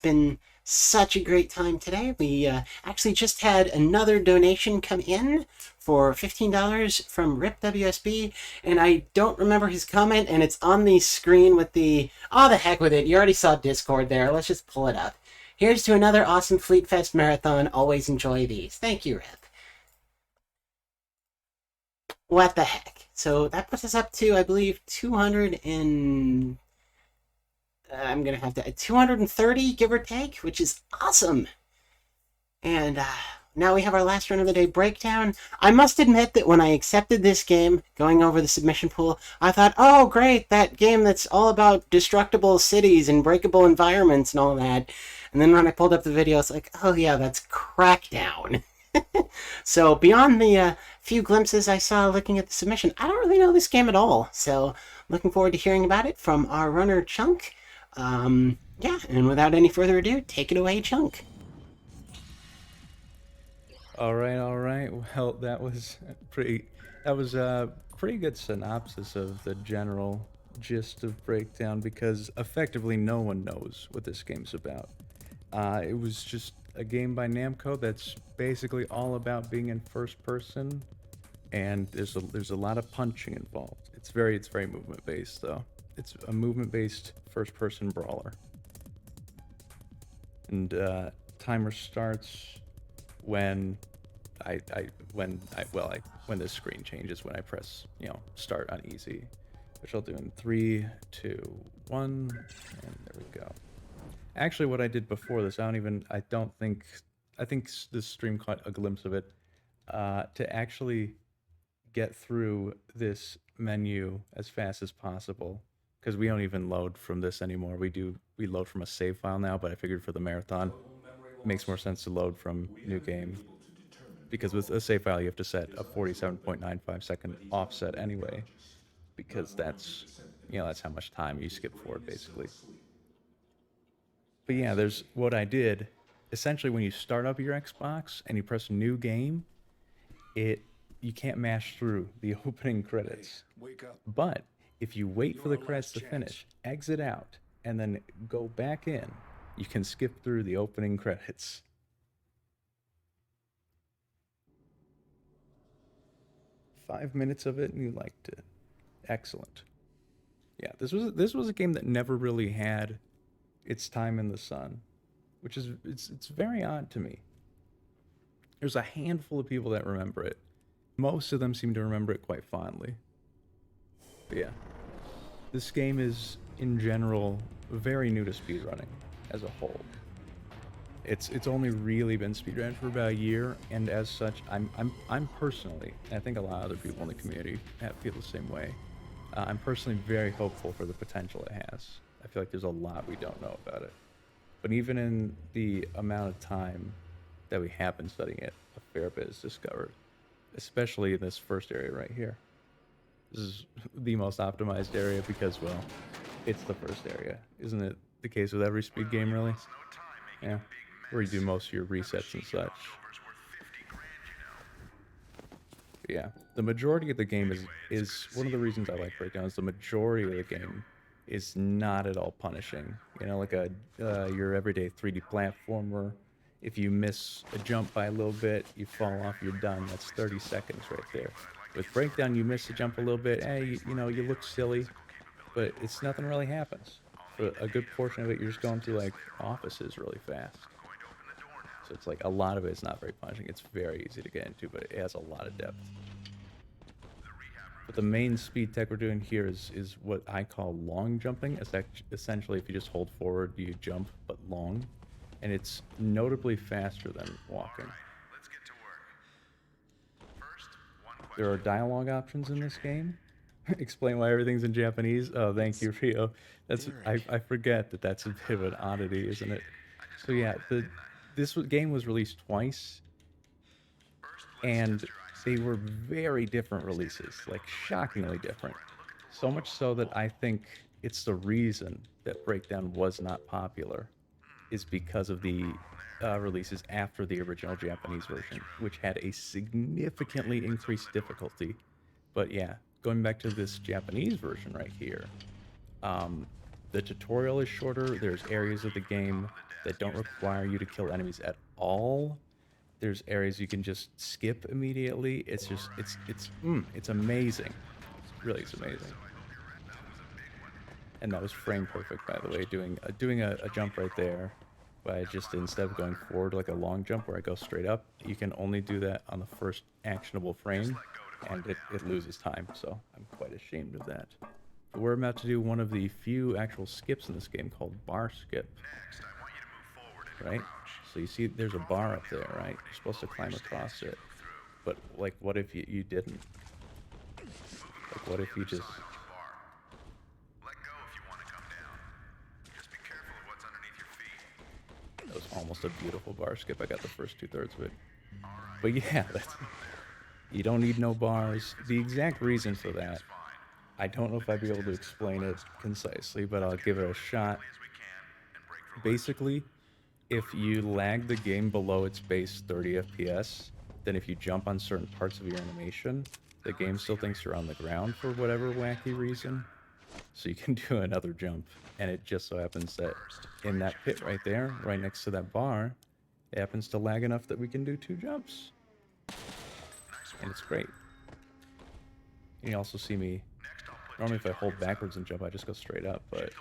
been such a great time today. We actually just had another donation come in for $15 from Rip WSB, and I don't remember his comment, and it's on the screen with the... Oh, the heck with it. You already saw Discord there. Let's just pull it up. Here's to another awesome Fleet Fest marathon. Always enjoy these. Thank you, Rip. What the heck? So that puts us up to, I believe, 200 and... I'm going to have to... 230, give or take, which is awesome. And now we have our last run of the day breakdown. I must admit that when I accepted this game, going over the submission pool, I thought, oh, great, that game that's all about destructible cities and breakable environments and all that. And then when I pulled up the video, it's like, oh yeah, that's Crackdown. So beyond the few glimpses I saw looking at the submission, I don't really know this game at all. So looking forward to hearing about it from our runner, Chunk. Yeah, and without any further ado, take it away, Chunk. All right, all right. Well, that was a pretty good synopsis of the general gist of Breakdown because effectively no one knows what this game's about. It was just a game by Namco that's basically all about being in first person, and there's a lot of punching involved. It's very movement based though. It's a movement based first person brawler, and timer starts when when this screen changes when I press start on easy, which I'll do in 3, 2, 1, and there we go. Actually, what I did before this, I think this stream caught a glimpse of it. To actually get through this menu as fast as possible, because we don't even load from this anymore. We load from a save file now, but I figured for the marathon, it makes more sense to load from new game because with a save file you have to set a 47.95 second offset anyway, because that's how much time you skip forward basically. But yeah, there's what I did. Essentially, when you start up your Xbox and you press new game, it you can't mash through the opening credits. But if you wait for the credits to finish, exit out, and then go back in, you can skip through the opening credits. 5 minutes of it, and you liked it. Excellent. Yeah, this was a game that never really had its time in the sun, which is it's very odd to me. There's a handful of people that remember it. Most of them seem to remember it quite fondly. But yeah, this game is in general very new to speedrunning as a whole. It's only really been speedrun for about a year, and as such, I'm personally, and I think a lot of other people in the community feel the same way. I'm personally very hopeful for the potential it has. I feel like there's a lot we don't know about it. But even in the amount of time that we have been studying it, a fair bit is discovered, especially in this first area right here. This is the most optimized area because, well, it's the first area. Isn't it the case with every speed game, really? Yeah, where you do most of your resets and such. But yeah, the majority of the game is one of the reasons I like breakdowns. The majority of the game is not at all punishing. Like your everyday 3D platformer. If you miss a jump by a little bit, you fall off, you're done. That's 30 seconds right there. With breakdown, you miss a jump a little bit. Hey, you look silly, but it's nothing really happens. For a good portion of it, you're just going through like offices really fast. So it's like a lot of it is not very punishing. It's very easy to get into, but it has a lot of depth. But the main speed tech we're doing here is what I call long jumping. Essentially, if you just hold forward, you jump, but long. And it's notably faster than walking. There are dialogue options in this game. Explain why everything's in Japanese. Oh, thank you, Rio. I forget that that's a bit of an oddity, isn't it? So yeah, game was released twice, and they were very different releases, like shockingly different. So much so that I think it's the reason that Breakdown was not popular is because of the releases after the original Japanese version, which had a significantly increased difficulty. But yeah, going back to this Japanese version right here, the tutorial is shorter. There's areas of the game that don't require you to kill enemies at all. There's areas you can just skip immediately. It's just it's amazing. Really, it's amazing. And that was frame perfect, by the way. Doing a jump right there, but I just, instead of going forward like a long jump where I go straight up, you can only do that on the first actionable frame, and it loses time. So I'm quite ashamed of that. But we're about to do one of the few actual skips in this game called bar skip. Right? So you see there's a bar up there, right? You're supposed to climb across it. But like, what if you didn't? Like, what if you just... That was almost a beautiful bar skip. I got the first 2/3 of it. But yeah, you don't need no bars. The exact reason for that, I don't know if I'd be able to explain it concisely, but I'll give it a shot. Basically, if you lag the game below its base 30 FPS, then if you jump on certain parts of your animation, the game still thinks you're on the ground for whatever wacky reason. So you can do another jump, and it just so happens that in that pit right there, right next to that bar, it happens to lag enough that we can do 2 jumps. And it's great. And you also see me, normally if I hold backwards and jump, I just go straight up, but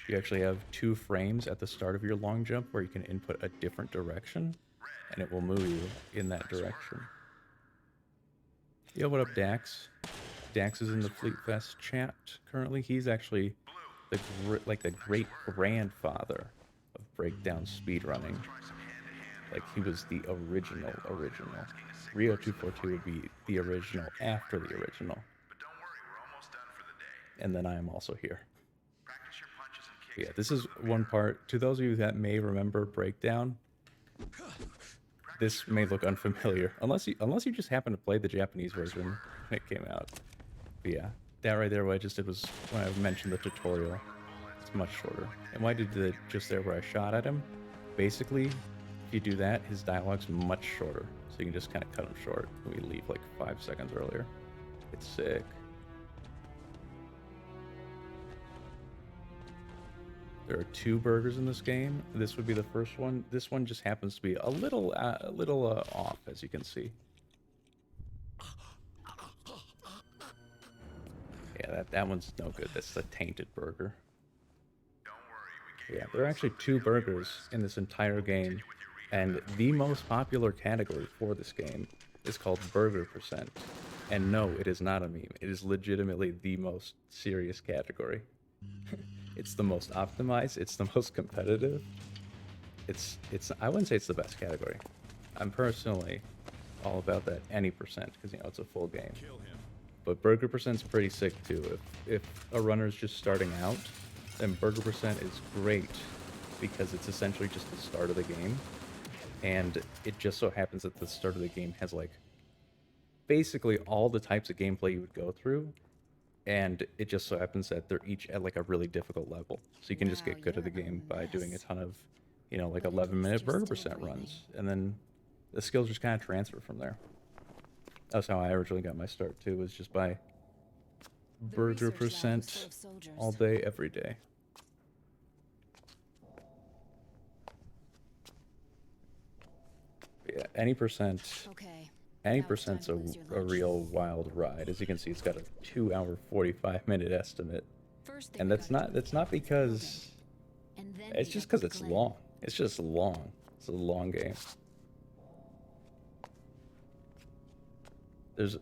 you actually have 2 frames at the start of your long jump where you can input a different direction, and it will move you in that direction. Yo, what up, Dax? Dax is in the Fleet Fest chat currently. He's actually the great grandfather of breakdown speedrunning. Like, he was the original. Rio242 would be the original after the original. And then I am also here. Yeah, this is one part. To those of you that may remember Breakdown, this may look unfamiliar, unless you just happen to play the Japanese version when it came out. But yeah, that right there, what I just did was when I mentioned the tutorial. It's much shorter. And why did it just there where I shot at him? Basically, if you do that, his dialogue's much shorter. So you can just kind of cut him short when we leave like 5 seconds earlier. It's sick. There are 2 burgers in this game. This would be the first one. This one just happens to be a little off, as you can see. Yeah, that one's no good. That's the tainted burger. Yeah, there are actually 2 burgers in this entire game, and the most popular category for this game is called burger percent. And no, it is not a meme. It is legitimately the most serious category. It's the most optimized, it's the most competitive. It's I wouldn't say it's the best category. I'm personally all about that any percent, because you know it's a full game. But burger percent's pretty sick too. If a runner's just starting out, then burger percent is great because it's essentially just the start of the game. And it just so happens that the start of the game has like basically all the types of gameplay you would go through. And it just so happens that they're each at like a really difficult level. So you can just get good at the game by doing a ton of, you know, like 11-minute burger percent runs. And then the skills just kind of transfer from there. That's how I originally got my start too, was just by burger percent all day, every day. But yeah, any percent's a real wild ride. As you can see, it's got a 2-hour 45-minute estimate, and that's not because it's just because it's long. It's just long. It's a long game.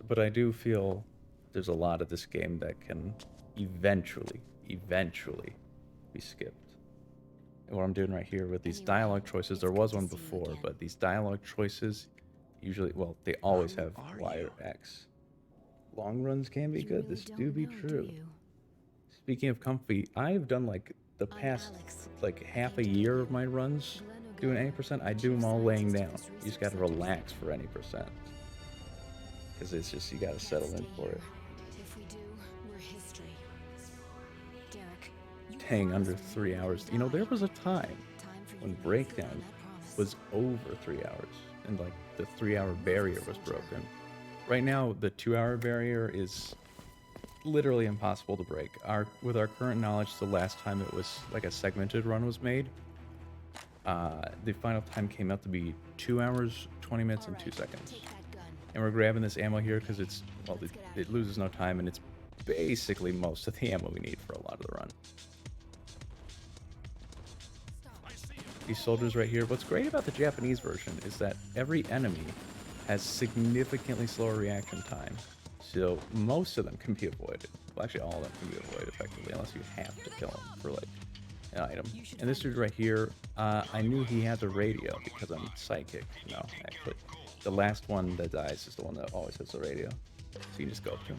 But I do feel there's a lot of this game that can eventually be skipped. And what I'm doing right here with these dialogue choices, there was one before, but these dialogue choices usually, well, they always have Y or X. Long runs can be good. This do be true. Speaking of comfy, I've done like the past like half a year of my runs doing any percent. I do them all laying down. You just gotta relax for any percent. Because it's just, you gotta settle in for it. Dang, under 3 hours. You know, there was a time when Breakdown was over 3 hours, and like the 3-hour barrier was broken. Right now, the 2-hour barrier is literally impossible to break. With our current knowledge, the last time it was like a segmented run was made, the final time came out to be 2 hours, 20 minutes, and 2 seconds. And we're grabbing this ammo here because it's, well, it loses no time, and it's basically most of the ammo we need for a lot of the run. These soldiers right here, what's great about the Japanese version is that every enemy has significantly slower reaction time. So most of them can be avoided. Well, actually all of them can be avoided effectively, unless you have to kill them for like an item. And this dude right here, I knew he had the radio because I'm psychic. No, actually. The last one that dies is the one that always has the radio. So you can just go up to him.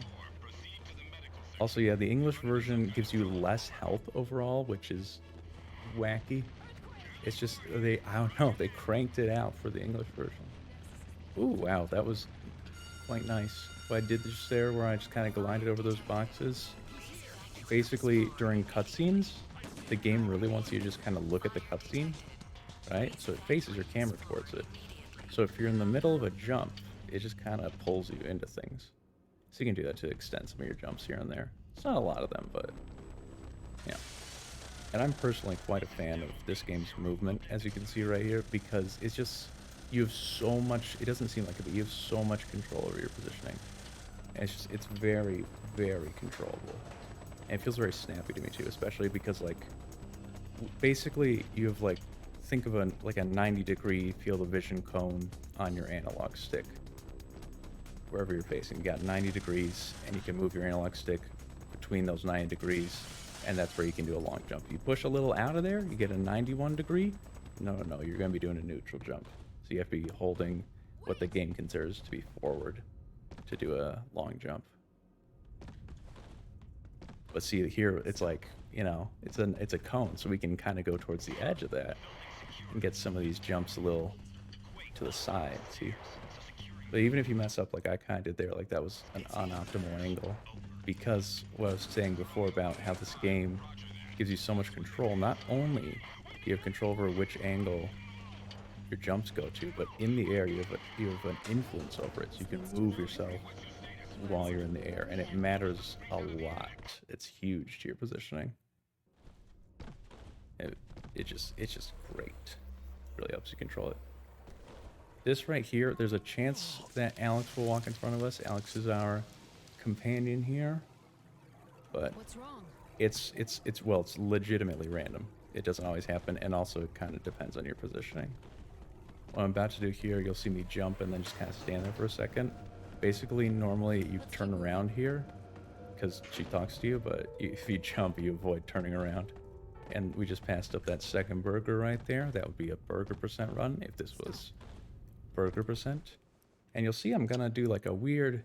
Also, yeah, the English version gives you less health overall, which is wacky. It's just, I don't know, they cranked it out for the English version. Ooh, wow, that was quite nice. What I did just there, where I just kind of glided over those boxes. Basically, during cutscenes, the game really wants you to just kind of look at the cutscene, right? So it faces your camera towards it. So if you're in the middle of a jump, it just kind of pulls you into things. So you can do that to extend some of your jumps here and there. It's not a lot of them, but yeah. And I'm personally quite a fan of this game's movement, as you can see right here, because it's just, you have so much, it doesn't seem like it, but you have so much control over your positioning. And it's just, it's very, very controllable. And it feels very snappy to me too, especially because like, basically you have like, think of like a 90-degree field of vision cone on your analog stick. Wherever you're facing, you got 90 degrees, and you can move your analog stick between those 90 degrees, and that's where you can do a long jump. You push a little out of there, you get a 91 degree. No, you're going to be doing a neutral jump. So you have to be holding what the game considers to be forward to do a long jump. But see here, it's like, you know, it's a cone, so we can kind of go towards the edge of that and get some of these jumps a little to the side. See, but even if you mess up like I kind of did there, like that was an unoptimal angle, because what I was saying before about how this game gives you so much control. Not only do you have control over which angle your jumps go to, but in the air you have an influence over it, so you can move yourself while you're in the air, and it matters a lot. It's huge to your positioning. It's just great. Really helps you control it. This right here, there's a chance that Alex will walk in front of us. Alex is our companion here, but what's wrong? It's legitimately random. It doesn't always happen, and also it kind of depends on your positioning. What I'm about to do here, you'll see me jump and then just kind of stand there for a second. Basically, normally you turn around here because she talks to you, but if you jump, you avoid turning around. And we just passed up that second burger right there. That would be a burger percent run if this was burger percent. And you'll see I'm gonna do like a weird,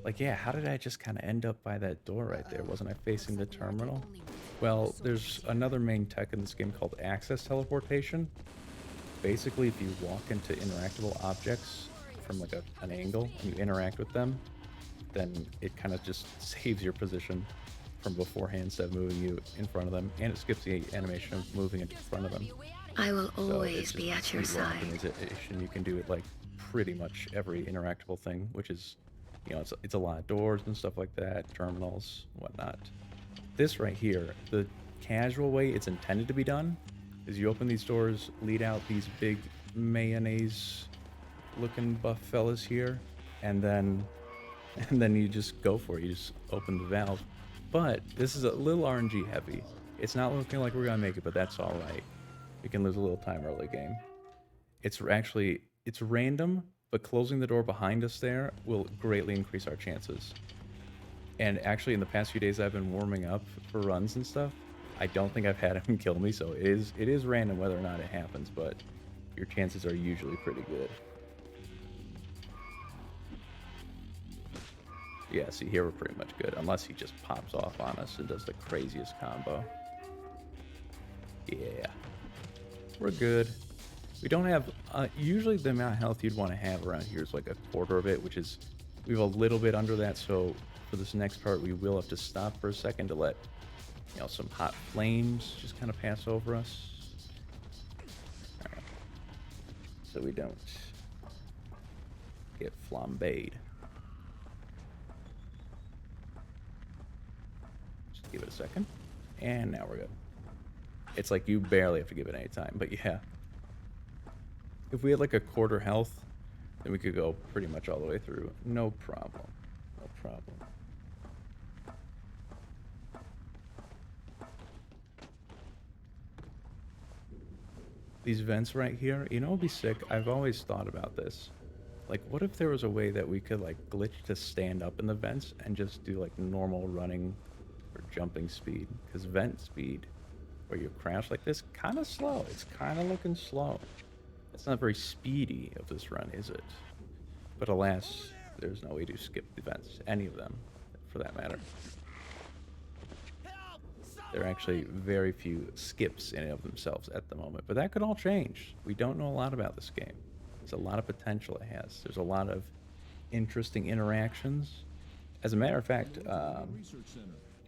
like, yeah, how did I just kind of end up by that door right there? Wasn't I facing the terminal? Well, there's another main tech in this game called access teleportation. Basically, if you walk into interactable objects from like an angle and you interact with them, then it kind of just saves your position from beforehand instead of moving you in front of them, and it skips the animation of moving in front of them. I will So always be at your side. You can do it like pretty much every interactable thing, which is, you know, it's a lot of doors and stuff like that, terminals, whatnot. This right here, the casual way it's intended to be done is you open these doors, lead out these big mayonnaise looking buff fellas here, and then you just go for it. You just open the valve. But this is a little RNG heavy. It's not looking like we're gonna make it, but that's all right. We can lose a little time early game. It's random, but closing the door behind us there will greatly increase our chances. And actually, in the past few days, I've been warming up for runs and stuff. I don't think I've had him kill me, so it is random whether or not it happens, but your chances are usually pretty good. Yeah, see, here we're pretty much good, unless he just pops off on us and does the craziest combo. Yeah. We're good. We don't have... usually the amount of health you'd want to have around here is like a quarter of it, which is... We have a little bit under that, so for this next part, we will have to stop for a second to let, you know, some hot flames just kind of pass over us. Alright. So we don't get flambéed. second. And now we're good. It's like you barely have to give it any time, but yeah. If we had like a quarter health, then we could go pretty much all the way through. No problem. No problem. These vents right here, you know what would be sick? I've always thought about this. Like, what if there was a way that we could, like, glitch to stand up in the vents and just do, like, normal running or jumping speed? Because vent speed, where you crash like this, kind of slow. It's kind of looking slow. It's not very speedy of this run, is it? But alas, there's no way to skip the vents. Any of them, for that matter. There are actually very few skips in and of themselves at the moment, but that could all change. We don't know a lot about this game. There's a lot of potential it has. There's a lot of interesting interactions. As a matter of fact,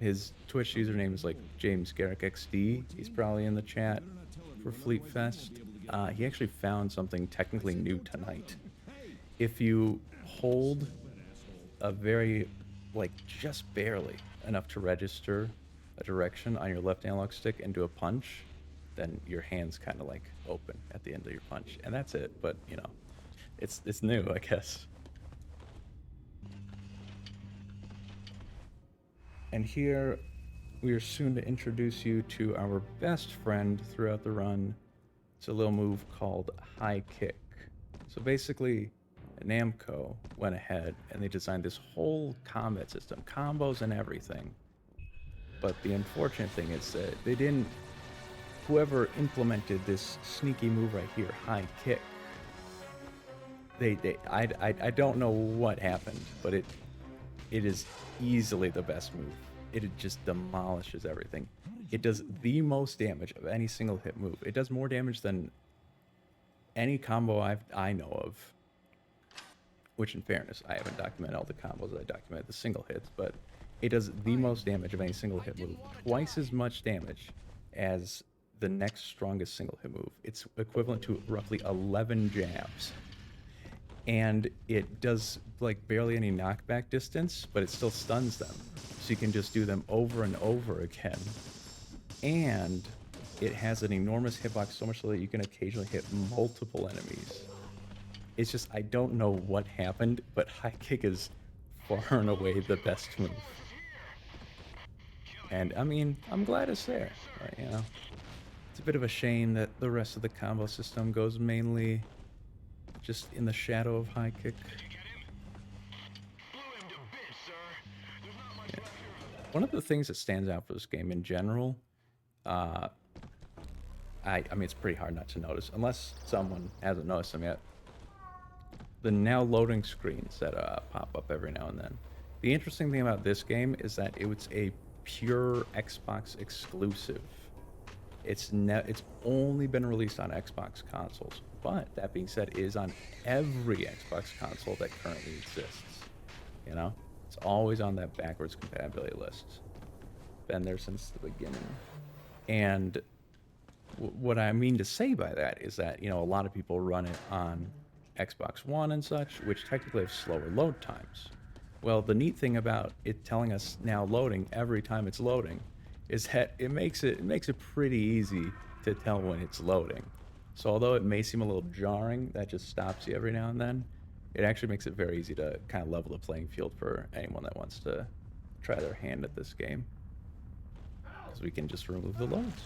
his Twitch username is like James Garrick XD. He's probably in the chat for Fleet Fest. He actually found something technically new tonight. If you hold a very, like, just barely enough to register a direction on your left analog stick and do a punch, then your hands kind of like open at the end of your punch, and that's it. But you know, it's new, I guess. And here we are soon to introduce you to our best friend throughout the run. It's a little move called high kick. So basically, Namco went ahead and they designed this whole combat system, combos and everything. But the unfortunate thing is that they didn't. Whoever implemented this sneaky move right here, high kick, I don't know what happened, but it is easily the best move. It just demolishes everything. It does the most damage of any single hit move. It does more damage than any combo I know of. Which, in fairness, I haven't documented all the combos. I documented the single hits, but it does the most damage of any single hit move. Twice as much damage as the next strongest single hit move. It's equivalent to roughly 11 jabs. And it does like barely any knockback distance, but it still stuns them. So you can just do them over and over again. And it has an enormous hitbox, so much so that you can occasionally hit multiple enemies. It's just, I don't know what happened, but high kick is far and away the best move. And I mean, I'm glad it's there, right? You know, it's a bit of a shame that the rest of the combo system goes mainly just in the shadow of high kick. Yeah. One of the things that stands out for this game in general, I mean, it's pretty hard not to notice, unless someone hasn't noticed them yet. The now loading screens that pop up every now and then. The interesting thing about this game is that it was a pure Xbox exclusive. It's only been released on Xbox consoles, but that being said, it is on every Xbox console that currently exists. You know, it's always on that backwards compatibility list. Been there since the beginning. And what I mean to say by that is that, you know, a lot of people run it on Xbox One and such, which technically have slower load times. Well, the neat thing about it telling us now loading every time it's loading is that it makes it pretty easy to tell when it's loading. So although it may seem a little jarring, that just stops you every now and then, it actually makes it very easy to kind of level the playing field for anyone that wants to try their hand at this game. Because we can just remove the loads.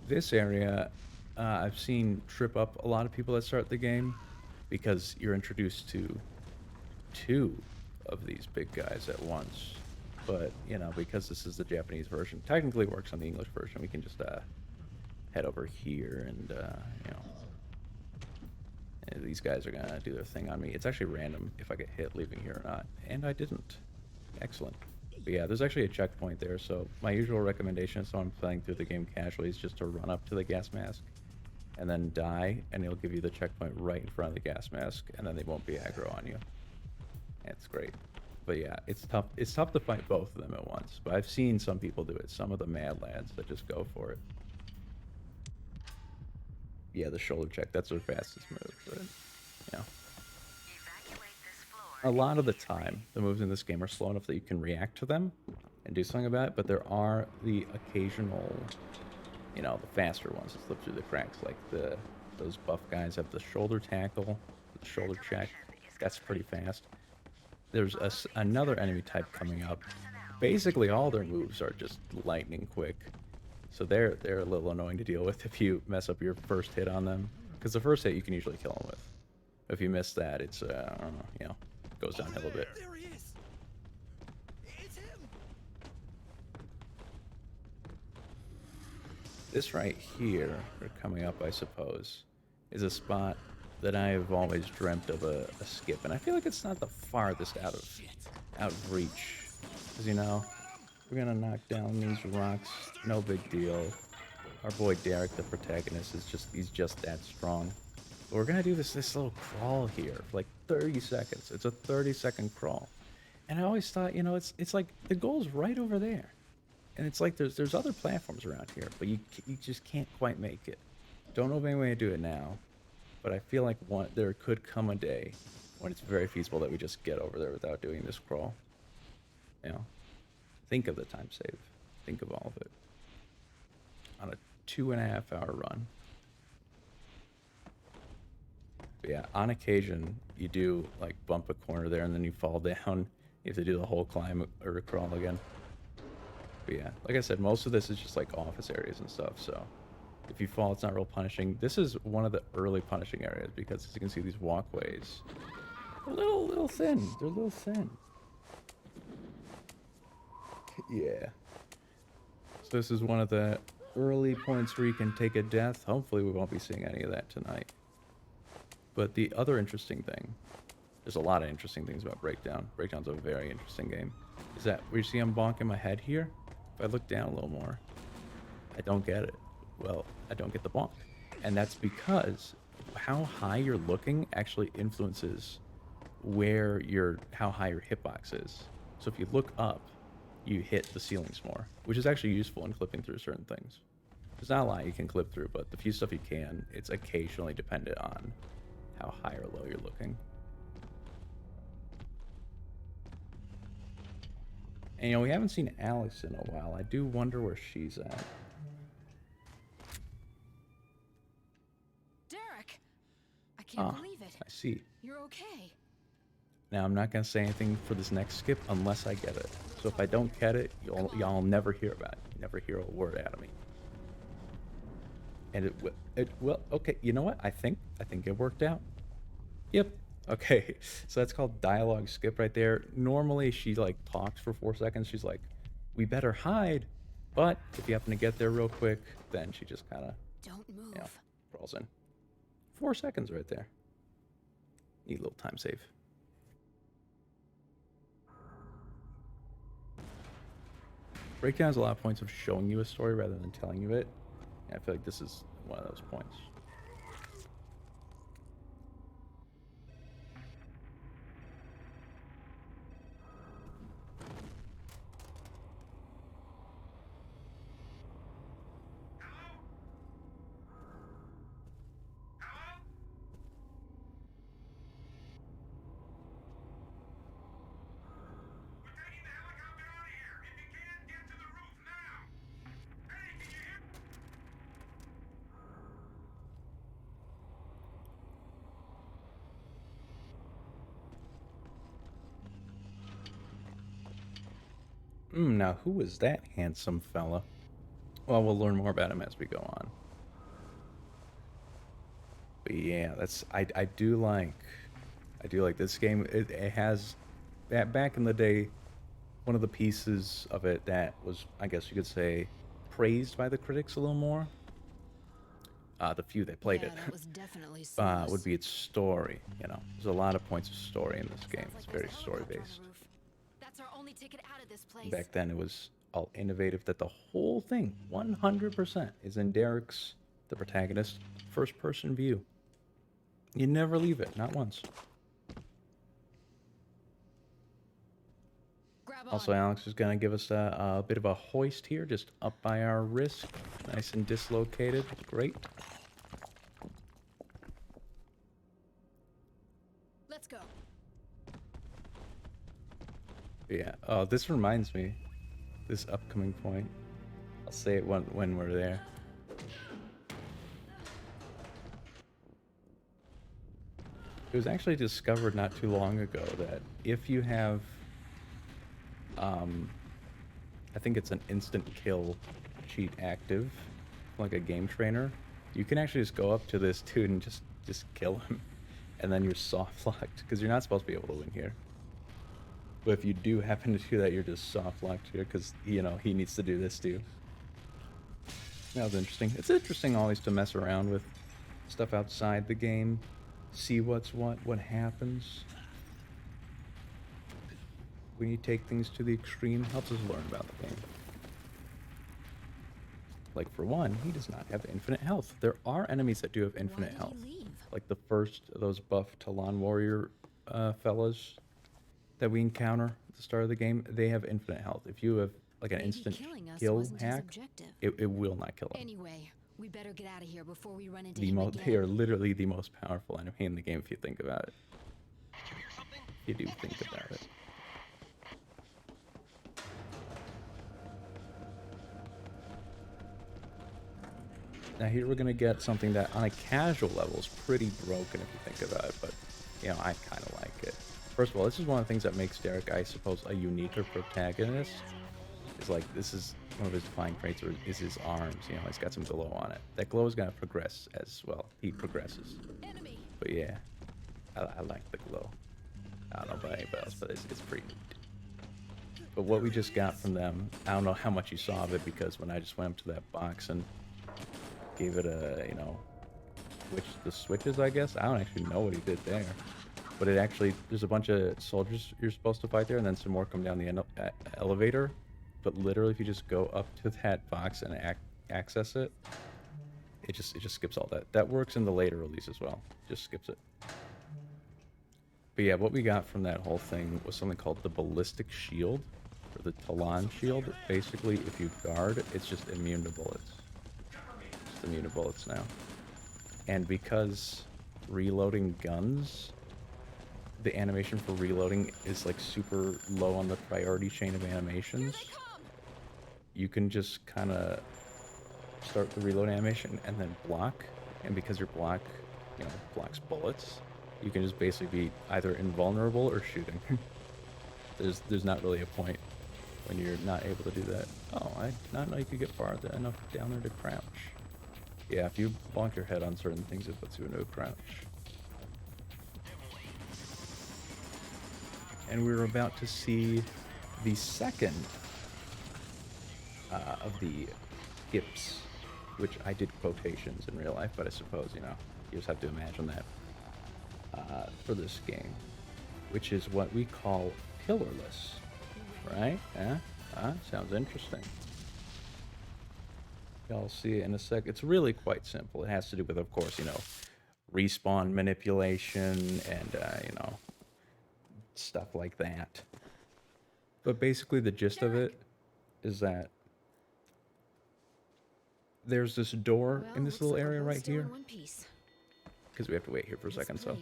This area, I've seen trip up a lot of people that start the game because you're introduced to two of these big guys at once. But, you know, because this is the Japanese version, technically works on the English version, we can just head over here and, you know, and these guys are going to do their thing on me. It's actually random if I get hit leaving here or not, and I didn't. Excellent. But yeah, there's actually a checkpoint there, so my usual recommendation, so I'm playing through the game casually, is just to run up to the gas mask and then die, and it'll give you the checkpoint right in front of the gas mask, and then they won't be aggro on you. It's great. But yeah, it's tough. It's tough to fight both of them at once. But I've seen some people do it. Some of the mad lads that just go for it. Yeah, the shoulder check. That's their fastest move. But, you know. Evacuate this floor a lot of the time, the moves in this game are slow enough that you can react to them and do something about it, but there are the occasional, the faster ones that slip through the cracks, like those buff guys have the shoulder tackle, the shoulder check. That's pretty fast. There's another enemy type coming up. Basically, all their moves are just lightning quick, so they're a little annoying to deal with if you mess up your first hit on them, because the first hit you can usually kill them with. If you miss that, it's I don't know, goes downhill a bit. There he is. It's him. This right here, or coming up, I suppose, is a spot that I've always dreamt of a skip, and I feel like it's not the farthest out of reach, because we're gonna knock down these rocks, no big deal. Our boy Derek, the protagonist, he's just that strong. But we're gonna do this little crawl here for like 30 seconds. It's a 30-second crawl, and I always thought, it's like the goal's right over there, and it's like there's other platforms around here, but you just can't quite make it. Don't know of any way to do it now, but I feel like there could come a day when it's very feasible that we just get over there without doing this crawl. Think of the time save. Think of all of it. On a 2.5-hour run. But yeah, on occasion, you do like bump a corner there and then you fall down. You have to do the whole climb or crawl again. But yeah, like I said, most of this is just like office areas and stuff, so if you fall, it's not real punishing. This is one of the early punishing areas because, as you can see, these walkways are a little thin. They're a little thin. Yeah. So this is one of the early points where you can take a death. Hopefully we won't be seeing any of that tonight. But the other interesting thing, there's a lot of interesting things about Breakdown. Breakdown's a very interesting game. Is that where you see I'm bonking my head here? If I look down a little more, I don't get it. Well, I don't get the bonk. And that's because how high you're looking actually influences how high your hitbox is. So if you look up, you hit the ceilings more, which is actually useful in clipping through certain things. There's not a lot you can clip through, but the few stuff you can, it's occasionally dependent on how high or low you're looking. And we haven't seen Alex in a while. I do wonder where she's at. Derek! I can't believe it. I see. You're okay. Now, I'm not going to say anything for this next skip unless I get it. So if I don't get it, y'all never hear about it. You never hear a word out of me. And it will, okay, you know what? I think it worked out. Yep. Okay, so that's called dialogue skip right there. Normally, she, talks for 4 seconds. She's like, we better hide. But if you happen to get there real quick, then she just kind of, Don't move. crawls in. 4 seconds right there. Neat little time save. Breakdown has a lot of points of showing you a story rather than telling you it. And I feel like this is one of those points. Now who is that handsome fella? Well, we'll learn more about him as we go on. But yeah, I do like this game. It has that back in the day, one of the pieces of it that was, I guess you could say, praised by the critics a little more. The few that played it. That was definitely Would be its story. There's a lot of points of story in this game. It's very story based. That's our only ticket out of this place. Back then, it was all innovative that the whole thing, 100%, is in Derek's, the protagonist, first-person view. You never leave it, not once. Also, Alex is going to give us a bit of a hoist here, just up by our wrist. Nice and dislocated. Great. Let's go. Yeah. Oh, this reminds me. This upcoming point. I'll say it when we're there. It was actually discovered not too long ago that if you have, I think it's an instant kill cheat active, like a game trainer, you can actually just go up to this dude and just kill him, and then you're soft locked because you're not supposed to be able to win here. But if you do happen to do that, you're just soft locked here because you know he needs to do this too. That was interesting. It's interesting always to mess around with stuff outside the game, see what happens. When you take things to the extreme, helps us learn about the game. Like for one, he does not have infinite health. There are enemies that do have infinite health. Like the first of those buff Talon warrior fellas that we encounter at the start of the game, they have infinite health. If you have like an instant kill hack, it will not kill them. Anyway, we better get out of here before we run into They him are again. literally the most powerful enemy in the game if you think about it. If you do think about it. Now here we're gonna get something that on a casual level is pretty broken if you think about it, but you know, I kinda like it. First of all, this is one of the things that makes Derek, I suppose, a uniquer protagonist. Is like, this is one of his defining traits, is his arms, you know, he's got some glow on it. That glow is gonna progress as well, he progresses. Enemy. But yeah, I like the glow. I don't know about anybody else, but it's pretty neat. But what we just got from them, I don't know how much you saw of it, because when I just went up to that box and gave it a, you know, the switches, I guess. I don't actually know what he did there. But it actually, there's a bunch of soldiers you're supposed to fight there, and then some more come down the elevator. But literally, if you just go up to that box and access it, it just skips all that. That works in the later release as well. Just skips it. But yeah, what we got from that whole thing was something called the ballistic shield, or the Talon shield. Basically, if you guard, it's just immune to bullets. Just immune to bullets now. And because reloading guns, the animation for reloading is like super low on the priority chain of animations, you can just kind of start the reload animation and then block. And because your block, you know, blocks bullets, you can just basically be either invulnerable or shooting. There's not really a point when you're not able to do that. Oh, I did not know you could get far enough down there to crouch. Yeah, if you bonk your head on certain things, it puts you into a crouch. And we're about to see the second of the skips, which I did quotations in real life, but I suppose, you know, you just have to imagine that for this game, which is what we call pillarless, right? Sounds interesting. Y'all see it in a sec. It's really quite simple. It has to do with, of course, you know, respawn manipulation and, you know, stuff like that. But basically the gist of it is that there's this door in this little area right here, because we have to wait here for a second. So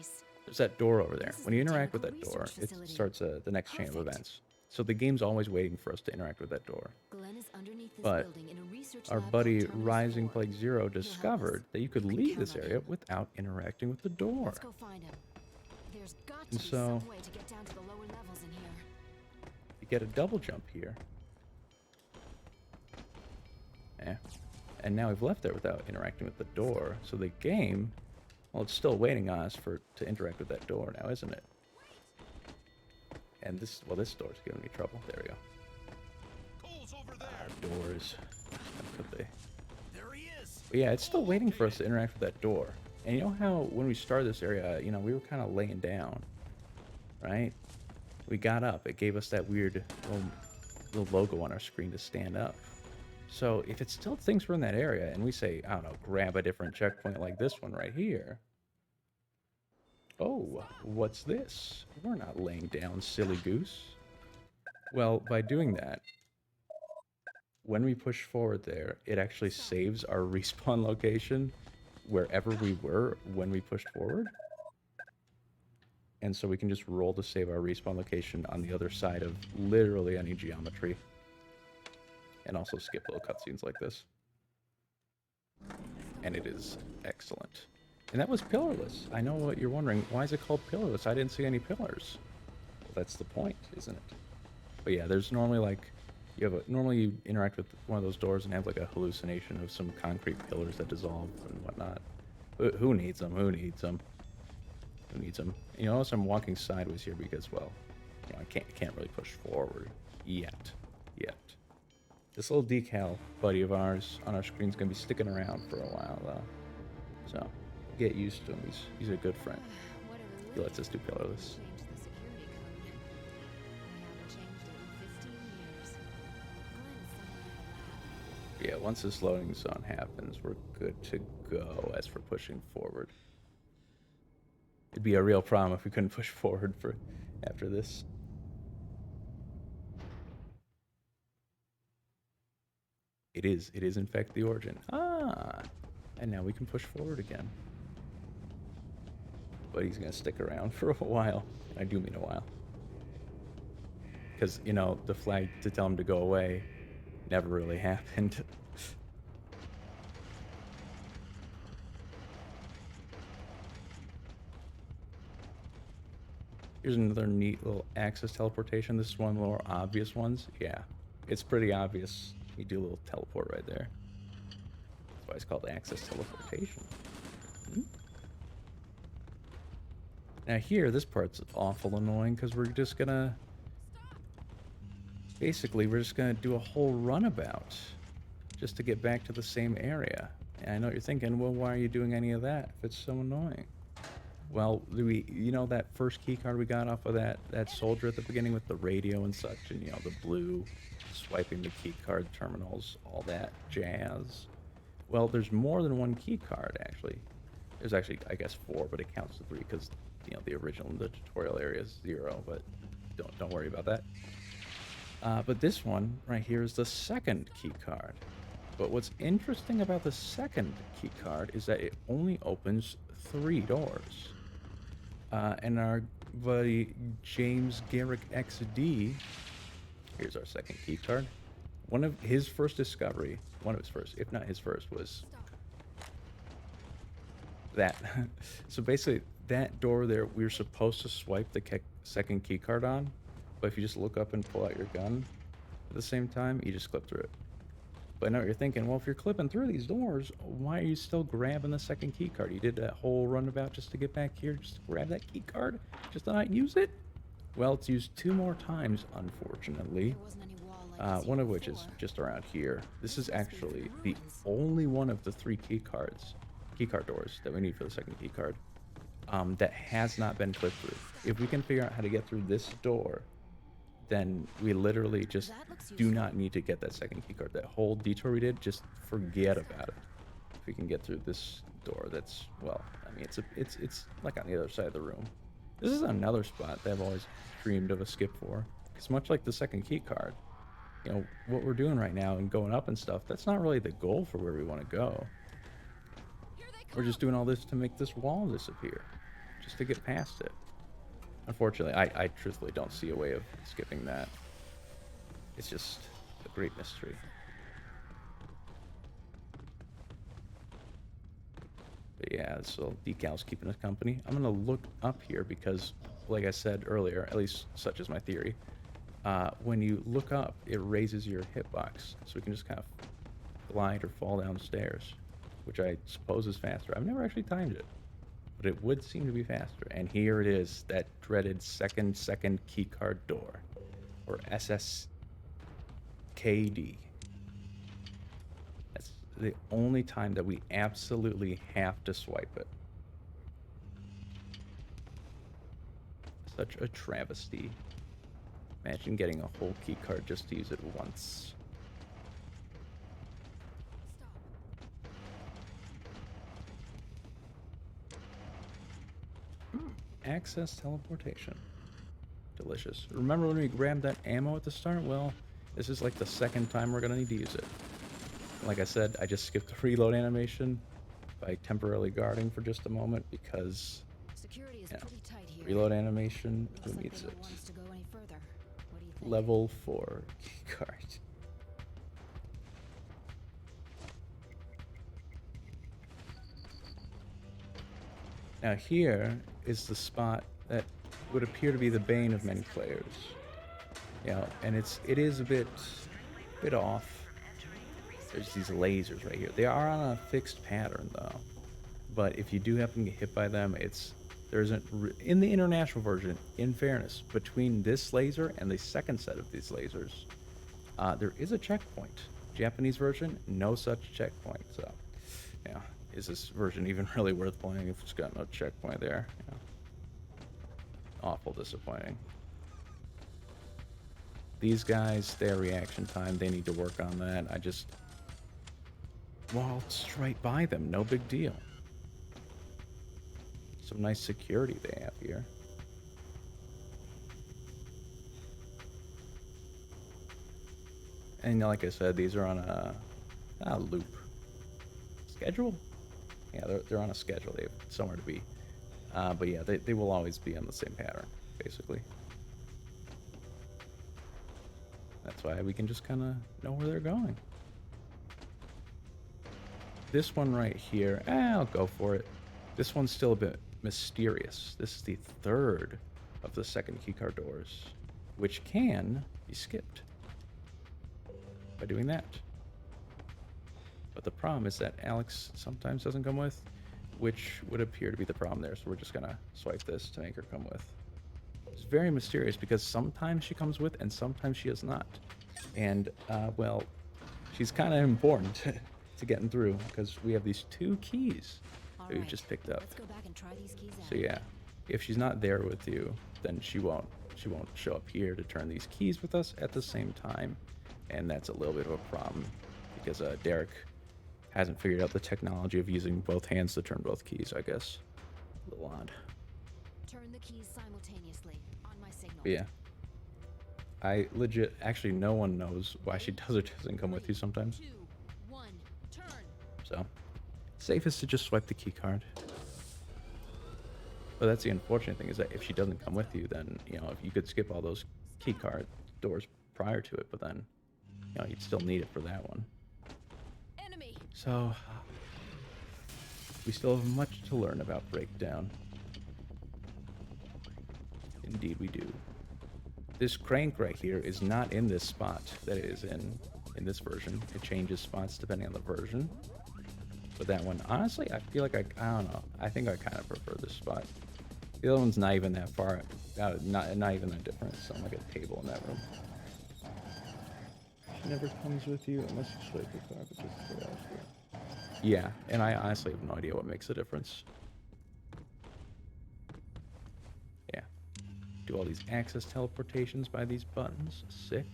there's that door over there. When you interact with that door, it starts the next chain of events. So the game's always waiting for us to interact with that door. But our buddy Rising Plague Zero discovered that you could leave this area without interacting with the door. Let's go find him. There's got to And be so some way to get down to the lower levels in here. you get a double jump here. Yeah. And now we've left there without interacting with the door. So the game, well, it's still waiting on us to interact with that door now, isn't it? And this door's giving me trouble. There we go. Cole's over there. Doors. How could they? There he is. But yeah, it's still waiting for us to interact with that door. And you know how when we started this area, you know, we were kind of laying down, right? We got up. It gave us that weird little logo on our screen to stand up. So if it still thinks we're in that area and we say, I don't know, grab a different checkpoint like this one right here. Oh, what's this? We're not laying down, silly goose. Well, by doing that, when we push forward there, it actually saves our respawn location wherever we were when we pushed forward. And so we can just roll to save our respawn location on the other side of literally any geometry. And also skip little cutscenes like this. And it is excellent. And that was pillarless. I know what you're wondering. Why is it called pillarless? I didn't see any pillars. Well, that's the point, isn't it? But yeah, there's normally like... normally you interact with one of those doors and have like a hallucination of some concrete pillars that dissolve and whatnot. But who needs them? Who needs them? Who needs them? You notice I'm walking sideways here because, well, you know, I can't really push forward yet. This little decal buddy of ours on our screen is gonna be sticking around for a while though, so get used to him. He's a good friend. What a relief. He lets us do pillarless. Change the security code. I haven't changed it in 15 years. Glenn is someone I allow. Yeah, once this loading zone happens, we're good to go as for pushing forward. It'd be a real problem if we couldn't push forward for after this. It is in fact the origin. Ah, and now we can push forward again. But he's gonna stick around for a while. I do mean a while. Because, you know, the flag to tell him to go away never really happened. Here's another neat little access teleportation. This is one of the more obvious ones. Yeah, it's pretty obvious. You do a little teleport right there. That's why it's called access teleportation. Now here, this part's awful annoying because we're just gonna... Basically, we're just gonna do a whole runabout just to get back to the same area. And I know what you're thinking, well, why are you doing any of that if it's so annoying? Well, you know that first key card we got off of that soldier at the beginning with the radio and such, and you know the blue swiping the key card terminals, all that jazz. Well, there's more than one key card actually. There's actually, I guess, 4, but it counts to 3 because you know the original in the tutorial area is 0. But don't worry about that. But this one right here is the second key card. But what's interesting about the second key card is that it only opens 3 doors. And our buddy James Garrick XD, here's our second key card. One of his first discovery, one of his first, if not his first, was that. So basically, that door there, we were supposed to swipe the second key card on, but if you just look up and pull out your gun at the same time, you just clip through it. But I know what you're thinking, well, if you're clipping through these doors, why are you still grabbing the second key card? You did that whole runabout just to get back here, just to grab that key card, just to not use it? Well, it's used 2 more times, unfortunately. There wasn't any wall like this One here of which is before. just around here. This is actually the only one of the 3 key card doors that we need for the second key card that has not been clipped through. If we can figure out how to get through this door, then we literally just That looks do useful. not need to get that second key card. That whole detour we did, just forget about it. If we can get through this door, that's, well, I mean, it's like on the other side of the room. This is another spot that I've always dreamed of a skip for. Because much like the second key card, you know, what we're doing right now and going up and stuff, that's not really the goal for where we want to go. We're just doing all this to make this wall disappear, just to get past it. Unfortunately, I truthfully don't see a way of skipping that. It's just a great mystery. But yeah, this little decal's keeping us company. I'm gonna look up here because, like I said earlier, at least such is my theory, when you look up, it raises your hitbox, so we can just kind of glide or fall downstairs, which I suppose is faster. I've never actually timed it, but it would seem to be faster. And here it is, that dreaded second keycard door, or SSKD. That's the only time that we absolutely have to swipe it. Such a travesty. Imagine getting a whole keycard just to use it once. Access teleportation. Delicious. Remember when we grabbed that ammo at the start? Well, this is like the second time we're gonna need to use it. Like I said, I just skipped the reload animation by temporarily guarding for just a moment because Security is Yeah. pretty tight here. Reload animation. Looks Who like needs they it? don't want us to go any further. What do you think? Level 4 keycard. Now here is the spot that would appear to be the bane of many players. You know, and it is a bit off. There's these lasers right here. They are on a fixed pattern though. But if you do happen to get hit by them, in the international version, in fairness, between this laser and the second set of these lasers, there is a checkpoint. Japanese version, no such checkpoint. So, yeah, is this version even really worth playing if it's got no checkpoint there? Yeah. Awful disappointing. These guys, their reaction time, they need to work on that. I just waltzed right by them, no big deal. Some nice security they have here. And like I said, these are on a loop schedule. Yeah, they're on a schedule. They have somewhere to be. But yeah, they will always be on the same pattern, basically. That's why we can just kind of know where they're going. This one right here, I'll go for it. This one's still a bit mysterious. This is the third of the second keycard doors, which can be skipped by doing that. But the problem is that Alex sometimes doesn't come with, which would appear to be the problem there. So we're just gonna swipe this to make her come with. It's very mysterious because sometimes she comes with and sometimes she does not. And, well, she's kind of important to getting through because we have these 2 keys that we've just picked up. Let's go back and try these keys out. So yeah, if she's not there with you, then she won't show up here to turn these keys with us at the same time. And that's a little bit of a problem because Derek hasn't figured out the technology of using both hands to turn both keys, I guess. A little odd. Turn the keys simultaneously on my signal. But yeah. Actually, no one knows why she does or doesn't come with you sometimes. 2, 1, turn. So, safest to just swipe the key card. But that's the unfortunate thing is that if she doesn't come with you, then, you know, if you could skip all those key card doors prior to it, but then, you know, you'd still need it for that one. Enemy. So, we still have much to learn about Breakdown. Indeed we do. This crank right here is not in this spot that it is in this version. It changes spots depending on the version. But that one, honestly, I feel like I don't know. I think I kind of prefer this spot. The other one's not even that far, not even that different. It's on like a table in that room. She never comes with you unless you swipe the card, which is what else do. Yeah, and I honestly have no idea what makes a difference. Yeah. Do all these access teleportations by these buttons. Sick.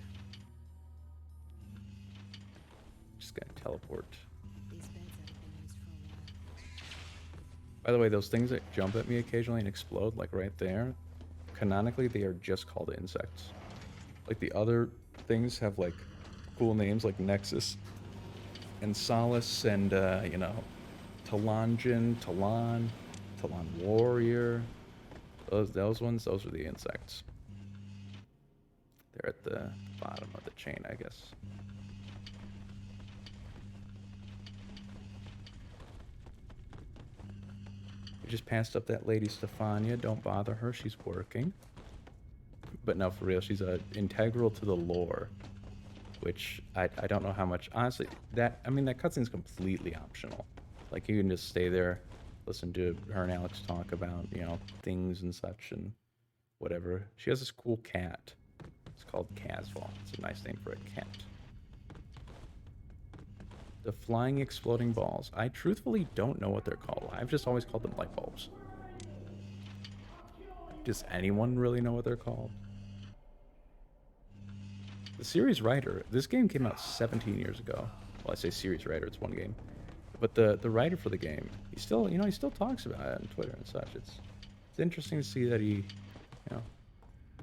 Just gonna teleport. These beds haven't been used for a while. By the way, those things that jump at me occasionally and explode, like right there, canonically they are just called insects. Like the other things have like cool names like Nexus and Solace and, you know, Talon Warrior. Those ones, those are the insects. They're at the bottom of the chain, I guess. We just passed up that lady Stefania. Don't bother her, she's working. But no, for real, she's integral to the lore. Which I don't know how much. Honestly, that cutscene's completely optional. Like you can just stay there, listen to her and Alex talk about, you know, things and such and whatever. She has this cool cat. It's called Casval. It's a nice name for a cat. The flying exploding balls. I truthfully don't know what they're called. I've just always called them light bulbs. Does anyone really know what they're called? The series writer, this game came out 17 years ago. Well, I say series writer, it's one game. But the writer for the game, he still talks about it on Twitter and such. It's interesting to see that he, you know,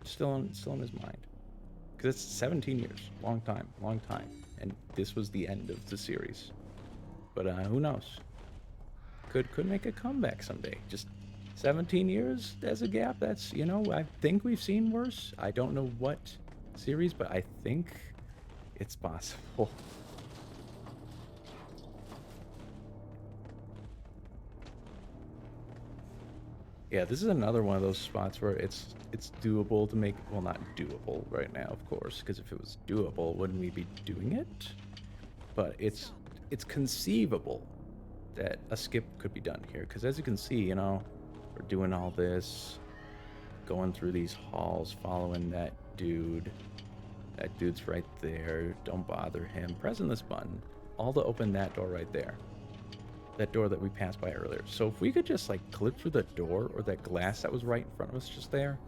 still in his mind. Because it's 17 years, long time. And this was the end of the series. But who knows? Could make a comeback someday. Just 17 years as a gap, that's, you know, I think we've seen worse. I don't know what series, but I think it's possible. Yeah, this is another one of those spots where it's doable to make, well, not doable right now, of course, because if it was doable, wouldn't we be doing it? But it's conceivable that a skip could be done here, because as you can see, you know, we're doing all this, going through these halls, following that dude. That dude's right there. Don't bother him. Pressing this button, all to open that door right there. That door that we passed by earlier. So if we could just like clip through the door or that glass that was right in front of us just there,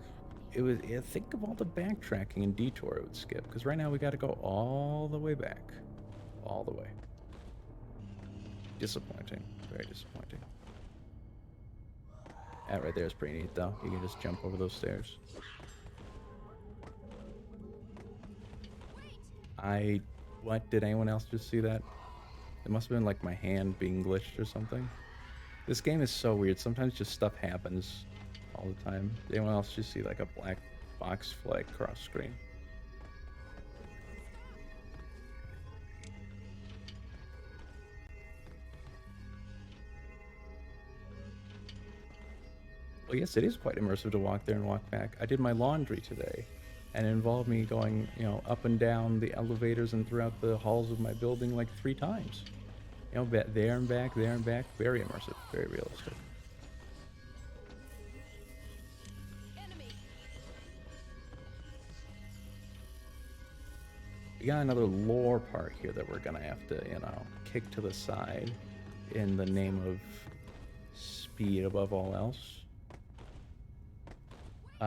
it would, yeah, think of all the backtracking and detour it would skip. Because right now we got to go all the way back. All the way. Disappointing. Very disappointing. That right there is pretty neat though. You can just jump over those stairs. What? Did anyone else just see that? It must have been like my hand being glitched or something. This game is so weird. Sometimes just stuff happens all the time. Did anyone else just see like a black box flag cross screen? Well, yes, it is quite immersive to walk there and walk back. I did my laundry today, and it involved me going, you know, up and down the elevators and throughout the halls of my building like 3 times. You know, there and back, there and back. Very immersive, very realistic. Enemy. We got another lore part here that we're gonna have to, you know, kick to the side in the name of speed above all else.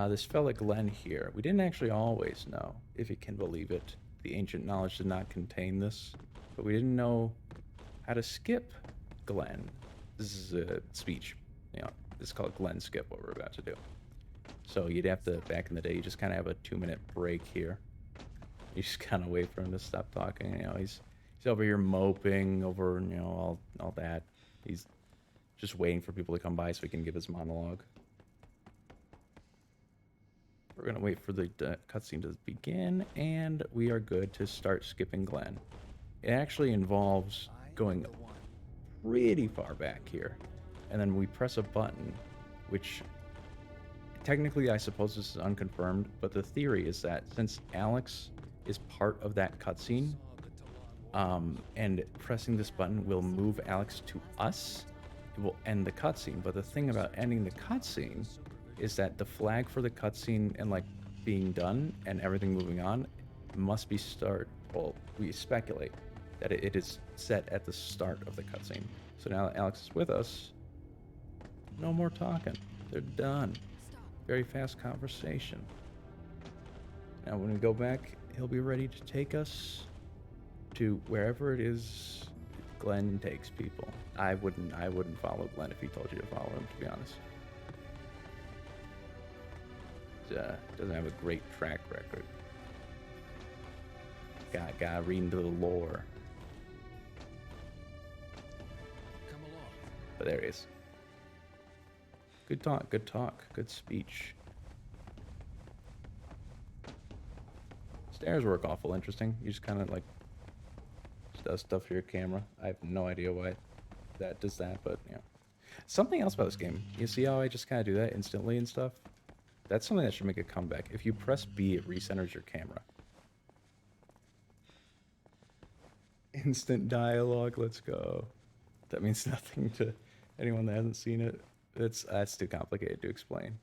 This fella Glenn here, we didn't actually always know, if you can believe it. The ancient knowledge did not contain this, but we didn't know how to skip Glenn. This is a speech, you know, this is called Glenn skip, what we're about to do. So you'd have to, back in the day, you just kind of have a 2-minute break here. You just kind of wait for him to stop talking. You know, he's over here moping over, you know, all that. He's just waiting for people to come by so he can give his monologue. We're gonna wait for the cutscene to begin, and we are good to start skipping Glenn. It actually involves going pretty far back here, and then we press a button, which technically I suppose this is unconfirmed, but the theory is that since Alex is part of that cutscene, and pressing this button will move Alex to us, it will end the cutscene. But the thing about ending the cutscene is that the flag for the cutscene and like being done and everything moving on must be well, we speculate that it is set at the start of the cutscene. So now that Alex is with us, no more talking. They're done. Stop. Very fast conversation. Now when we go back, he'll be ready to take us to wherever it is Glenn takes people. I wouldn't follow Glenn if he told you to follow him, to be honest. Doesn't have a great track record. Got read into the lore. Come along. But there he is. Good talk, good speech. Stairs work awful interesting. You just kind of like just does stuff for your camera. I have no idea why that does that, but you know. Something else about this game. You see how I just kind of do that instantly and stuff? That's something that should make a comeback. If you press B, it recenters your camera. Instant dialogue, let's go. That means nothing to anyone that hasn't seen it. That's too complicated to explain.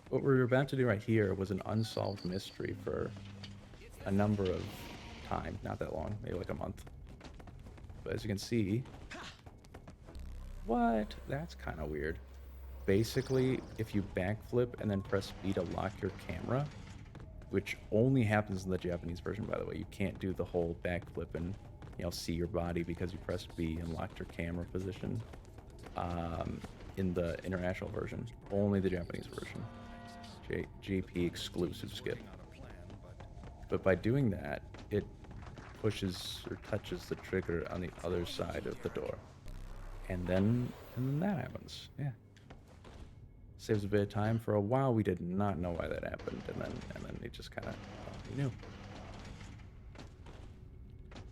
What we're about to do right here was an unsolved mystery for a number of time, not that long, maybe like a month. But as you can see, what? That's kind of weird. Basically, if you backflip and then press B to lock your camera, which only happens in the Japanese version, by the way, you can't do the whole backflip and, you know, see your body because you pressed B and locked your camera position. In the international version, only the Japanese version. JP exclusive skip. But by doing that, it pushes or touches the trigger on the other side of the door. and then that happens. Yeah, saves a bit of time. For a while, we did not know why that happened, and then it just kind of we knew.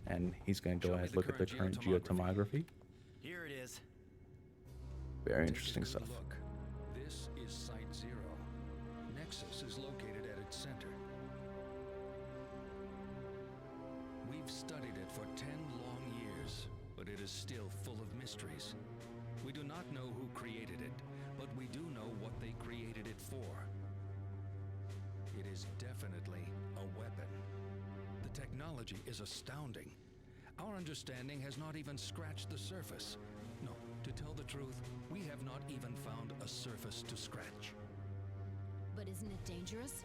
And he's going to go Show me ahead the look at the current current geotomography. Here it is. Very Take a interesting good stuff. Look. This is Site 0. Nexus is located at its center. We've studied it for 10 long years, but it is still full of mysteries. We do not know who created it, but we do know what they created it for. It is definitely a weapon. The technology is astounding. Our understanding has not even scratched the surface. No, to tell the truth, we have not even found a surface to scratch. But isn't it dangerous?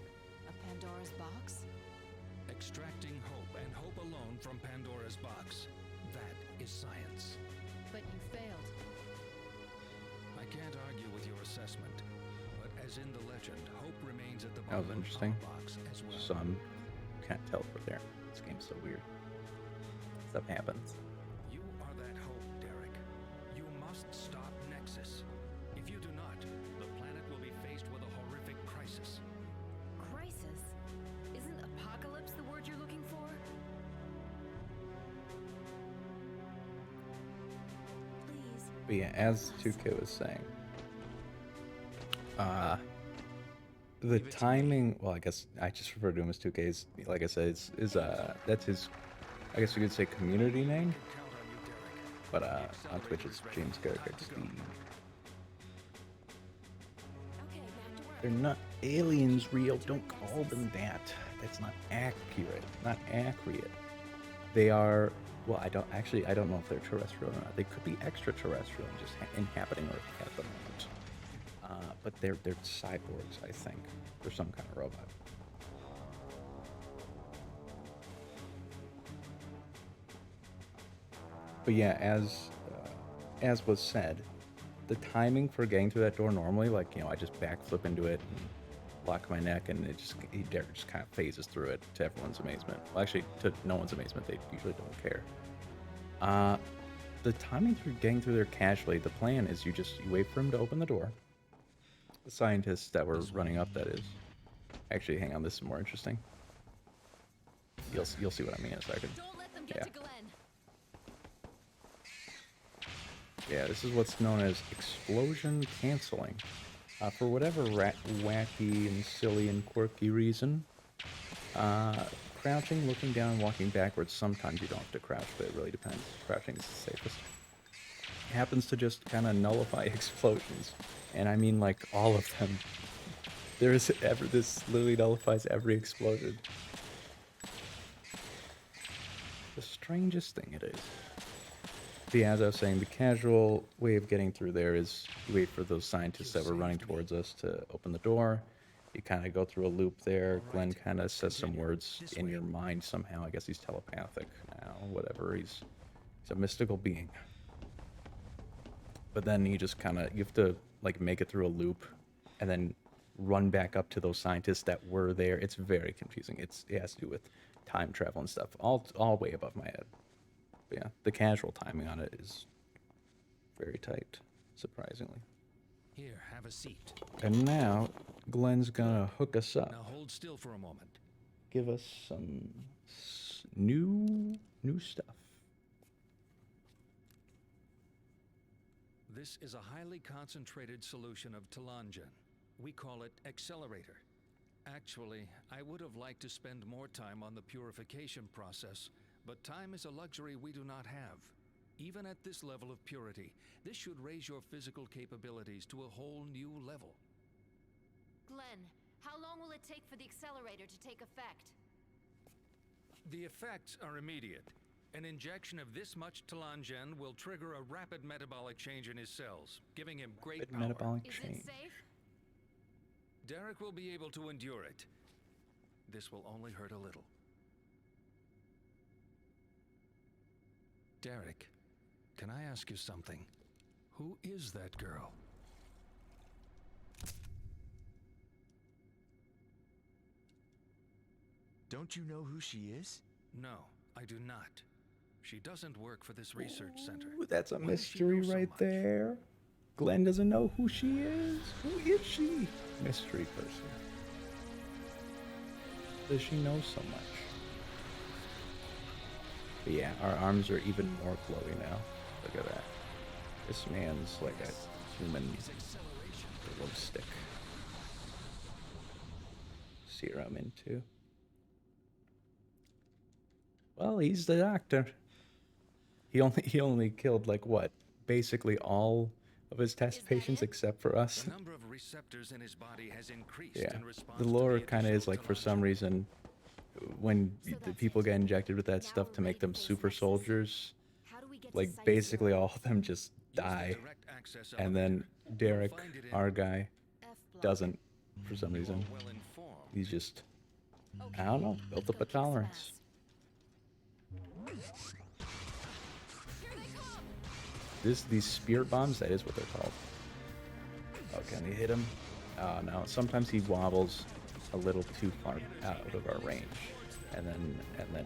A Pandora's box? Extracting hope and hope alone from Pandora's box. That is science. But you failed. I can't argue with your assessment, but as in the legend, hope remains at the That was bottom of interesting. our box as well. Some can't teleport there. This game's so weird. Stuff happens. You are that hope, Derek. You must stop Nexus. If you do not, the planet will be faced with a horrific crisis. Crisis? Isn't apocalypse the word you're looking for? Please. But yeah, as 2K was saying, the timing. Well, I guess I just refer to him as 2K's. Like I said, is that's his. I guess you could say community name. Count on you, Derek. But The on Twitch it's accelerator James is ready. Garrett Time to Steve. go. Okay, back to work. They're not aliens, real. Don't call them that. That's not accurate. Not accurate. They are. Well, I don't know if they're terrestrial or not. They could be extraterrestrial and just inhabiting Earth at the moment. But they're cyborgs, I think. They're some kind of robot. But yeah, as was said, the timing for getting through that door normally, like, you know, I just backflip into it and lock my neck, and Derek just kind of phases through it to everyone's amazement. Well, actually, to no one's amazement, they usually don't care. The timing through getting through there casually, the plan is you wait for him to open the door. The scientists that were running up, that is. Actually, hang on, this is more interesting. You'll see what I mean in a second. Don't let them get Yeah. to Glenn. Yeah, this is what's known as explosion canceling. For whatever wacky and silly and quirky reason, crouching, looking down, walking backwards, sometimes you don't have to crouch, but it really depends. Crouching is the safest. It happens to just kind of nullify explosions. And I mean, like, all of them. This literally nullifies every explosion. The strangest thing it is. But yeah, as I was saying, the casual way of getting through there is you wait for those scientists that were running towards us to open the door. You kind of go through a loop there. Glenn kind of says some words in your mind somehow. I guess he's telepathic now, whatever. He's a mystical being. But then you just kind of, you have to like make it through a loop and then run back up to those scientists that were there. It's very confusing. It has to do with time travel and stuff. All way above my head. But yeah, the casual timing on it is very tight, surprisingly. Here, have a seat. And now Glenn's gonna hook us up. Now hold still for a moment. Give us some new stuff. This is a highly concentrated solution of telangen. We call it accelerator. Actually, I would have liked to spend more time on the purification process, but time is a luxury we do not have. Even at this level of purity, this should raise your physical capabilities to a whole new level. Glenn, how long will it take for the accelerator to take effect? The effects are immediate. An injection of this much telangen will trigger a rapid metabolic change in his cells, giving him great Bit power. metabolic Is change. it safe? Derek will be able to endure it. This will only hurt a little. Derek, can I ask you something? Who is that girl? Don't you know who she is? No, I do not. She doesn't work for this research center. Ooh, that's a Why does she know mystery so right much? there. Glenn doesn't know who she is. Who is she? Mystery person. Does she know so much? But yeah, our arms are even more glowy now. Look at that. This man's like a human glow stick. Serum into. Well, he's the doctor. He only killed like what? Basically all of his test Is that patients it? except for us. The number of receptors in his body has increased Yeah. in response The to lore the kind of is additional like for some telepathy. reason when So the that's people it. get injected with that Now stuff we're to make ready to them face super Nexus. soldiers, How do we get to like Site basically 0? all of them just Use the die. direct access And elevator. then You'll Derek, find it in- our guy, F block. doesn't for some You are reason. well informed. He's just, Okay, I don't know, let's built up go a kick some tolerance. ass. Here they come. These spirit bombs, that is what they're called. Oh, can we hit him? Oh no, sometimes he wobbles a little too far out of our range. And then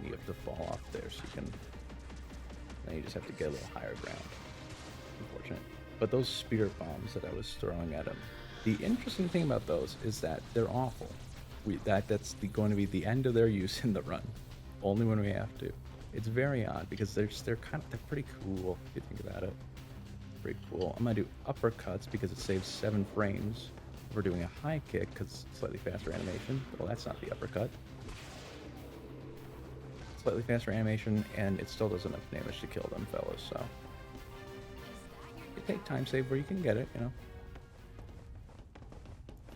you have to fall off there so you can, then you just have to get a little higher ground. Unfortunate. But those spirit bombs that I was throwing at him, the interesting thing about those is that they're awful. That's going to be the end of their use in the run. Only when we have to. It's very odd because they're pretty cool if you think about it. Pretty cool. I'm gonna do uppercuts because it saves 7 frames. We're doing a high kick because slightly faster animation. Well, that's not the uppercut. Slightly faster animation, and it still does enough damage to kill them fellas, so. You take time save where you can get it, you know.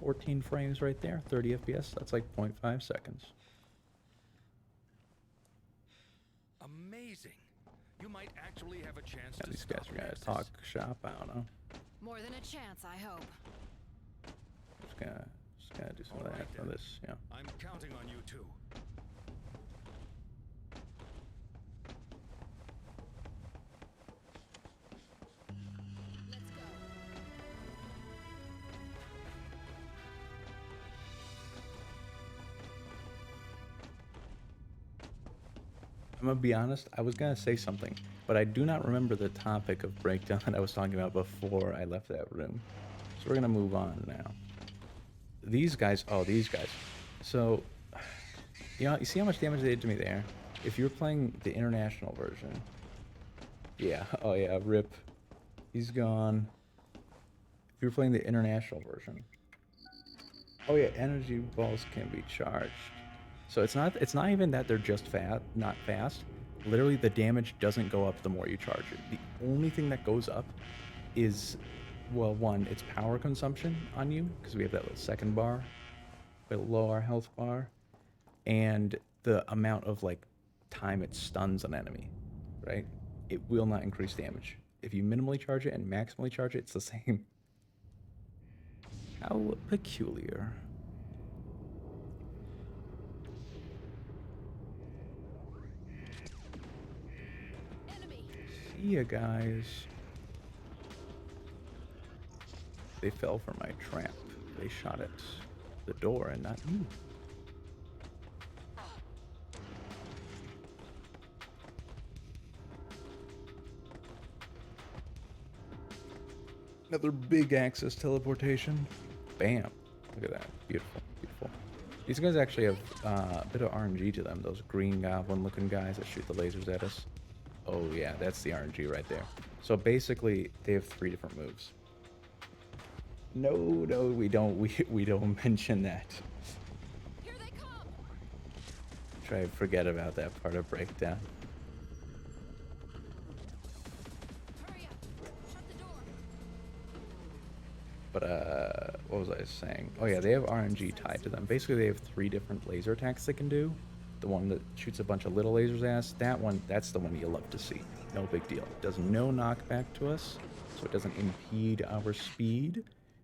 14 frames right there, 30 FPS, that's like 0.5 seconds. Amazing. You might actually have a chance Yeah, to these stop guys are gonna Nexus. talk shop, I don't know. More than a chance, I hope. Just gonna do some of All that right, for then. this, yeah. I'm counting on you too. Let's go. I'm gonna be honest, I was gonna say something, but I do not remember the topic of breakdown that I was talking about before I left that room. So we're gonna move on now. These guys, oh, these guys. So, you see how much damage they did to me there? If you're playing the international version, yeah, oh yeah, rip. He's gone. If you're playing the international version, oh yeah, energy balls can be charged. So it's not even that they're just not fast. Literally, the damage doesn't go up the more you charge it. The only thing that goes up is, well, one, it's power consumption on you because we have that little second bar below our health bar, and the amount of like time it stuns an enemy, right? It will not increase damage. If you minimally charge it and maximally charge it, it's the same. How peculiar. Enemy. See ya, guys. They fell for my trap. They shot at the door and not me. Another big access teleportation. Bam. Look at that. Beautiful. Beautiful. These guys actually have a bit of RNG to them. Those green goblin looking guys that shoot the lasers at us. Oh yeah, that's the RNG right there. So basically, they have 3 different moves. No, we don't. We don't mention that. Here they come. Try to forget about that part of breakdown. Hurry up. Shut the door. But what was I saying? Oh yeah, they have RNG tied to them. Basically, they have 3 different laser attacks they can do. The one that shoots a bunch of little lasers at us, that one, that's the one you love to see. No big deal. It does no knockback to us, so it doesn't impede our speed.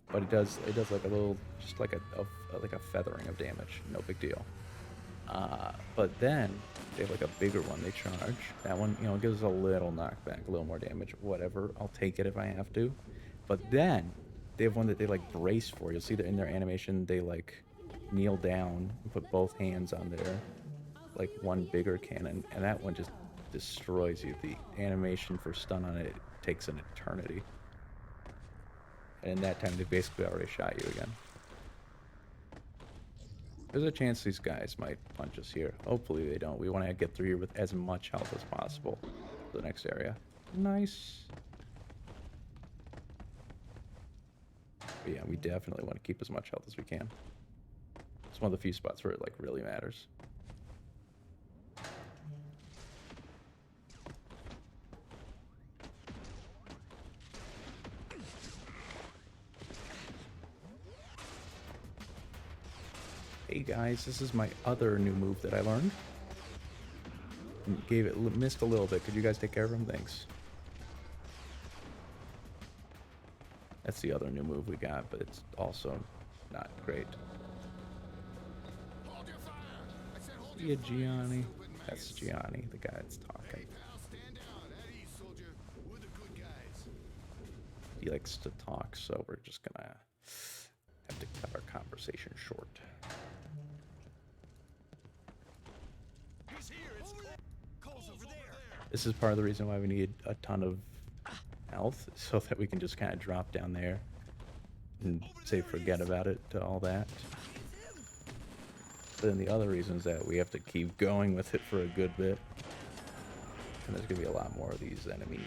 But it does like a little, just like a feathering of damage. No big deal. But then they have like a bigger one they charge. That one, gives us a little knockback, a little more damage. Whatever, I'll take it if I have to. But then they have one that they like brace for. You'll see that in their animation, they like kneel down and put both hands on their like one bigger cannon, and that one just destroys you. The animation for stun on it takes an eternity. And in that time, they basically already shot you again. There's a chance these guys might punch us here. Hopefully they don't. We want to get through here with as much health as possible for the next area. Nice. But yeah, we definitely want to keep as much health as we can. It's one of the few spots where it like really matters. Hey guys, this is my other new move that I learned. Missed a little bit. Could you guys take care of him? Thanks. That's the other new move we got, but it's also not great. Yeah, Gianni. That's Gianni, the guy that's talking. He likes to talk, so we're just gonna have to cut our conversation short. This is part of the reason why we need a ton of health, so that we can just kind of drop down there and say forget about it to all that. But then the other reason is that we have to keep going with it for a good bit. And there's going to be a lot more of these enemies.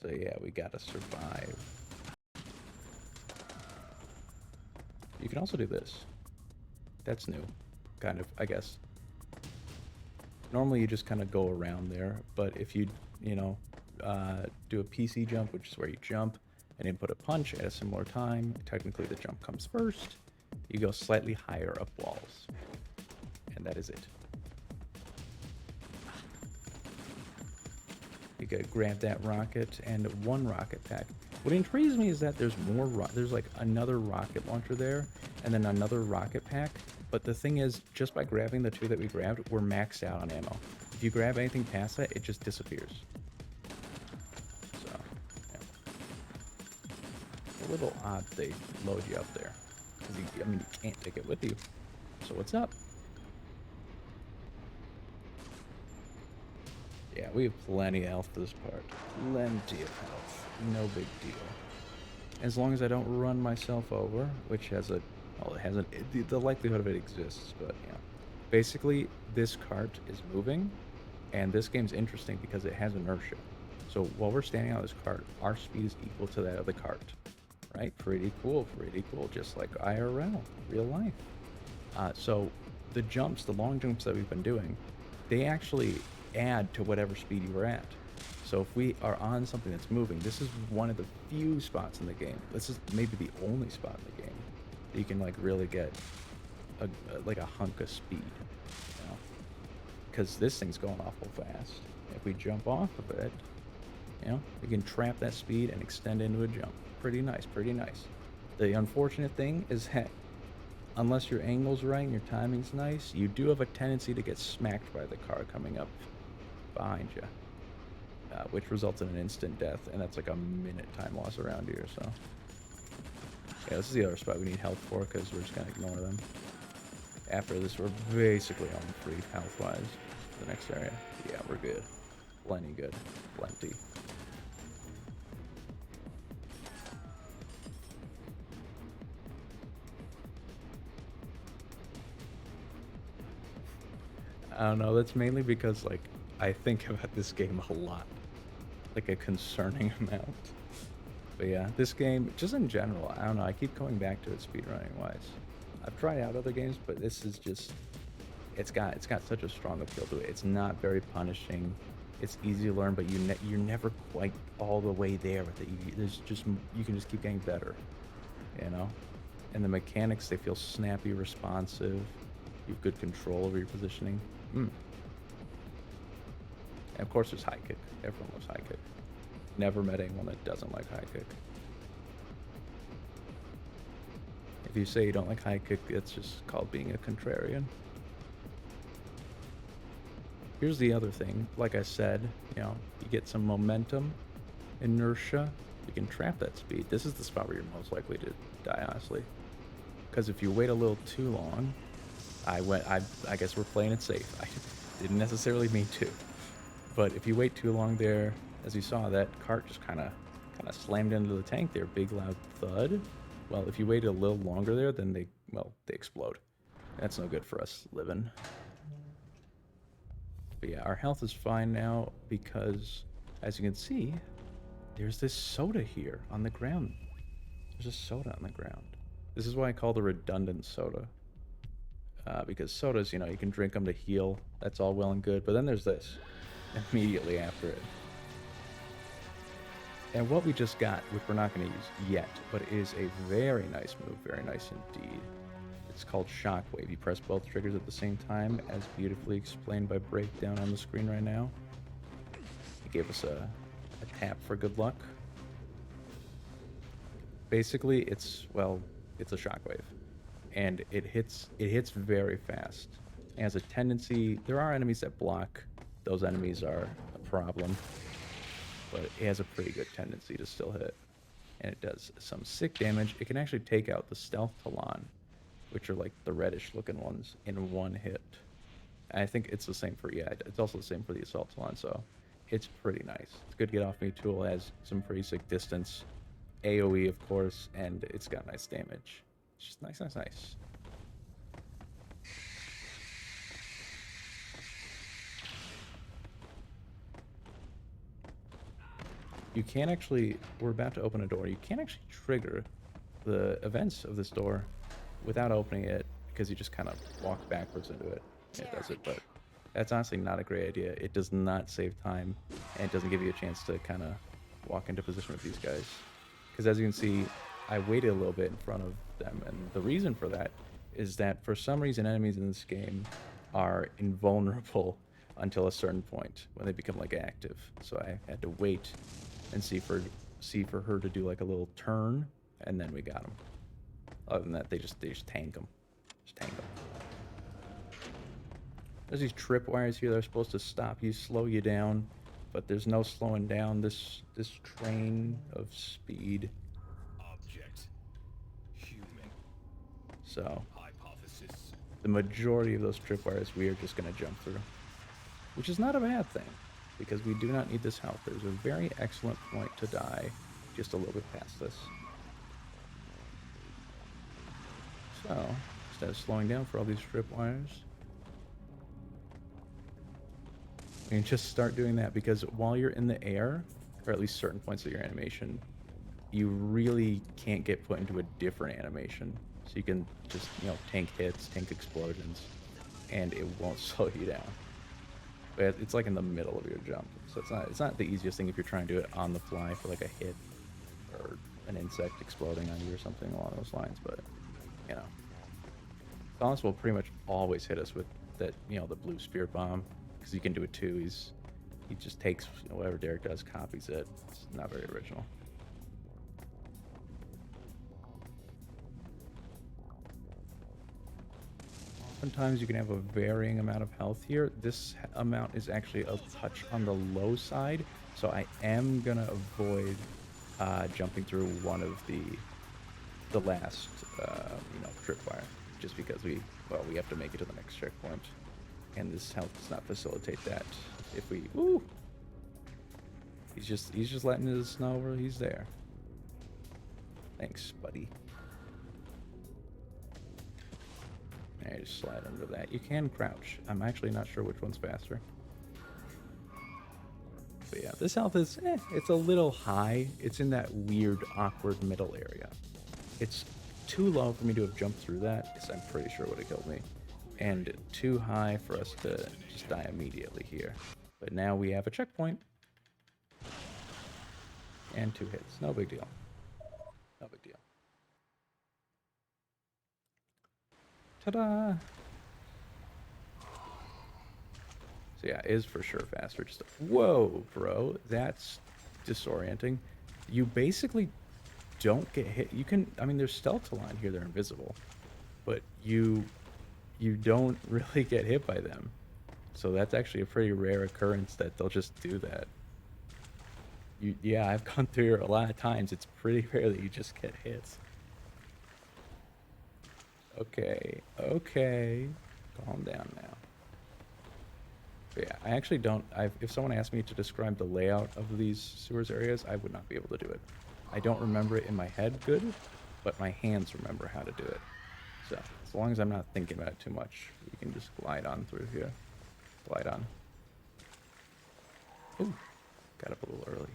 So yeah, we got to survive. You can also do this. That's new. Kind of, I guess. Normally you just kind of go around there, but if you, do a PC jump, which is where you jump and input a punch at a similar time, technically the jump comes first, you go slightly higher up walls. And that is it. You gotta grab that rocket and one rocket pack. What intrigues me is that there's more, there's like another rocket launcher there and then another rocket pack. But the thing is, just by grabbing the two that we grabbed, we're maxed out on ammo. If you grab anything past that, it just disappears. So, yeah. It's a little odd they load you up there. I mean, you can't take it with you. So what's up? Yeah, we have plenty of health this part. Plenty of health. No big deal. As long as I don't run myself over, which has a... Well, it hasn't... The likelihood of it exists, but yeah. Basically, this cart is moving, and this game's interesting because it has inertia. So while we're standing on this cart, our speed is equal to that of the cart. Right? Pretty cool, just like IRL, real life. So the jumps, the long jumps that we've been doing, they actually add to whatever speed you were at. So if we are on something that's moving, this is one of the few spots in the game. This is maybe the only spot in the game that you can like really get like a hunk of speed, you know? Because this thing's going awful fast. If we jump off of it, you know, we can trap that speed and extend into a jump. Pretty nice, pretty nice. The unfortunate thing is that unless your angle's right and your timing's nice, you do have a tendency to get smacked by the car coming up behind you, which results in an instant death, and that's like a minute time loss around here. So yeah, this is the other spot we need health for, because we're just gonna ignore them. After this, we're basically on free health wise. The next area, yeah, we're good. Plenty good, plenty. I don't know, that's mainly because, like, I think about this game a lot. Like, a concerning amount. But yeah, this game, just in general, I don't know, I keep coming back to it speedrunning-wise. I've tried out other games, but this is just... It's got such a strong appeal to it. It's not very punishing. It's easy to learn, but you're never quite all the way there with it. You can just keep getting better, you know? And the mechanics, they feel snappy, responsive. You have good control over your positioning. And of course there's high kick. Everyone loves high kick. Never met anyone that doesn't like high kick. If you say you don't like high kick, it's just called being a contrarian. Here's the other thing. Like I said, you know, you get some momentum, inertia, you can trap that speed. This is the spot where you're most likely to die, honestly. Because if you wait a little too long, I guess we're playing it safe. I didn't necessarily mean to. But if you wait too long there, as you saw, that cart just kind of slammed into the tank there. Big loud thud. Well, if you waited a little longer there, then they explode. That's no good for us living. But yeah, our health is fine now because, as you can see, there's this soda here on the ground. There's a soda on the ground. This is why I call it a redundant soda. Because sodas, you can drink them to heal. That's all well and good. But then there's this immediately after it. And what we just got, which we're not going to use yet, but is a very nice move. Very nice indeed. It's called Shockwave. You press both triggers at the same time, as beautifully explained by Breakdown on the screen right now. It gave us a tap for good luck. Basically, it's a shockwave, and it hits very fast. It has a tendency. There are enemies that block. Those enemies are a problem, but it has a pretty good tendency to still hit, and it does some sick damage. It can actually take out the stealth Talon, which are like the reddish looking ones, in one hit. And I think it's the same for it's also the same for the assault Talon. So it's pretty nice. It's good get off me tool. It has some pretty sick distance, AoE of course, and it's got nice damage. It's just nice. You can't actually, we're about to open a door. You can't actually trigger the events of this door without opening it, because you just kind of walk backwards into it. It does it, but that's honestly not a great idea. It does not save time, and it doesn't give you a chance to kind of walk into position with these guys. Because as you can see, I waited a little bit in front of them, and the reason for that is that for some reason enemies in this game are invulnerable until a certain point when they become like active. So I had to wait and see for her to do like a little turn, and then we got them. Other than that, they just tank them. Just tank them. There's these tripwires here that are supposed to stop you, slow you down, but there's no slowing down this train of speed. Object. Human. So Hypothesis. the majority of those tripwires we are just going to jump through, which is not a bad thing, because we do not need this health. There's a very excellent point to die just a little bit past this. So instead of slowing down for all these tripwires, we can just start doing that, because while you're in the air, or at least certain points of your animation, you really can't get put into a different animation. So you can just, tank hits, tank explosions, and it won't slow you down. But it's like in the middle of your jump. So it's not the easiest thing if you're trying to do it on the fly for like a hit or an insect exploding on you or something along those lines. But, Thanos will pretty much always hit us with that, the blue spirit bomb, because he can do it too. He just takes whatever Derek does, copies it. It's not very original. Oftentimes you can have a varying amount of health here. This amount is actually a touch on the low side, so I am gonna avoid jumping through one of the last tripwire, just because we have to make it to the next checkpoint, and this health does not facilitate that. If we he's just letting us know where he's there. Thanks, buddy. I just slide under that. You can crouch. I'm actually not sure which one's faster. But yeah, this health is, it's a little high. It's in that weird, awkward middle area. It's too low for me to have jumped through that, because I'm pretty sure it would have killed me. And too high for us to just die immediately here. But now we have a checkpoint. And 2 hits. No big deal. No big deal. Ta-da! So yeah, it is for sure faster. Just whoa, bro, that's disorienting. You basically don't get hit. You can, there's stealth Talon here, they're invisible, but you don't really get hit by them. So that's actually a pretty rare occurrence that they'll just do that. Yeah, I've gone through here a lot of times. It's pretty rare that you just get hits. Okay. Calm down now. But yeah, I actually don't. If someone asked me to describe the layout of these sewers areas, I would not be able to do it. I don't remember it in my head good, but my hands remember how to do it. So as long as I'm not thinking about it too much, we can just glide on through here. Glide on. Ooh, got up a little early.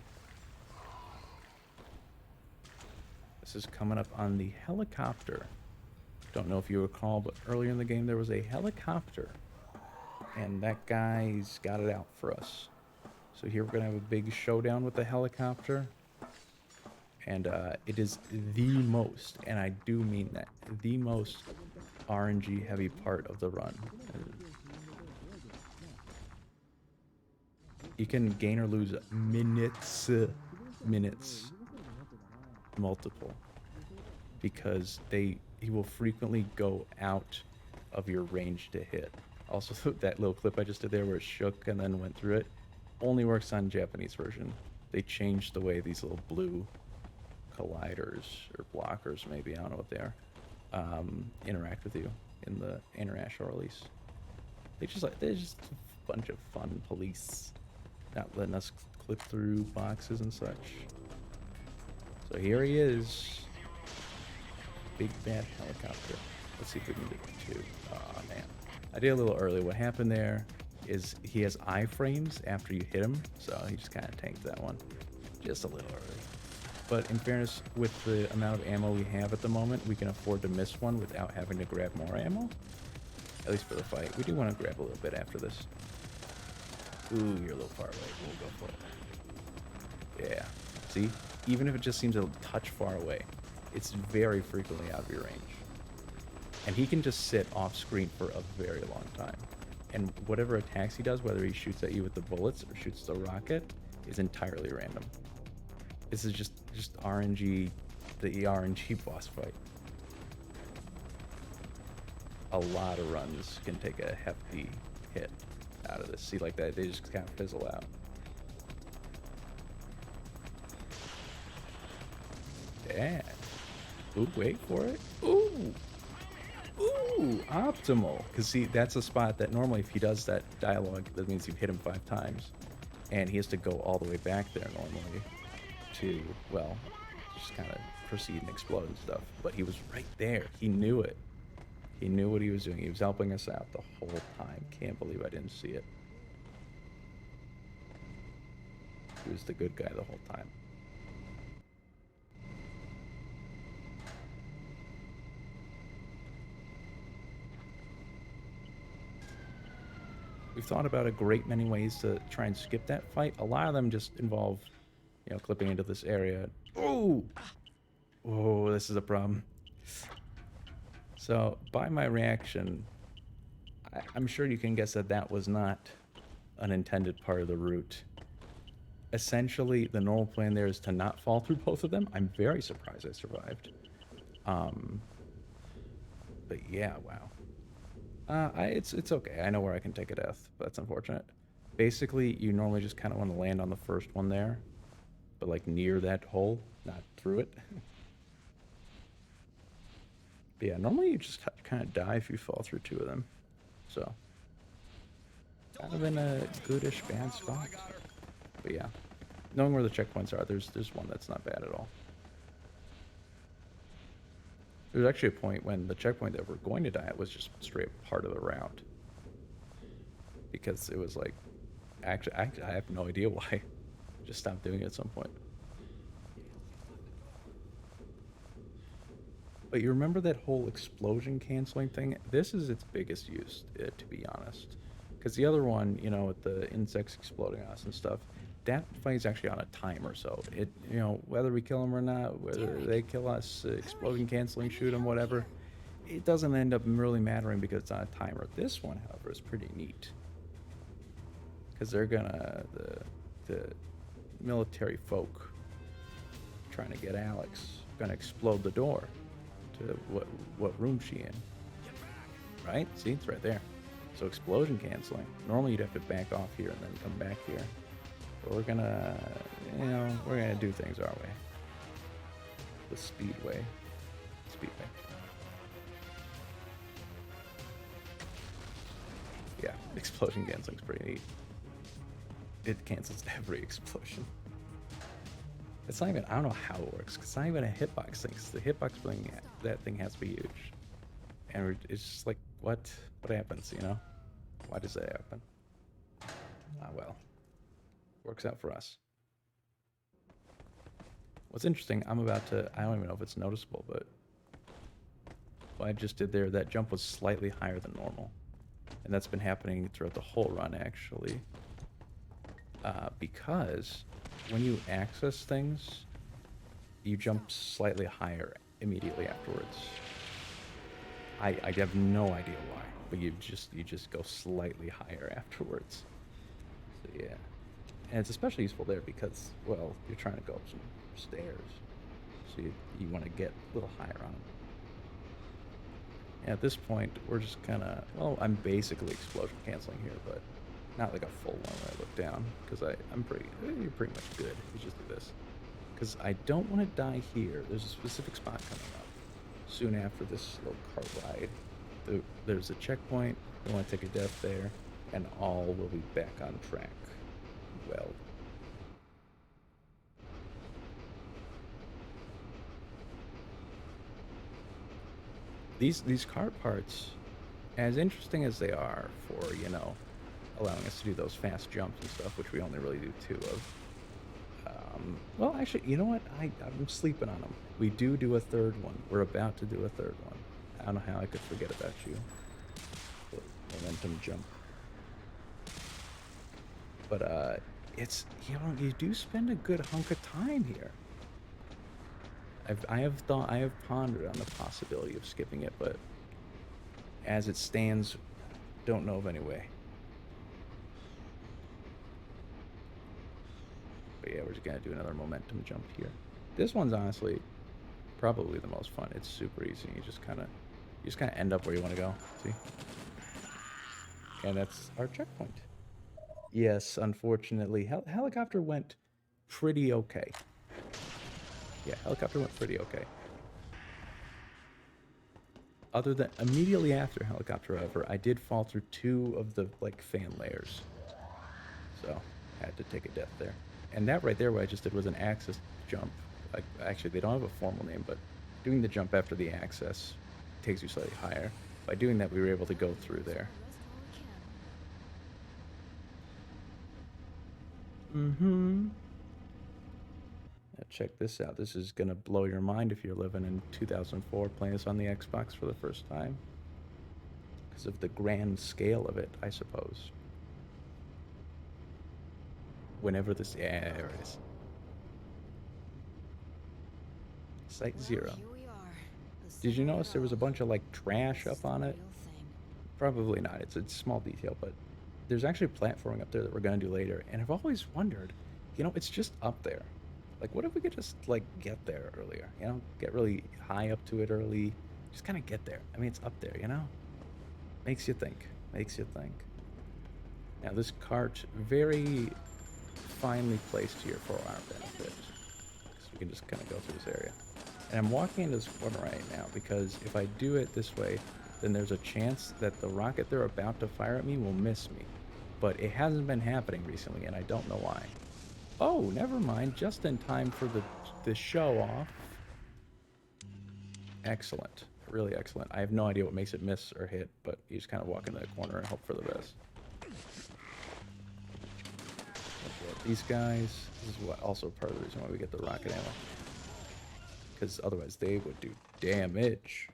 This is coming up on the helicopter. Don't know if you recall, but earlier in the game there was a helicopter. And that guy's got it out for us. So here we're going to have a big showdown with the helicopter. And it is the most, and I do mean that, the most RNG heavy part of the run. You can gain or lose minutes, multiple, because he will frequently go out of your range to hit. Also, that little clip I just did there where it shook and then went through it only works on Japanese version. They changed the way these little blue colliders or blockers, maybe, I don't know what they are, interact with you in the international release. They're just a bunch of fun police, not letting us clip through boxes and such. So here he is, big bad helicopter. Let's see if we can get to. Oh man, I did a little early. What happened there is he has iframes after you hit him, so he just kind of tanked that one just a little early. But in fairness, with the amount of ammo we have at the moment, we can afford to miss one without having to grab more ammo. At least for the fight. We do want to grab a little bit after this. Ooh, you're a little far away. We'll go for it. Yeah. See? Even if it just seems a touch far away, it's very frequently out of your range. And he can just sit off screen for a very long time. And whatever attacks he does, whether he shoots at you with the bullets or shoots the rocket, is entirely random. This is just RNG, the RNG boss fight. A lot of runs can take a hefty hit out of this. See, like that, they just kind of fizzle out. Yeah. Ooh, wait for it. Ooh. Ooh, optimal. Because see, that's a spot that normally if he does that dialogue, that means you've hit him 5 times. And he has to go all the way back there normally to, well, just kind of proceed and explode and stuff. But he was right there. He knew it. He knew what he was doing. He was helping us out the whole time. Can't believe I didn't see it. He was the good guy the whole time. We've thought about a great many ways to try and skip that fight. A lot of them just involve, you know, clipping into this area. Oh! Oh, this is a problem. So, by my reaction, I'm sure you can guess that that was not an intended part of the route. Essentially, the normal plan there is to not fall through both of them. I'm very surprised I survived. But yeah, wow. It's okay. I know where I can take a death, but that's unfortunate. Basically, you normally just kind of want to land on the first one there, but like near that hole, not through it. But yeah, normally you just kind of die if you fall through 2 of them. So, kind of in a goodish bad spot. But yeah, knowing where the checkpoints are, there's one that's not bad at all. There was actually a point when the checkpoint that we're going to die at was just straight part of the route. Because it was like, actually, I have no idea why. I just stopped doing it at some point. But you remember that whole explosion canceling thing? This is its biggest use, to be honest. Because the other one, you know, with the insects exploding on us and stuff, that fight is actually on a timer. So it, you know, whether we kill them or not, whether they kill us, explosion canceling, shoot them, whatever, it doesn't end up really mattering because it's on a timer. This one, however, is pretty neat. Because they're gonna, the military folk trying to get Alex, gonna explode the door to what room she in, right? See, it's right there. So explosion canceling. Normally you'd have to back off here and then come back here. But we're gonna, you know, we're gonna do things our way. The Speedway. Explosion canceling's pretty neat. It cancels every explosion. It's not even, I don't know how it works, because it's not even a hitbox thing, because the hitbox thing, that thing has to be huge. And it's just like, what happens, you know? Why does that happen? Ah, well. Works out for us. What's interesting, I don't even know if it's noticeable, but what I just did there, that jump was slightly higher than normal. And that's been happening throughout the whole run, actually. Because when you access things, you jump slightly higher immediately afterwards. I have no idea why, but you just go slightly higher afterwards. So yeah. And it's especially useful there because, well, you're trying to go up some stairs. So you want to get a little higher on them. And at this point, we're just kind of, well, I'm basically explosion canceling here, but not like a full one where I look down, because you're pretty much good. You just do this. Because I don't want to die here. There's a specific spot coming up soon after this little cart ride. There's a checkpoint. I want to take a death there, and all will be back on track. Well. These cart parts, as interesting as they are for, you know, allowing us to do those fast jumps and stuff, which we only really do 2 of. Well, actually, you know what? I'm sleeping on them. We do a 3rd one. We're about to do a 3rd one. I don't know how I could forget about you. Momentum jump. But, it's, you know, you do spend a good hunk of time here. I have pondered on the possibility of skipping it, but as it stands, don't know of any way. But yeah, we're just gonna do another momentum jump here. This one's honestly probably the most fun. It's super easy. You just kind of end up where you want to go. See? And that's our checkpoint. Yes, unfortunately, helicopter went pretty okay. Yeah, helicopter went pretty okay. Other than immediately after helicopter, however, I did fall through 2 of the like fan layers, so I had to take a death there. And that right there, what I just did was an access jump. Actually, they don't have a formal name, but doing the jump after the access takes you slightly higher. By doing that, we were able to go through there. Now check this out. This is gonna blow your mind if you're living in 2004 playing this on the Xbox for the first time. Because of the grand scale of it, I suppose. Whenever this... Yeah, there it is. Site 0. Did you notice there was a bunch of, like, trash up on it? Probably not. It's a small detail, but there's actually platforming up there that we're going to do later. And I've always wondered, you know, it's just up there. Like, what if we could just, like, get there earlier? You know, get really high up to it early. Just kind of get there. I mean, it's up there, you know? Makes you think. Makes you think. Now, this cart, very finely placed here for our benefit. So we can just kind of go through this area. And I'm walking into this corner right now because if I do it this way, then there's a chance that the rocket they're about to fire at me will miss me. But it hasn't been happening recently, and I don't know why. Oh, never mind. Just in time for the show off. Excellent. Really excellent. I have no idea what makes it miss or hit, but you just kind of walk into the corner and hope for the best. These guys, this is what also part of the reason why we get the rocket ammo. Because otherwise they would do damage.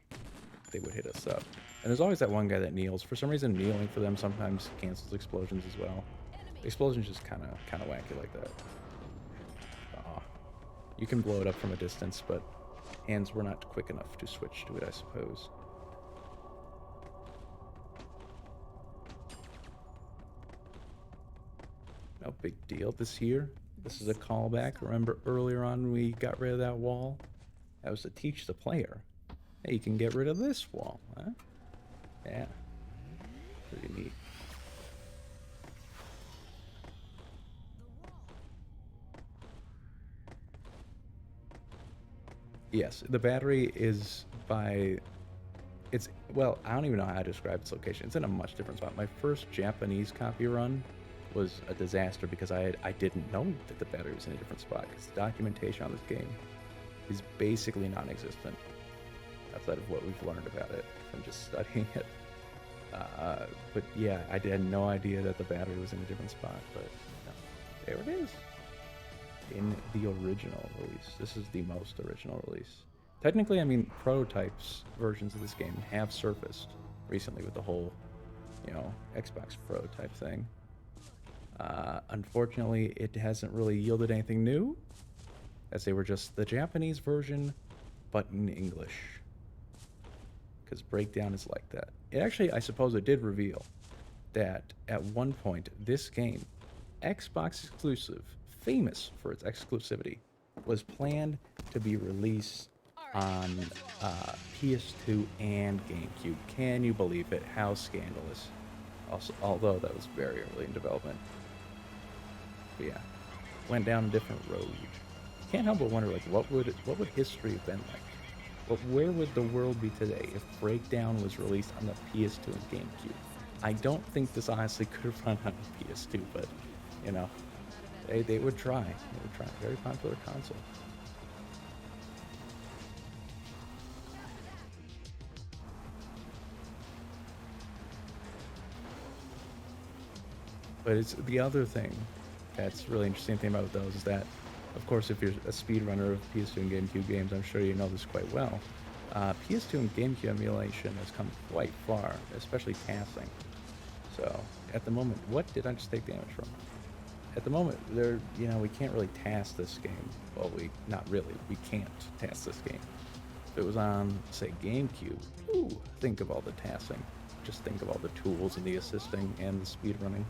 They would hit us up. And there's always that one guy that kneels. For some reason, kneeling for them sometimes cancels explosions as well. Explosions just kind of wacky like that. You can blow it up from a distance, but hands were not quick enough to switch to it, I suppose. No big deal this here. This is a callback. Remember earlier on when we got rid of that wall? That was to teach the player. Hey, you can get rid of this wall, huh? Yeah. Pretty neat. Yes, the battery is by... well, I don't even know how to describe its location. It's in a much different spot. My first Japanese copy run was a disaster because I didn't know that the battery was in a different spot, because the documentation on this game is basically non-existent outside of what we've learned about it from just studying it. But yeah, I had no idea that the battery was in a different spot, but there it is. In the original release. This is the most original release. Technically, I mean, prototypes versions of this game have surfaced recently with the whole, Xbox Pro type thing. Unfortunately, it hasn't really yielded anything new, as they were just the Japanese version, but in English. Because Breakdown is like that. It actually, I suppose it did reveal that at one point, this game, Xbox exclusive, famous for its exclusivity, was planned to be released on PS2 and GameCube. Can you believe it? How scandalous. Also, although that was very early in development. But yeah, went down a different road. Can't help but wonder, like, what would history have been like? Where would the world be today if Breakdown was released on the PS2 and GameCube? I don't think this honestly could have run on the PS2, but they would try. They would try. Very popular console. But it's the other thing that's really interesting thing about those is that, of course, if you're a speedrunner of PS2 and GameCube games, I'm sure you know this quite well. PS2 and GameCube emulation has come quite far, especially tasking. So, at the moment, what did I just take damage from? At the moment, we can't really task this game. Well, not really. We can't task this game. If it was on, say, GameCube, think of all the tasking. Just think of all the tools and the assisting and the speedrunning.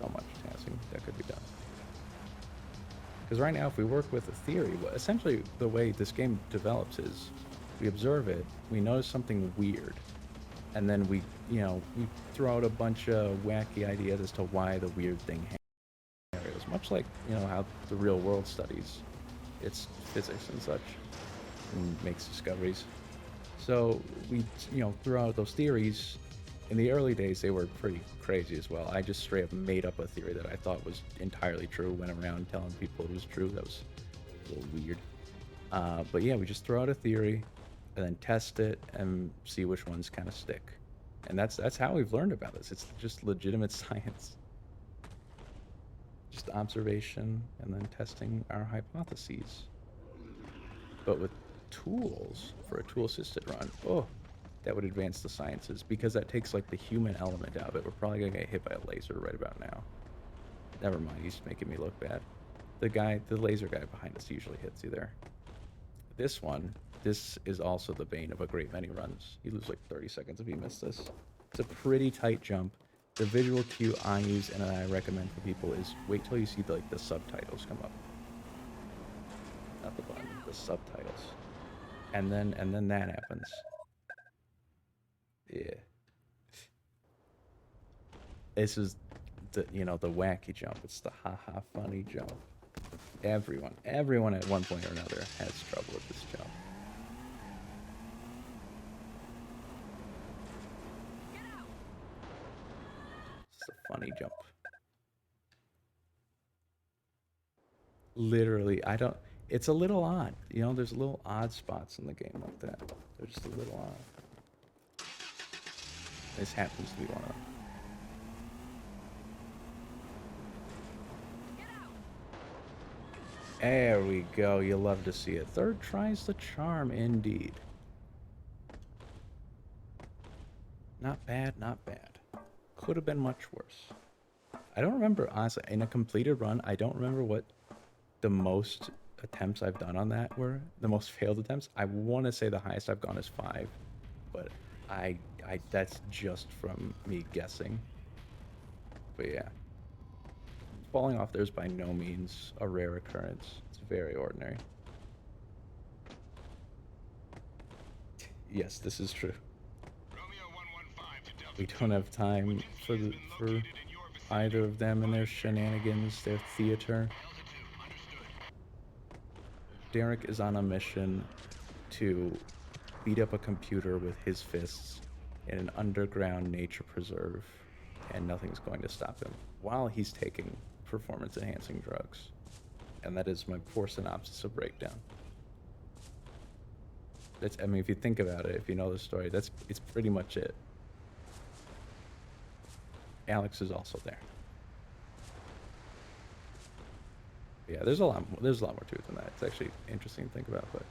So much tasking that could be done. Because right now, if we work with a theory, essentially the way this game develops is we observe it, we notice something weird, and then we throw out a bunch of wacky ideas as to why the weird thing happens. Much like, how the real world studies its physics and such, and makes discoveries. So we, throw out those theories. In the early days, they were pretty crazy as well. I just straight up made up a theory that I thought was entirely true, went around telling people it was true. That was a little weird. But yeah, we just throw out a theory and then test it and see which ones kind of stick. And that's how we've learned about this. It's just legitimate science. Just observation and then testing our hypotheses. But with tools, for a tool-assisted run, that would advance the sciences, because that takes like the human element out of it. We're probably gonna get hit by a laser right about now. Never mind, he's making me look bad. The laser guy behind us usually hits you there. This is also the bane of a great many runs. You lose like 30 seconds if you miss this. It's a pretty tight jump. The visual cue I use and I recommend for people is wait till you see the subtitles come up. Not the button, the subtitles. And then that happens. Yeah. This is the wacky jump. It's the haha funny jump. Everyone at one point or another has trouble with this jump. It's a funny jump. Literally, it's a little odd. There's little odd spots in the game like that. They're just a little odd. This happens to be one of them. There we go. You love to see it. Third tries the charm, indeed. Not bad, not bad. Could have been much worse. I don't remember, honestly, in a completed run, I don't remember what the most attempts I've done on that were. The most failed attempts. I want to say the highest I've gone is 5, but that's just from me guessing. But yeah. Falling off there's by no means a rare occurrence. It's very ordinary. Yes, this is true. We don't have time for either of them and their shenanigans, their theater. Derek is on a mission to beat up a computer with his fists in an underground nature preserve, and nothing's going to stop him while he's taking performance-enhancing drugs. And that is my poor synopsis of Breakdown. That's, I mean, if you think about it, if you know the story, it's pretty much it. Alex is also there. Yeah, there's a lot more to it than that. It's actually interesting to think about, but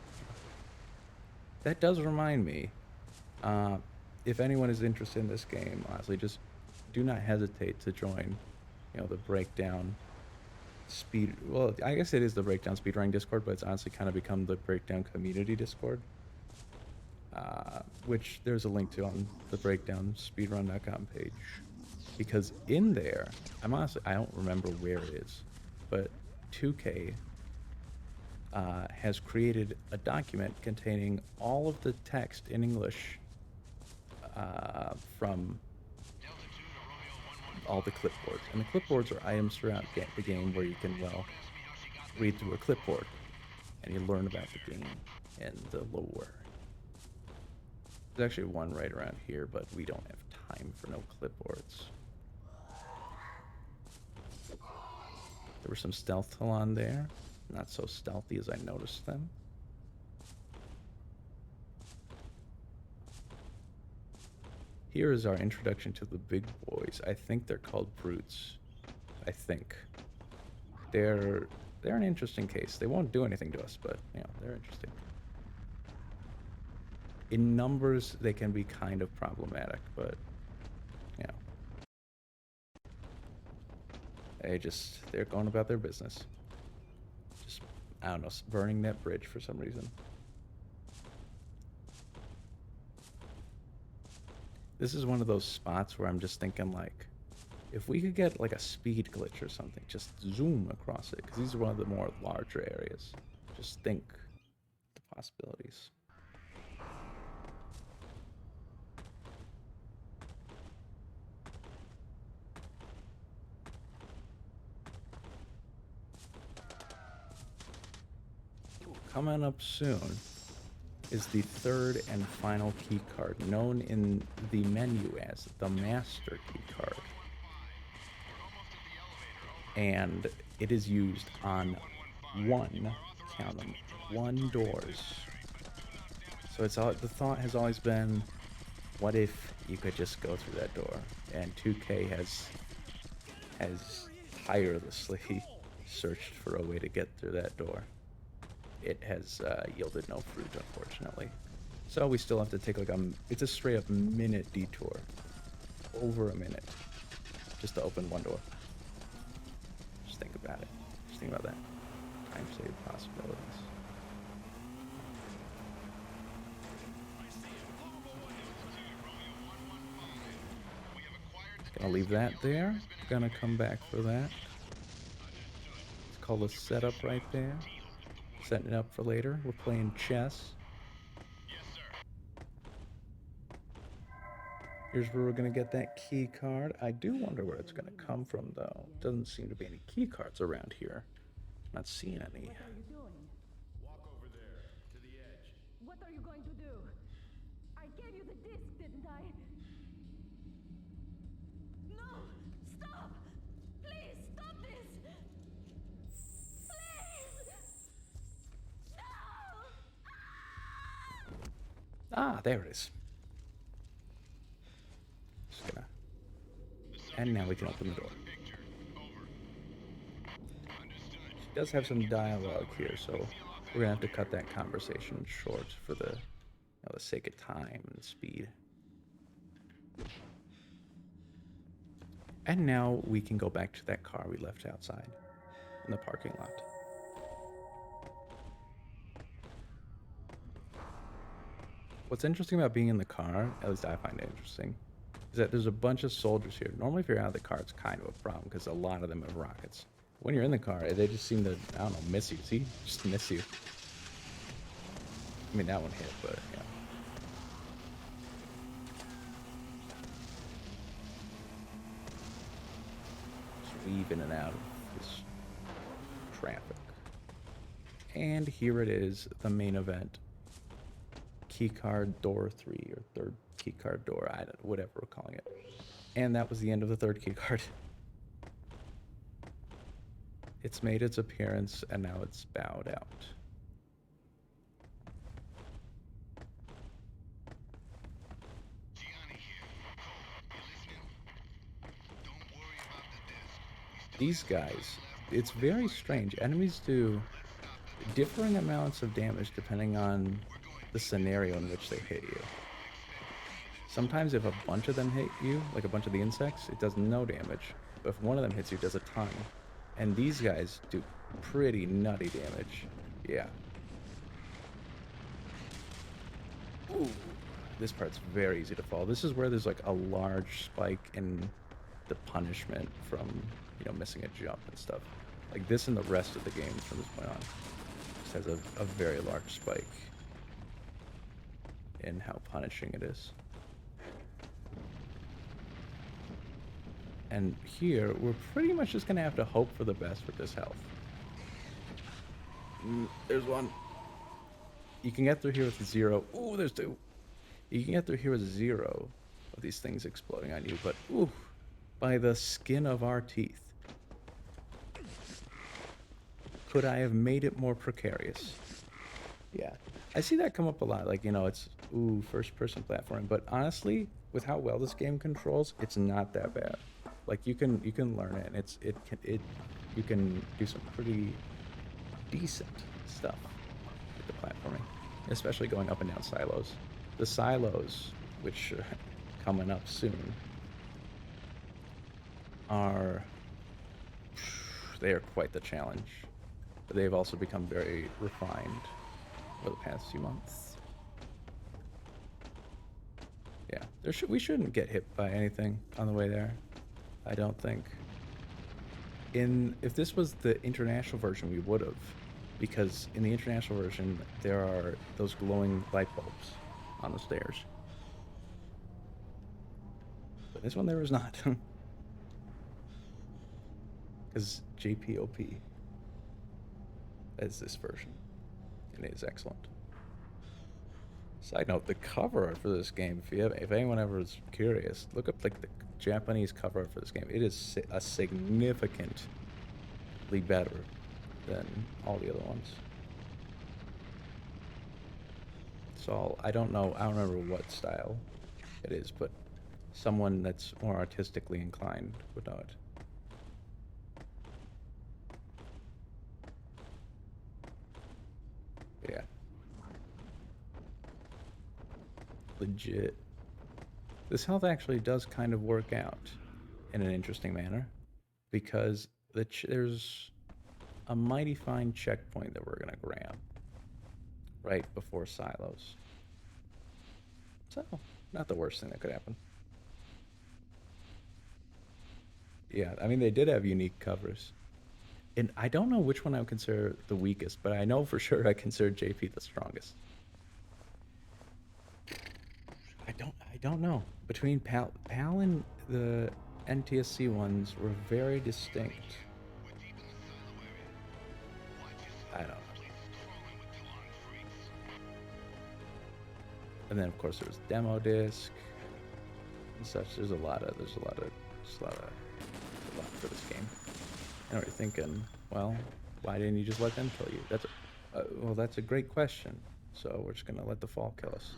that does remind me, if anyone is interested in this game, honestly, just do not hesitate to join, the Breakdown speed. Well, I guess it is the Breakdown speedrunning Discord, but it's honestly kind of become the Breakdown community Discord, which there's a link to on the breakdownspeedrun.com page. Because in there, I don't remember where it is, but 2K has created a document containing all of the text in English from all the clipboards. And the clipboards are items throughout the game where you can, read through a clipboard and you learn about the game and the lore. There's actually one right around here, but we don't have time for no clipboards. There were some stealth on there. Not so stealthy as I noticed them. Here is our introduction to the big boys. I think they're called brutes. I think. They're an interesting case. They won't do anything to us, but they're interesting. In numbers, they can be kind of problematic, but they're going about their business. Just, I don't know, burning that bridge for some reason. This is one of those spots where I'm just thinking, like, if we could get, like, a speed glitch or something, just zoom across it, because these are one of the more larger areas. Just think the possibilities. Coming up soon is the third and final key card, known in the menu as the master key card. And it is used on count them, one doors. So the thought has always been, what if you could just go through that door? And 2K has tirelessly searched for a way to get through that door. It has yielded no fruit, unfortunately. So we still have to take it's a straight up minute detour. Over a minute. Just to open one door. Just think about it. Just think about that. Time save possibilities. Gonna leave that there. Gonna come back for that. It's called a setup right there. Setting it up for later. We're playing chess. Here's where we're gonna get that key card. I do wonder where it's gonna come from, though. Doesn't seem to be any key cards around here. Not seeing any. What are you doing? Walk over there, to the edge. What are you going to do? I gave you the disc, didn't I? No! Stop! Please, stop this! Please! No! Ah, there it is. Just gonna... And now we can open the door. She does have some dialogue here, so we're gonna have to cut that conversation short for the sake of time and speed. And now we can go back to that car we left outside in the parking lot. What's interesting about being in the car, at least I find it interesting, is that there's a bunch of soldiers here. Normally if you're out of the car, it's kind of a problem because a lot of them have rockets. When you're in the car, they just seem to, I don't know, miss you. See? Just miss you. I mean, that one hit, but yeah. Just weave in and out of this traffic. And here it is, the main event. key card door 3 or third key card door, I don't whatever we're calling it. And that was the end of the third key card. It's made its appearance and now it's bowed out. These guys, it's very strange. Enemies do differing amounts of damage depending on the scenario in which they hit you. Sometimes if a bunch of them hit you, like a bunch of the insects, it does no damage. But if one of them hits you, it does a ton. And these guys do pretty nutty damage. Yeah. Ooh, this part's very easy to fall. This is where there's like a large spike in the punishment from, you know, missing a jump and stuff. Like this and the rest of the game from this point on just has a very large spike in how punishing it is. And here, we're pretty much just gonna have to hope for the best with this health. There's one. You can get through here with 0. Ooh, there's 2. You can get through here with 0 of these things exploding on you, but ooh, by the skin of our teeth. Could I have made it more precarious? Yeah. I see that come up a lot, like, you know, it's, ooh, first-person platforming, but honestly, with how well this game controls, it's not that bad. Like, you can learn it, and you can do some pretty decent stuff with the platforming, especially going up and down silos. The silos, which are coming up soon, they are quite the challenge. But they've also become very refined over the past few months. Yeah, we shouldn't get hit by anything on the way there, I don't think. If this was the international version, we would have, because in the international version there are those glowing light bulbs on the stairs. But this one there is not. Because JPOP as this version, and it is excellent. Side note: the cover art for this game, if anyone ever is curious, look up like the Japanese cover art for this game. It is a significantly better than all the other ones. So I don't remember what style it is, but someone that's more artistically inclined would know it. Yeah. Legit. This health actually does kind of work out in an interesting manner, because there's a mighty fine checkpoint that we're gonna grab right before silos. So, not the worst thing that could happen. Yeah, I mean, they did have unique covers. And I don't know which one I would consider the weakest, but I know for sure I consider JP the strongest. I don't know. Between Pal and the NTSC ones were very distinct. I don't know. And then of course there was demo disc and such. There's a lot for this game. And you're thinking, well, why didn't you just let them kill you? That's a great question. So we're just gonna let the fall kill us.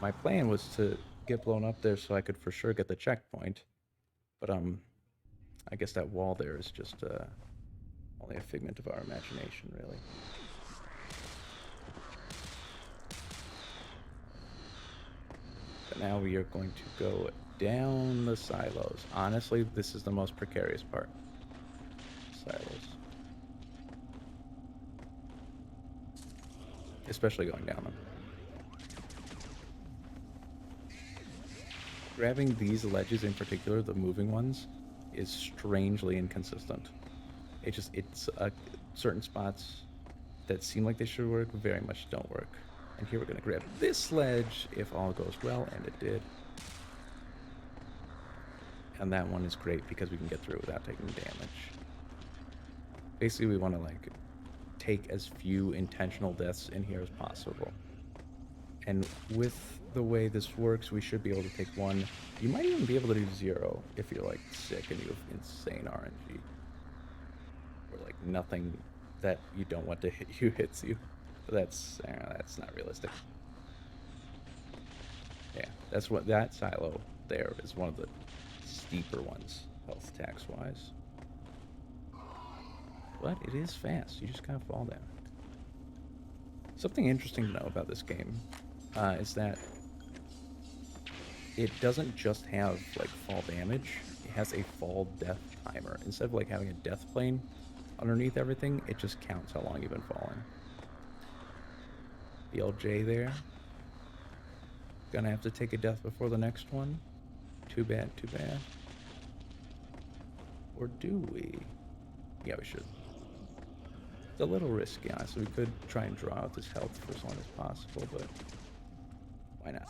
My plan was to get blown up there so I could for sure get the checkpoint, but I guess that wall there is just only a figment of our imagination, really. But now we are going to go down the silos. Honestly, this is the most precarious part. Silos. Especially going down them. Grabbing these ledges in particular, the moving ones, is strangely inconsistent. It's certain spots that seem like they should work very much don't work. And here we're gonna grab this ledge if all goes well, and it did. And that one is great because we can get through it without taking damage. Basically, we want to like take as few intentional deaths in here as possible. And with the way this works, we should be able to take 1. You might even be able to do 0 if you're like sick and you have insane RNG. Or like nothing that you don't want to hit you hits you. But that's not realistic. Yeah, that's what that silo there is, one of the steeper ones, health tax wise. But it is fast. You just gotta fall down. Something interesting to know about this game is that it doesn't just have like fall damage. It has a fall death timer. Instead of like having a death plane underneath everything, it just counts how long you've been falling. The LJ there. Gonna have to take a death before the next one. Too bad, too bad. Or do we? Yeah, we should. It's a little risky, honestly. We could try and draw out this health for as long as possible, but why not?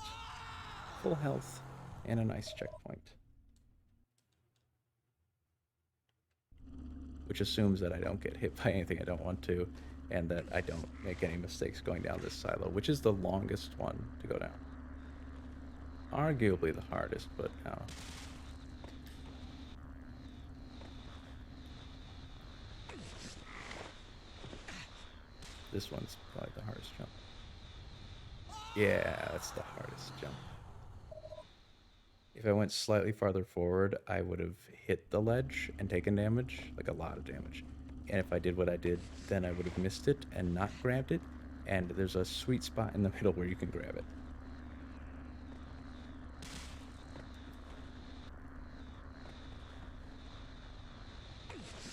Full health and a nice checkpoint. Which assumes that I don't get hit by anything I don't want to, and that I don't make any mistakes going down this silo, which is the longest one to go down. Arguably the hardest, but no. This one's probably the hardest jump. Yeah, that's the hardest jump. If I went slightly farther forward, I would have hit the ledge and taken damage, like a lot of damage. And if I did what I did, then I would have missed it and not grabbed it. And there's a sweet spot in the middle where you can grab it.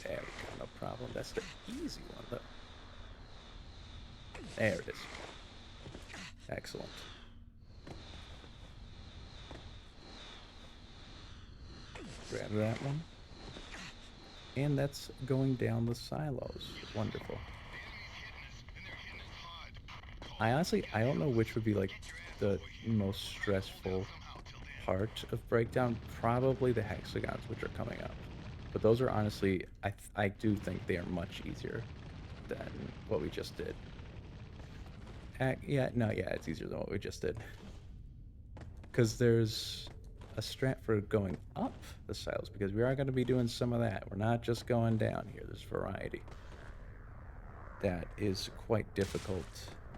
There we go, no problem. That's the easy one, though. There it is. Excellent. Grab that one. And that's going down the silos. Wonderful. I don't know which would be like the most stressful part of Breakdown. Probably the hexagons, which are coming up. But those are honestly, I do think they are much easier than what we just did. Yeah, it's easier than what we just did. Because there's a strat for going up the silos, because we are going to be doing some of that. We're not just going down here. There's variety. That is quite difficult.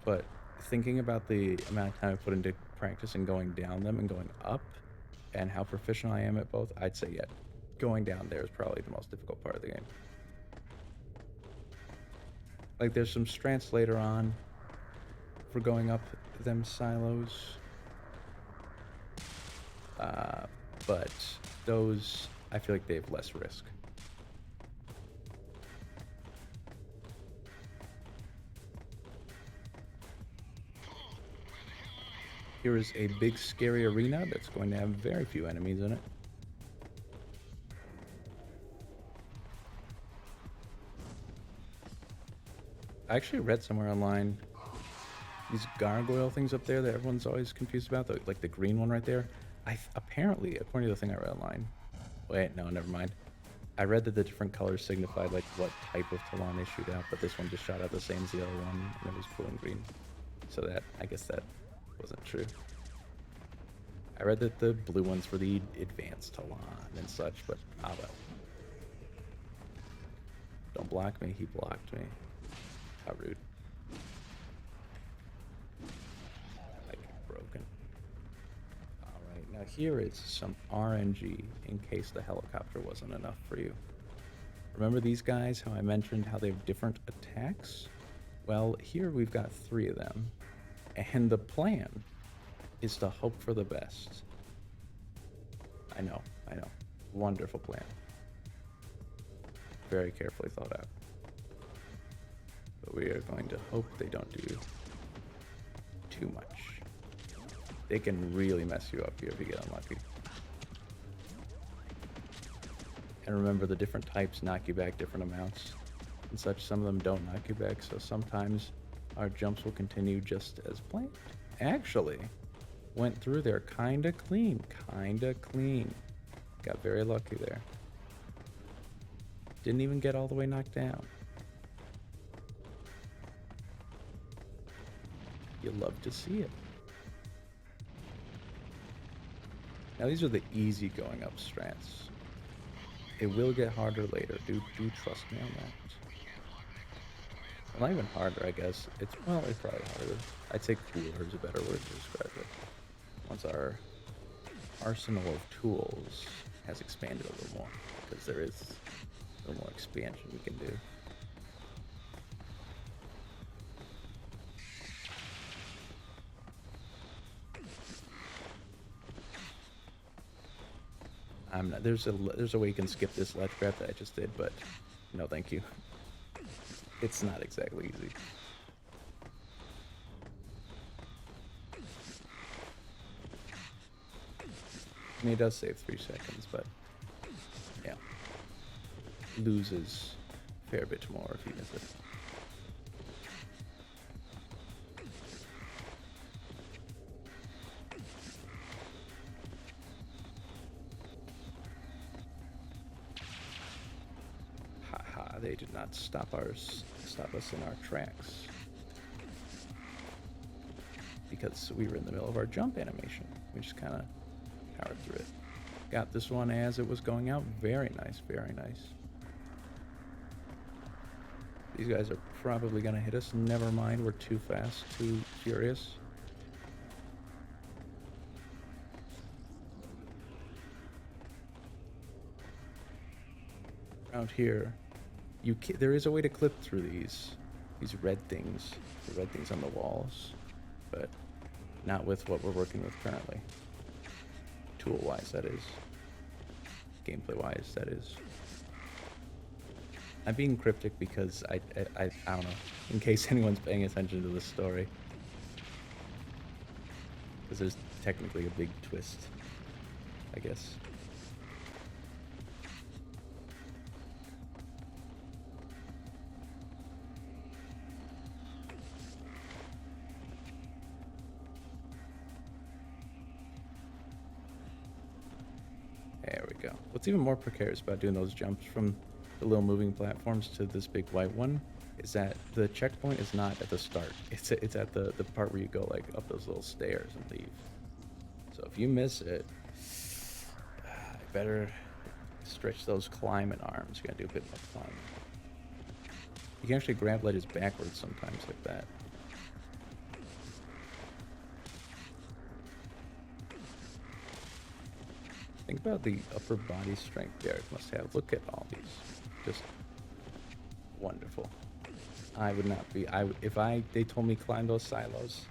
But thinking about the amount of time I put into practicing going down them and going up, and how proficient I am at both, I'd say, yeah, going down there is probably the most difficult part of the game. Like, there's some strats later on for going up them silos. But those, I feel like they have less risk. Here is a big scary arena that's going to have very few enemies in it. I actually read somewhere online, these gargoyle things up there that everyone's always confused about, like the green one right there. Apparently, according to the thing I read online, wait, no, never mind. I read that the different colors signified like what type of Talon they shoot out, but this one just shot out the same as the other one, and it was blue and green. So that, I guess that wasn't true. I read that the blue ones were the advanced Talon and such, but ah well. Don't block me, he blocked me. How rude. Like, broken. Alright, now here is some RNG in case the helicopter wasn't enough for you. Remember these guys, how I mentioned how they have different attacks? Well, here we've got 3 of them. And the plan is to hope for the best. I know. Wonderful plan. Very carefully thought out. But we are going to hope they don't do too much. They can really mess you up here if you get unlucky. And remember, the different types knock you back different amounts and such. Some of them don't knock you back, so sometimes our jumps will continue just as planned. Actually, went through there kinda clean. Got very lucky there. Didn't even get all the way knocked down. You love to see it. Now these are the easy going up strats. It will get harder later. Do trust me on that. Well, not even harder, I guess. It's probably harder. I'd say cooler is a better word to describe it. Once our arsenal of tools has expanded a little more, because there is a little more expansion we can do. I'm not. There's a way you can skip this ledge grab that I just did, but no, thank you. It's not exactly easy. I mean, it does save 3 seconds, but yeah, loses a fair bit more if you miss it. They did not stop us in our tracks because we were in the middle of our jump animation. We just kind of powered through it. Got this one as it was going out. Very nice, very nice. These guys are probably gonna hit us. Never mind, we're too fast, too furious. Around here, there is a way to clip through these red things, the red things on the walls, but not with what we're working with currently. Tool-wise, that is. Gameplay-wise, that is. I'm being cryptic because I don't know, in case anyone's paying attention to this story. Because there's technically a big twist, I guess. There we go. What's even more precarious about doing those jumps from the little moving platforms to this big white one is that the checkpoint is not at the start. It's at the part where you go like up those little stairs and leave. So if you miss it, I better stretch those climbing arms. You gotta do a bit more climbing. You can actually grab ledges backwards sometimes like that. Think about the upper body strength Derek must have. Look at all these. Just wonderful. I would not be. If they told me climb those silos,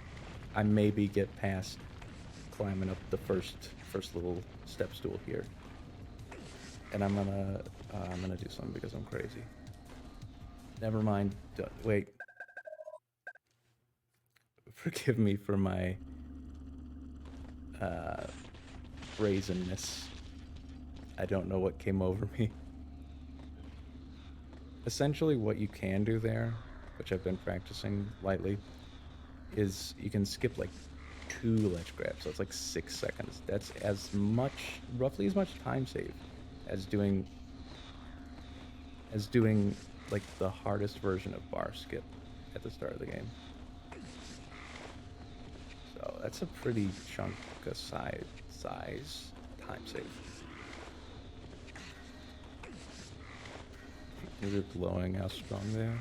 I maybe get past climbing up the first little step stool here, and I'm gonna do something because I'm crazy. Never mind. Wait. Forgive me for my brazenness. I don't know what came over me. Essentially what you can do there, which I've been practicing lightly, is you can skip like 2 ledge grabs, so it's like 6 seconds. That's roughly as much time save as doing like the hardest version of bar skip at the start of the game. So that's a pretty chunk of size time save. Is it glowing how strong they are?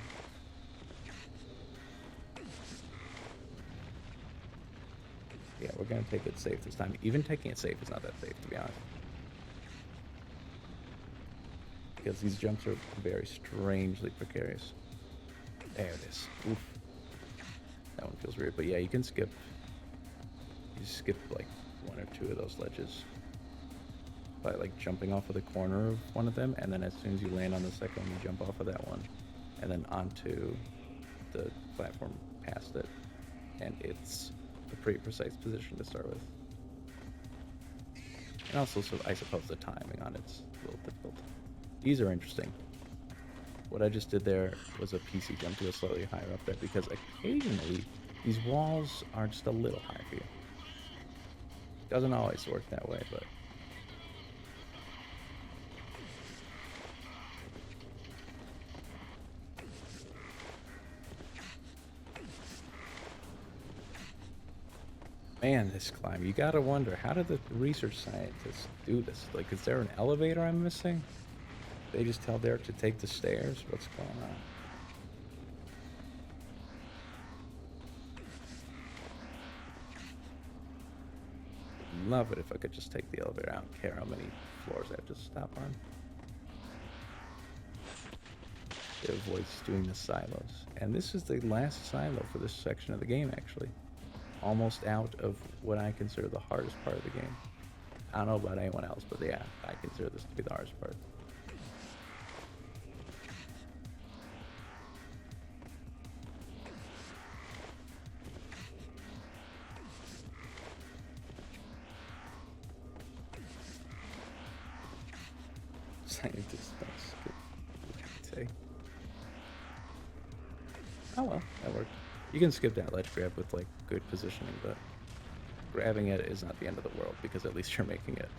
Yeah, we're gonna take it safe this time. Even taking it safe is not that safe, to be honest. Because these jumps are very strangely precarious. There it is. Oof. That one feels weird, but yeah, you can skip. You skip like 1 or 2 of those ledges by like jumping off of the corner of one of them, and then as soon as you land on the second one, you jump off of that one, and then onto the platform past it, and it's a pretty precise position to start with. And also, so I suppose the timing on it's a little difficult. These are interesting. What I just did there was a PC jump to go slightly higher up there, because occasionally these walls are just a little high for you. Doesn't always work that way, but Man, this climb. You gotta wonder, how did the research scientists do this? Like, is there an elevator I'm missing? They just tell Derek to take the stairs? What's going on? Love it if I could just take the elevator. I don't care how many floors I have to stop on. It avoids doing the silos. And this is the last silo for this section of the game, actually. Almost out of what I consider the hardest part of the game. I don't know about anyone else, but yeah, I consider this to be the hardest part. Scientists don't skip latte. Oh well, that worked. You can skip that ledge grab with like good positioning, but grabbing it is not the end of the world because at least you're making it.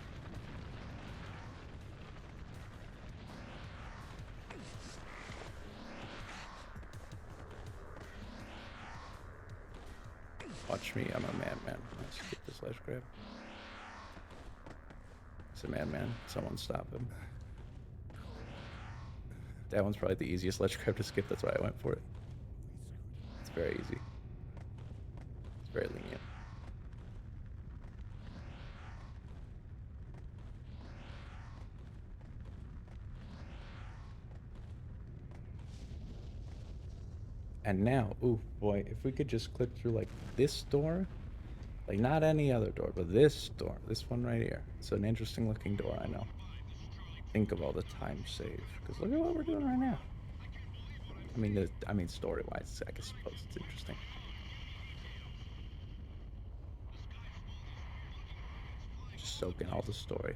Watch me, I'm a madman. Let's skip this ledge grab. It's a madman. Someone stop him. That one's probably the easiest ledge grab to skip, that's why I went for it. It's very easy. It's very lenient. And now, ooh boy, if we could just click through like this door, like not any other door, but this door, this one right here. It's an interesting looking door, I know. Think of all the time saved, because look at what we're doing right now. I mean, story-wise, I suppose it's interesting. Just soak in all the story.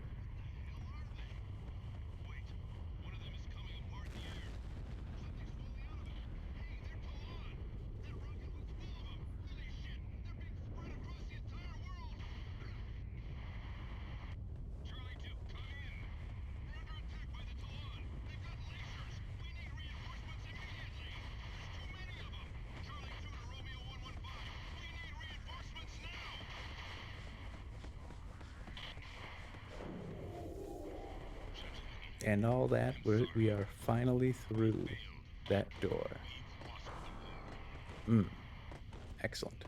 And all that, we are finally through that door. Excellent.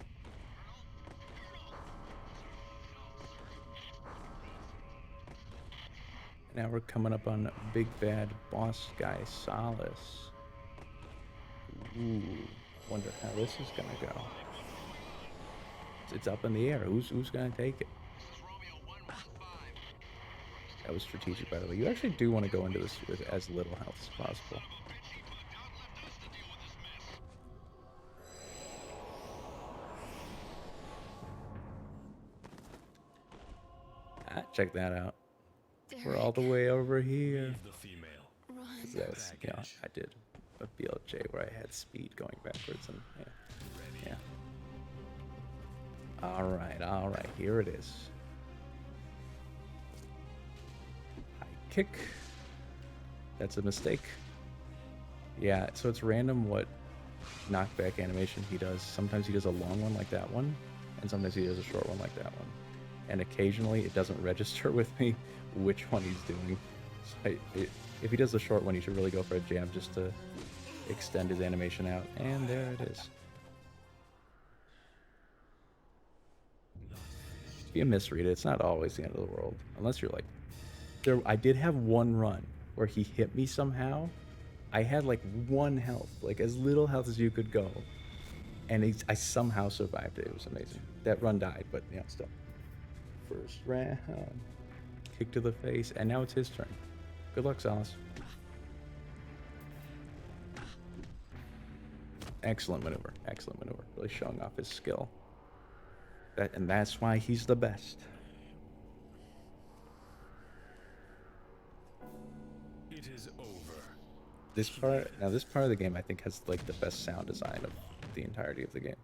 Now we're coming up on big bad boss guy Solace. Ooh, wonder how this is gonna go. It's up in the air. Who's gonna take it? That was strategic, by the way. You actually do want to go into this with as little health as possible. Check that out. We're all the way over here. The female. Run. Yes, you know, I did a BLJ where I had speed going backwards and yeah. All right, here it is. High kick. That's a mistake. Yeah, so it's random what knockback animation he does. Sometimes he does a long one like that one, and sometimes he does a short one like that one. And occasionally it doesn't register with me which one he's doing. So if he does the short one, you should really go for a jab just to extend his animation out. And there it is. If you misread it, it's not always the end of the world. Unless you're like... I did have one run where he hit me somehow. I had like 1 health, like as little health as you could go. And I somehow survived it. It was amazing. That run died, but you know, still. First round. Kick to the face, and now it's his turn. Good luck, Solace. Excellent maneuver. Excellent maneuver. Really showing off his skill. And that's why he's the best. It is over. This part of the game I think has like the best sound design of the entirety of the game.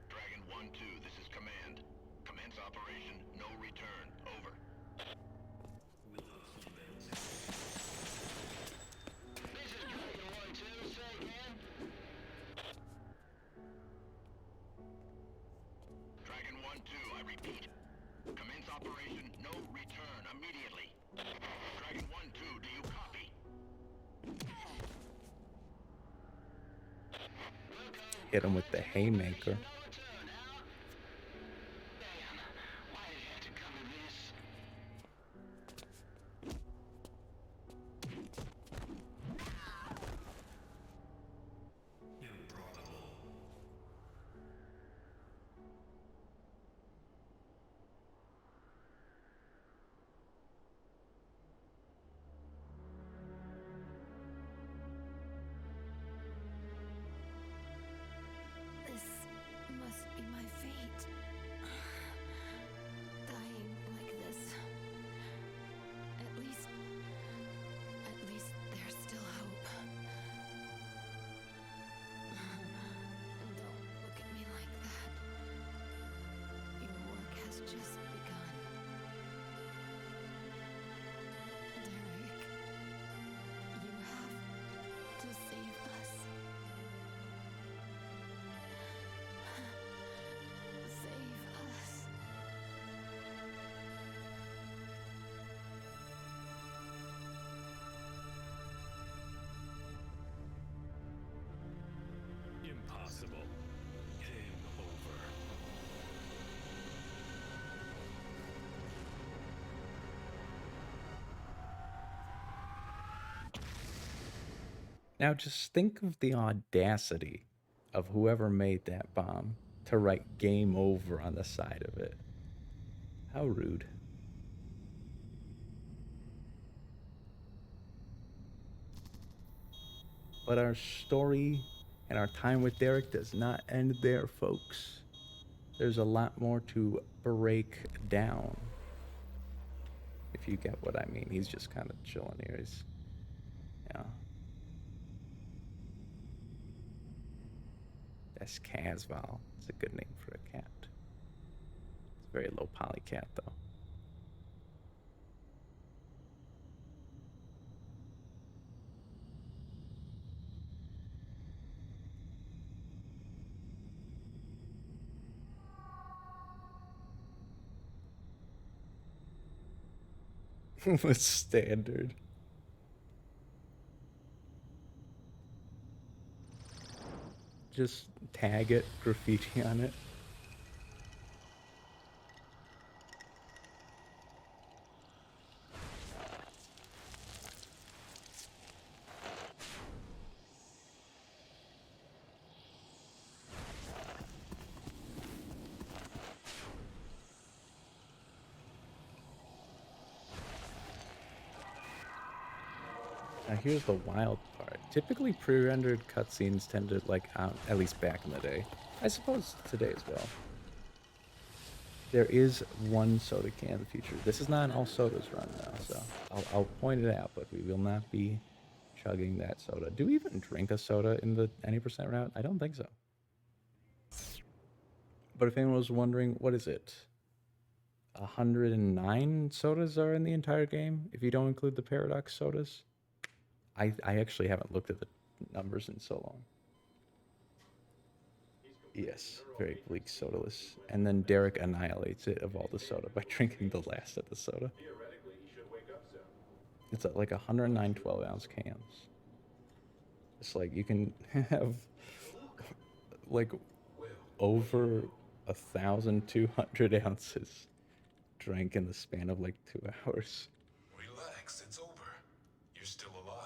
Dragon 1-2, this is command. Commence operation, no return. Over. This is Dragon 1-2, say again. hit him with the haymaker. This must be my fate. Dying like this. At least there's still hope. Don't look at me like that. Your work has just begun. Derek, you have to save us. Save us. Impossible. Game over. Now just think of the audacity of whoever made that bomb to write game over on the side of it. How rude. But our story and our time with Derek does not end there, folks. There's a lot more to break down. If you get what I mean. He's just kind of chilling here. He's, yeah. That's Casval. It's a good name for a cat. It's a very low poly cat, though. The standard. Just tag it, graffiti on it. Now here's the wild part. Typically pre-rendered cutscenes tend to like out, at least back in the day. I suppose today as well. There is one soda can in the future. This is not an all sodas run now, so I'll point it out, but we will not be chugging that soda. Do we even drink a soda in the any percent route? I don't think so. But if anyone was wondering, what is it? 109 sodas are in the entire game, if you don't include the Paradox sodas. I actually haven't looked at the numbers in so long. Yes, very bleak sodaless. And then Derek annihilates it of all the soda by drinking the last of the soda. It's like 109 12-ounce cans. It's like you can have like over 1,200 ounces drank in the span of like 2 hours. Relax, it's over. You're still alive.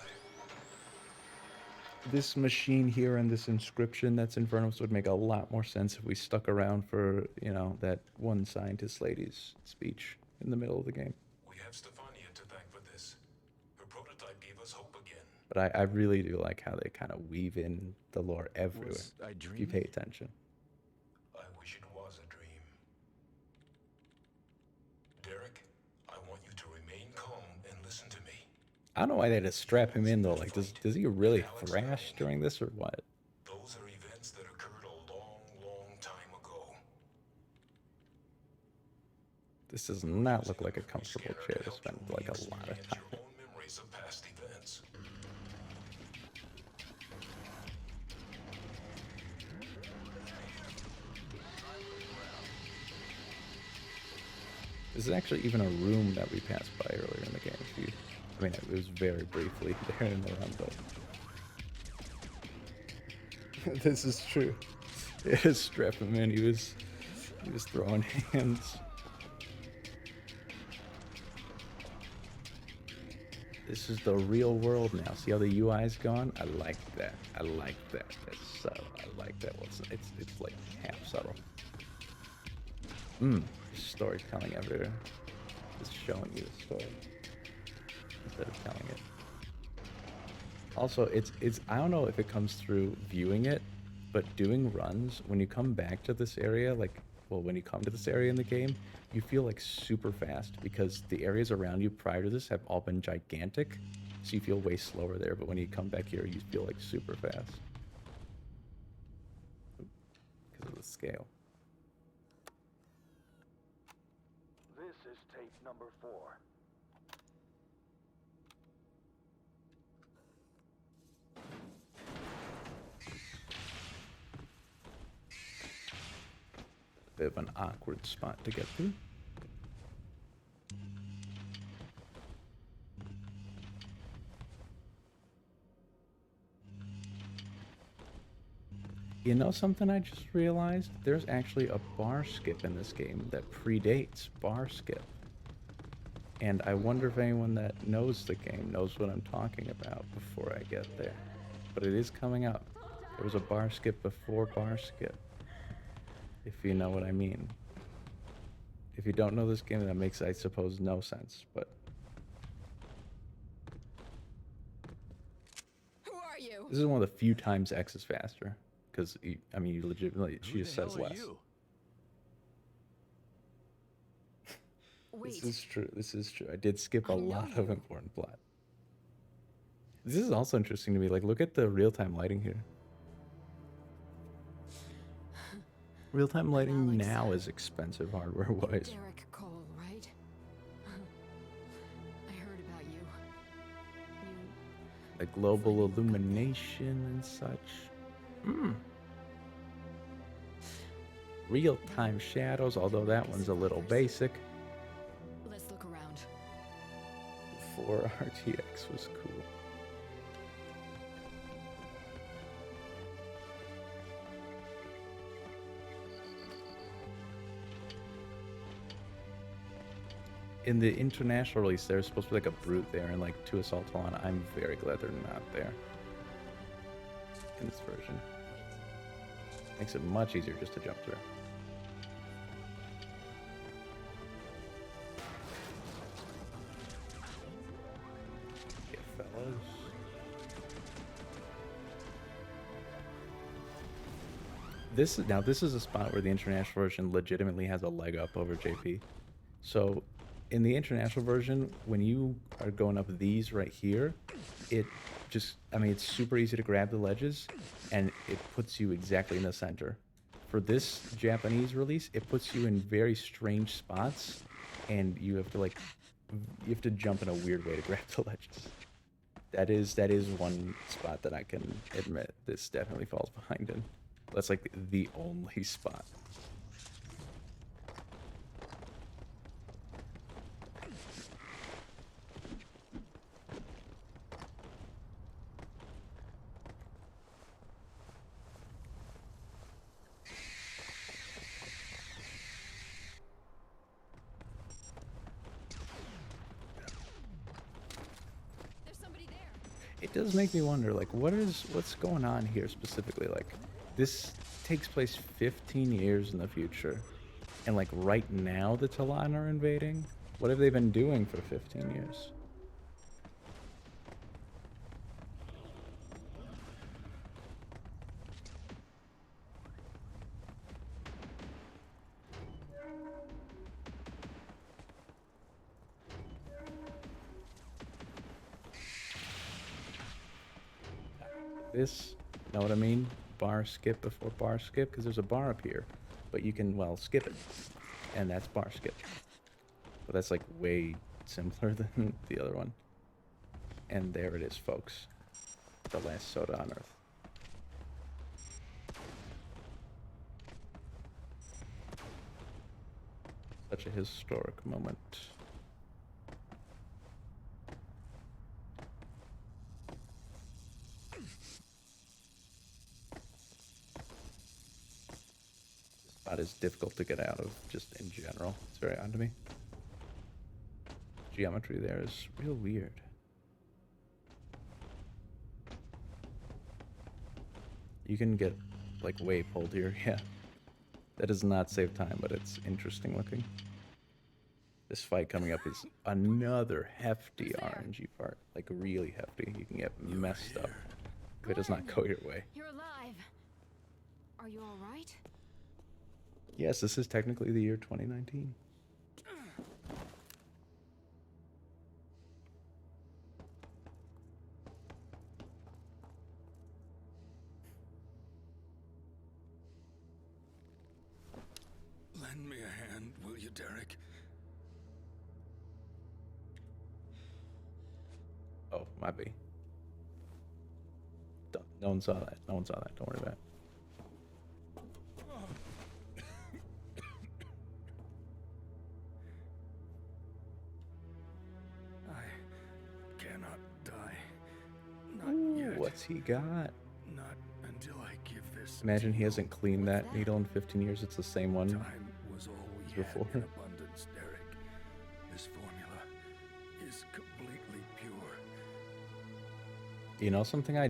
This machine here and this inscription that's in front of us would make a lot more sense if we stuck around for, you know, that one scientist lady's speech in the middle of the game. We have Stefania to thank for this. Her prototype gave us hope again. But I really do like how they kind of weave in the lore everywhere, Was I if you dreaming? pay attention. I wish it was a dream. Derek, I want you to remain calm and listen to me. I don't know why they had to strap him in, though. Like, does he really thrash during this, or what? Those are events that occurred a long, long time ago. This does not look like a comfortable chair to spend, like, a lot of time. Your own memories of past events. This is actually even a room that we passed by earlier in the game. I mean, it was very briefly there in the run, but... This is true. Strap him in. He was throwing hands. This is the real world now. See how the UI's gone? I like that. I like that. That's subtle. I like that. Well, it's like half subtle. Storytelling everywhere. Just showing you the story instead of telling it. Also, it's I don't know if it comes through viewing it, but doing runs, when you come back to this area, like, well, when you come to this area in the game, you feel like super fast because the areas around you prior to this have all been gigantic, so you feel way slower there, but when you come back here, you feel like super fast because of the scale. This is tape number 4. Bit of an awkward spot to get through. You know something I just realized? There's actually a bar skip in this game that predates bar skip. And I wonder if anyone that knows the game knows what I'm talking about before I get there. But it is coming up. There was a bar skip before bar skip. If you know what I mean. If you don't know this game, that makes, I suppose, no sense, but... Who are you? This is one of the few times X is faster. Because, I mean, you legitimately, she Who just the says hell are less. you? Wait. This is true, this is true. I did skip a I know lot of you. important plot. This is also interesting to me. Like, look at the real-time lighting here. Real-time lighting Alex. now is expensive hardware-wise. Derek Cole, right? I heard about you. You Like global finally woke up there. illumination and such. Real-time shadows, although that one's a little basic. Let's look around. Before RTX was cool. In the international release, there's supposed to be like a brute there and like 2 assault on. I'm very glad they're not there in this version. Makes it much easier just to jump through. Yeah, fellas. This is a spot where the international version legitimately has a leg up over JP. So in the international version, when you are going up these right here, it just, I mean, it's super easy to grab the ledges and it puts you exactly in the center. For this Japanese release, it puts you in very strange spots and you have to like, you have to jump in a weird way to grab the ledges. That is one spot that I can admit this definitely falls behind in. That's like the only spot. There's somebody there. It does make me wonder, like, what's going on here specifically? Like, this takes place 15 years in the future, and like right now the Talon are invading. What have they been doing for 15 years? This, know what I mean? Bar skip before bar skip, because there's a bar up here, but you can, well, skip it, and that's bar skip. But that's like way simpler than the other one. And there it is, folks. The last soda on Earth. Such a historic moment. is difficult to get out of, just in general. It's very odd to me. Geometry there is real weird. You can get, like, way pulled here, yeah. That does not save time, but it's interesting looking. This fight coming up is another hefty RNG part. Like, really hefty. You can get messed up if it does not go your way. You're alive. Are you all right? Yes, this is technically the year 2019. Lend me a hand, will you, Derek? Oh, might be. No one saw that. No one saw that. Don't worry about it. I cannot die. Not Ooh, yet. what's he got? Not until I give this. Imagine he to you. hasn't cleaned that needle in 15 years. It's the same one. Time was all we had before. in abundance, Derek. This formula is completely pure. You know something I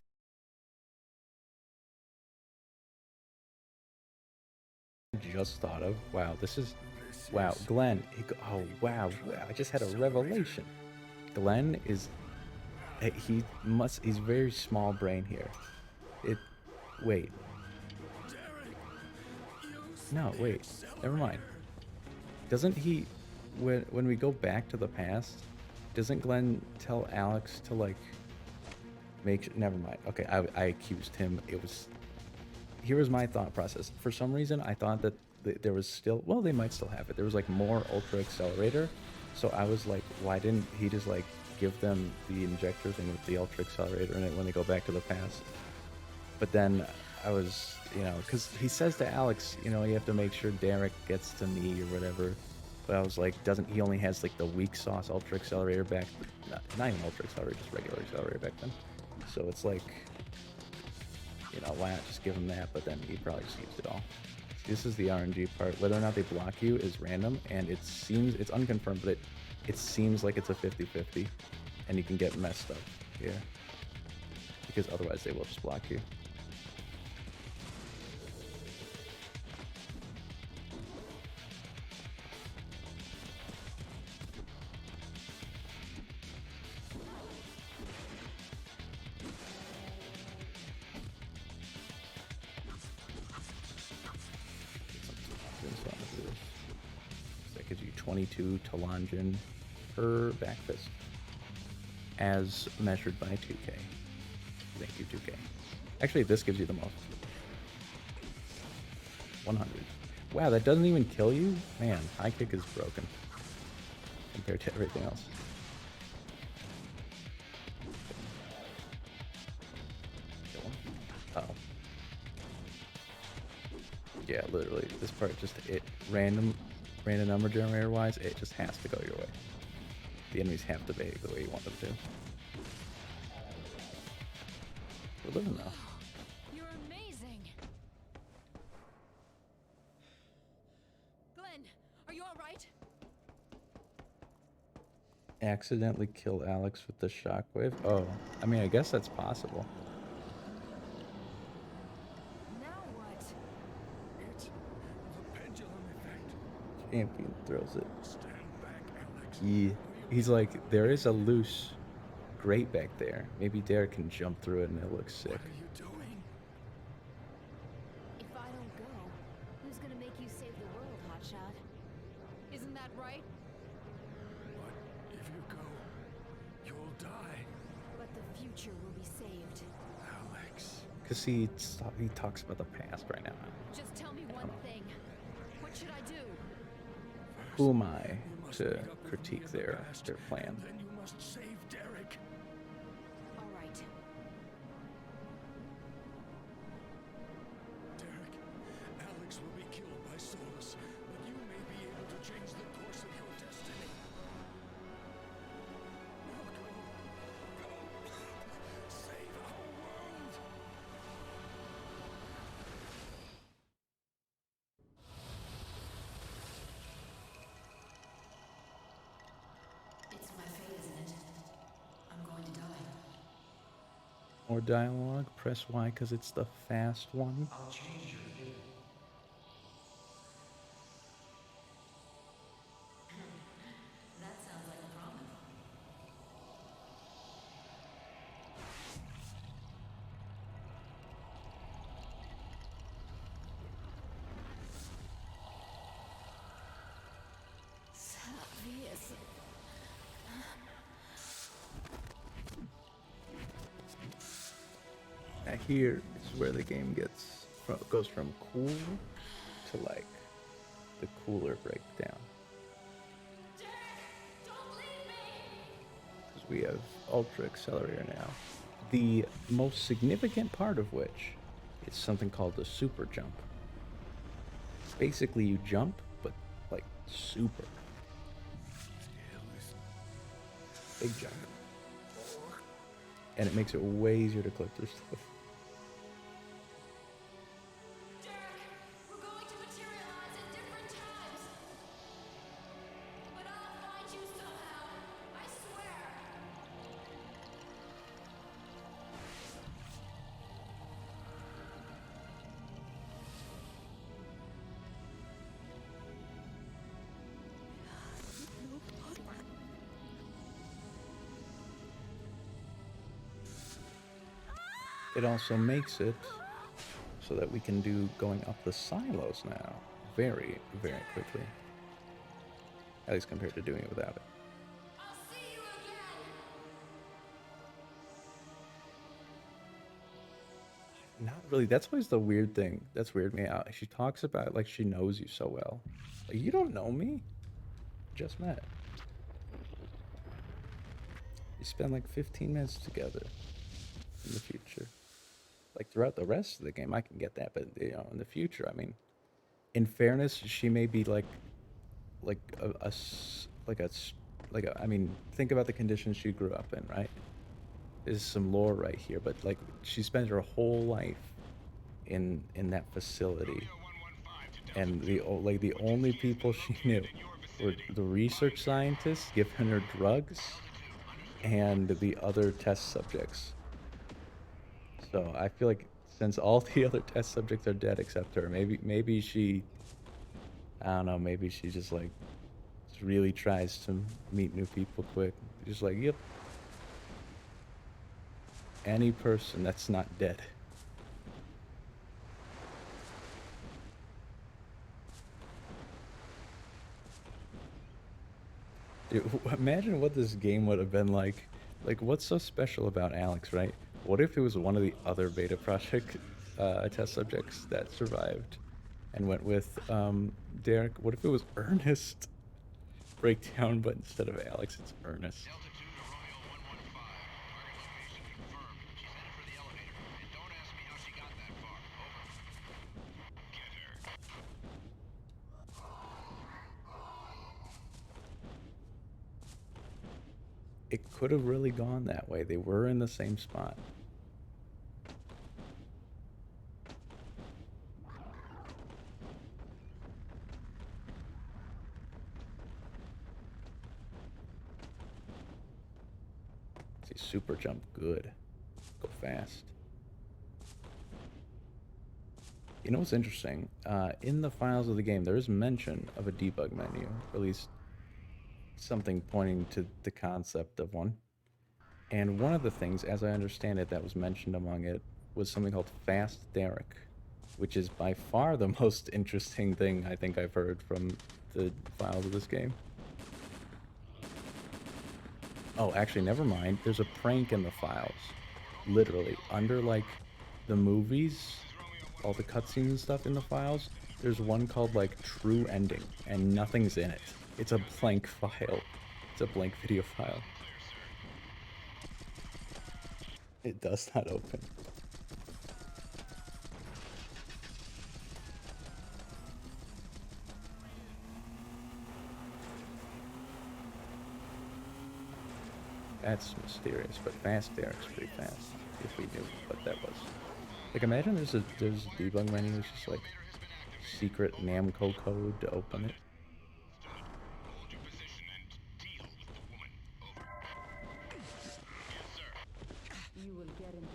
just thought of? Wow, this is... This Wow, is Glenn. Oh, wow. I just had a revelation. Glenn is... He's very small brain here. Wait. Derek, use No, the wait. Never mind. accelerator. Doesn't he... When we go back to the past, doesn't Glenn tell Alex to, like... Never mind. Okay, I accused him. It was... Here was my thought process. For some reason, I thought that there was still... Well, they might still have it. There was, like, more Ultra Accelerator. So I was like, why didn't he just, like, give them the injector thing with the Ultra Accelerator in it when they go back to the past? But then I was, because he says to Alex, you have to make sure Derek gets to me or whatever. But I was like, he only has, like, the weak sauce Ultra Accelerator back... Not even Ultra Accelerator, just regular Accelerator back then. So it's like... why not just give him that? But then he probably just used it all. This is the RNG part. Whether or not they block you is random, and it's unconfirmed, but it seems like it's a 50-50, and you can get messed up here. Because otherwise they will just block you. That gives you 22 Talonjan per back fist, as measured by 2K. Thank you, 2K. Actually, this gives you the most. 100. Wow, that doesn't even kill you? Man, high kick is broken compared to everything else. Kill him. Oh. Yeah, literally, this part just, random number generator wise, it just has to go your way. The enemies have to behave the way you want them to. We're living though. You're amazing. Glenn, are you all right? Accidentally kill Alex with the shockwave? Oh, I mean, I guess that's possible. Now what? It's the pendulum effect. Champion throws it. Stand back, Alex. He's like, there is a loose grate back there. Maybe Derek can jump through it and it looks sick. What are you doing? If I don't go, who's gonna make you save the world, hotshot? Isn't that right? But if you go, you'll die, But the future will be saved. Alex. Because he talks about the past right now. Just tell me one thing. What should I do? Who am I You must to meet up with me critique in the their past, plan? and then you must save Derek. All right. Derek, Alex will be killed by Solus, but you may be able to change the course of your destiny. Now go. Save our world. More dialogue. Press Y because it's the fast one. I'll change your fate. That sounds like a promise. Obvious. Now here is where the game goes from cool to like the cooler breakdown. Don't leave me! Because we have Ultra Accelerator now. The most significant part of which is something called the super jump. Basically, you jump, but like super. Big jump. And it makes it way easier to clip through stuff. Derek, we're going to materialize at different times. But I'll find you somehow. I swear. It also makes it so that we can do going up the silos now very, very quickly. At least compared to doing it without it. I'll see you again. Not really. That's always the weird thing. That's weird me out. She talks about it like she knows you so well. Like, you don't know me. Just met. You spend like 15 minutes together in the future. Like throughout the rest of the game, I can get that, but you know, in the future, I mean, in fairness, she may be like I mean, think about the conditions she grew up in, right? There's some lore right here, but like she spent her whole life in that facility, and the only people she knew were the research scientists giving her drugs and the other test subjects. So I feel like since all the other test subjects are dead except her, maybe she, I don't know, maybe she just like really tries to meet new people quick. Just like, yep, any person that's not dead. Dude, imagine what this game would have been like. Like, what's so special about Alex, right? What if it was one of the other beta project test subjects that survived and went with Derek? What if it was Ernest? Breakdown, but instead of Alex, it's Ernest. Delta 2 to Royal 115. Target location confirmed. She's headed for the elevator. And don't ask me how she got that far. Over. Get her. It could have really gone that way. They were in the same spot. See, super jump, good. Go fast. You know what's interesting? In the files of the game, there is mention of a debug menu, or at least something pointing to the concept of one. And one of the things, as I understand it, that was mentioned among it was something called Fast Derek, which is by far the most interesting thing I think I've heard from the files of this game. Oh, actually, never mind. There's a prank in the files. Literally, under like the movies, all the cutscenes and stuff in the files, there's one called like True Ending, and nothing's in it. It's a blank file. It's a blank video file. It does not open. That's mysterious, but Fast Derek's pretty fast, if we knew what that was. Like, imagine there's a debug menu, it's just like secret Namco code to open it. Hold your position and deal with the woman. Over. Yes, sir. You will get an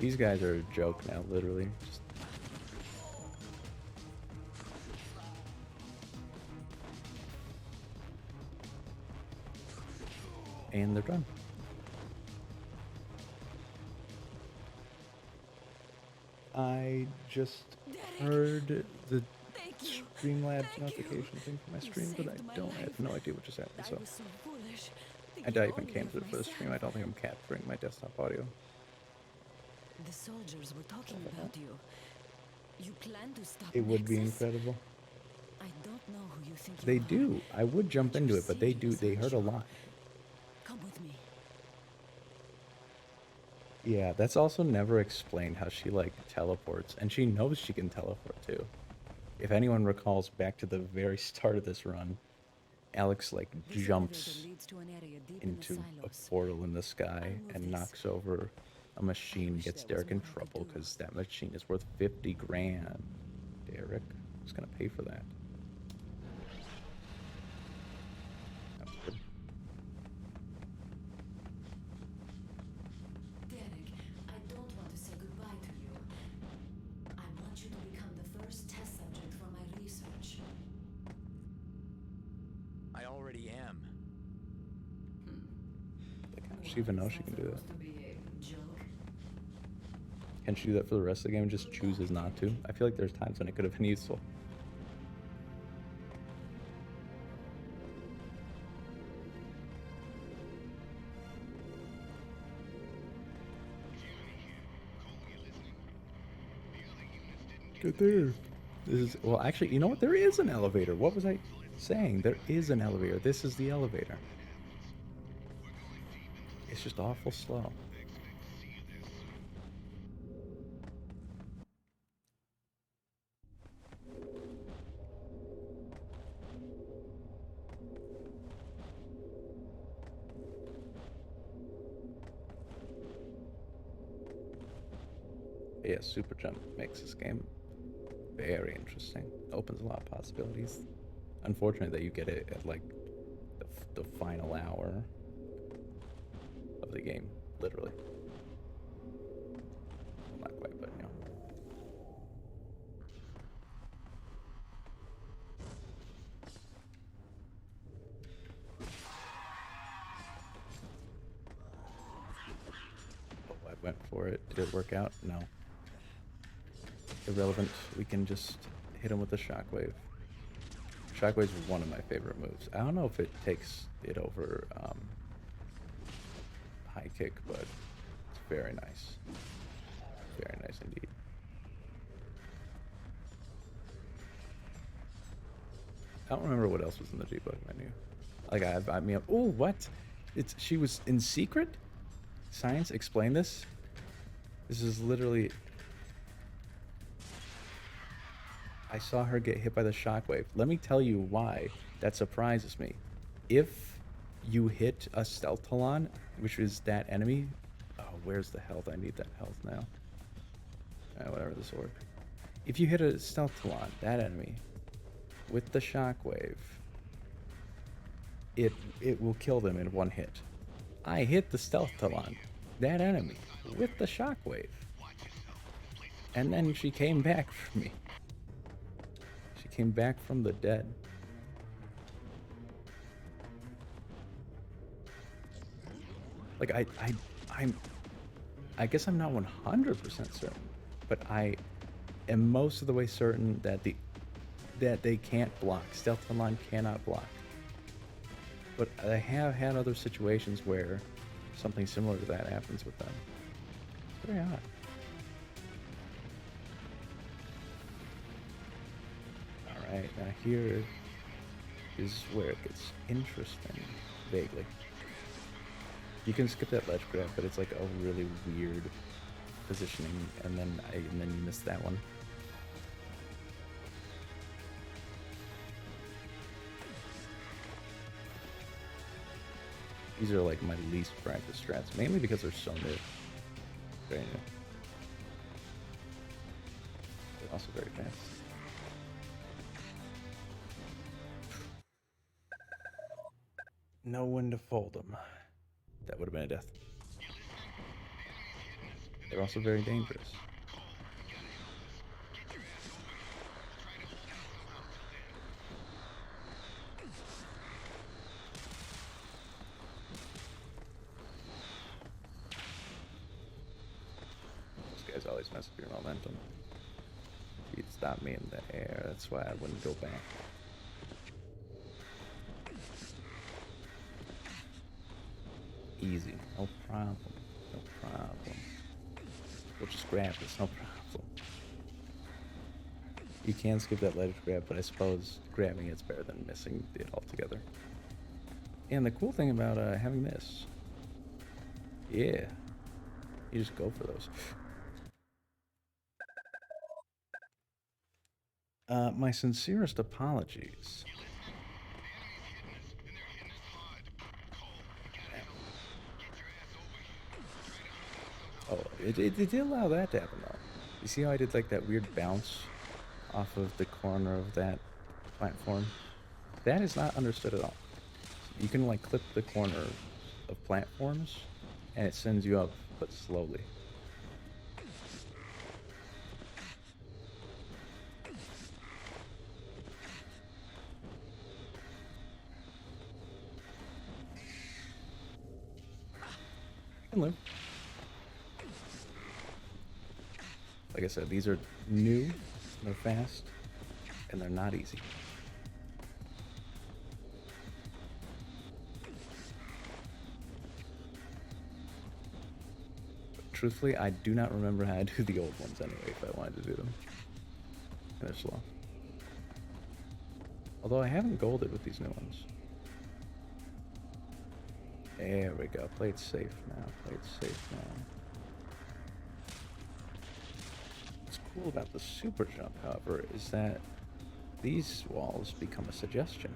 These guys are a joke now, literally. Just... And they're done. I just heard the Thank you. Streamlabs Thank you. notification thing for my You stream, but I saved my don't have life. no idea what just happened. I So was so foolish. I thinking doubt even only came of to it for the stream. I myself. don't think I'm capturing my desktop audio. The soldiers were talking about you. You plan to stop It would be Nexus? incredible. I don't know who you think you They are. do. I would jump But into you're it, but they do. serious, They aren't hurt a you? lot. Come with me. Yeah, that's also never explained how she like teleports, and she knows she can teleport too. If anyone recalls back to the very start of this run, Alex like This jumps elevator leads to an area deep in the into a silos. portal in the sky I'll move and this. knocks over a machine, wish gets there was Derek in more I could trouble do. because that machine is worth 50 grand. Derek is gonna pay for that. That was good. Derek, I don't want to say goodbye to you. I want you to become the first test subject for my research. I already am. Like, how does she even know she can do that? Supposed to be a joke. Can she do that for the rest of the game and just chooses not to? I feel like there's times when it could have been useful. Get there. This is, well, actually, you know what? There is an elevator. What was I saying? There is an elevator. This is the elevator. It's just awful slow. Yeah, Super Jump makes this game very interesting. Opens a lot of possibilities. Unfortunate that you get it at like the final hour of the game, literally. Well, not quite, but you know. Oh, I went for it. Did it work out? No. Irrelevant. We can just hit him with the shockwave. Shockwave's one of my favorite moves. I don't know if it takes it over high kick, but it's very nice. Very nice indeed. I don't remember what else was in the debug menu. Like I mean, oh, what? She was in secret? Science, explain this. This is literally. I saw her get hit by the shockwave. Let me tell you why that surprises me. If you hit a stealth talon, which is that enemy, oh, where's the health? I need that health now. Whatever the sword. If you hit a stealth talon, that enemy, with the shockwave, it will kill them in one hit. I hit the stealth talon, that enemy, with the shockwave, and then she came back for me. She came back from the dead. Like I guess I'm not 100% certain, but I am most of the way certain that they can't block. Stealth Talon cannot block. But I have had other situations where something similar to that happens with them. It's very odd. Alright, now here is where it gets interesting, vaguely. You can skip that ledge grab, but it's like a really weird positioning, and then you miss that one. These are like my least practiced strats, mainly because they're so new. Very new. They're also very fast. Know when to fold them. That would have been a death. They're also very dangerous. These guys always mess up your momentum. He'd stop me in the air, that's why I wouldn't go back. Easy, no problem, no problem. We'll just grab this, no problem. You can skip that ledge grab, but I suppose grabbing it's better than missing it altogether. And the cool thing about having this, yeah, you just go for those. My sincerest apologies. Oh, it did allow that to happen though. You see how I did like that weird bounce off of the corner of that platform? That is not understood at all. You can like clip the corner of platforms and it sends you up, but slowly. I can live. Like I said, these are new, they're fast, and they're not easy. But truthfully, I do not remember how to do the old ones anyway if I wanted to do them. And they're slow. Although I haven't golded with these new ones. There we go. Play it safe now. Play it safe now. What's cool about the super jump, however, is that these walls become a suggestion.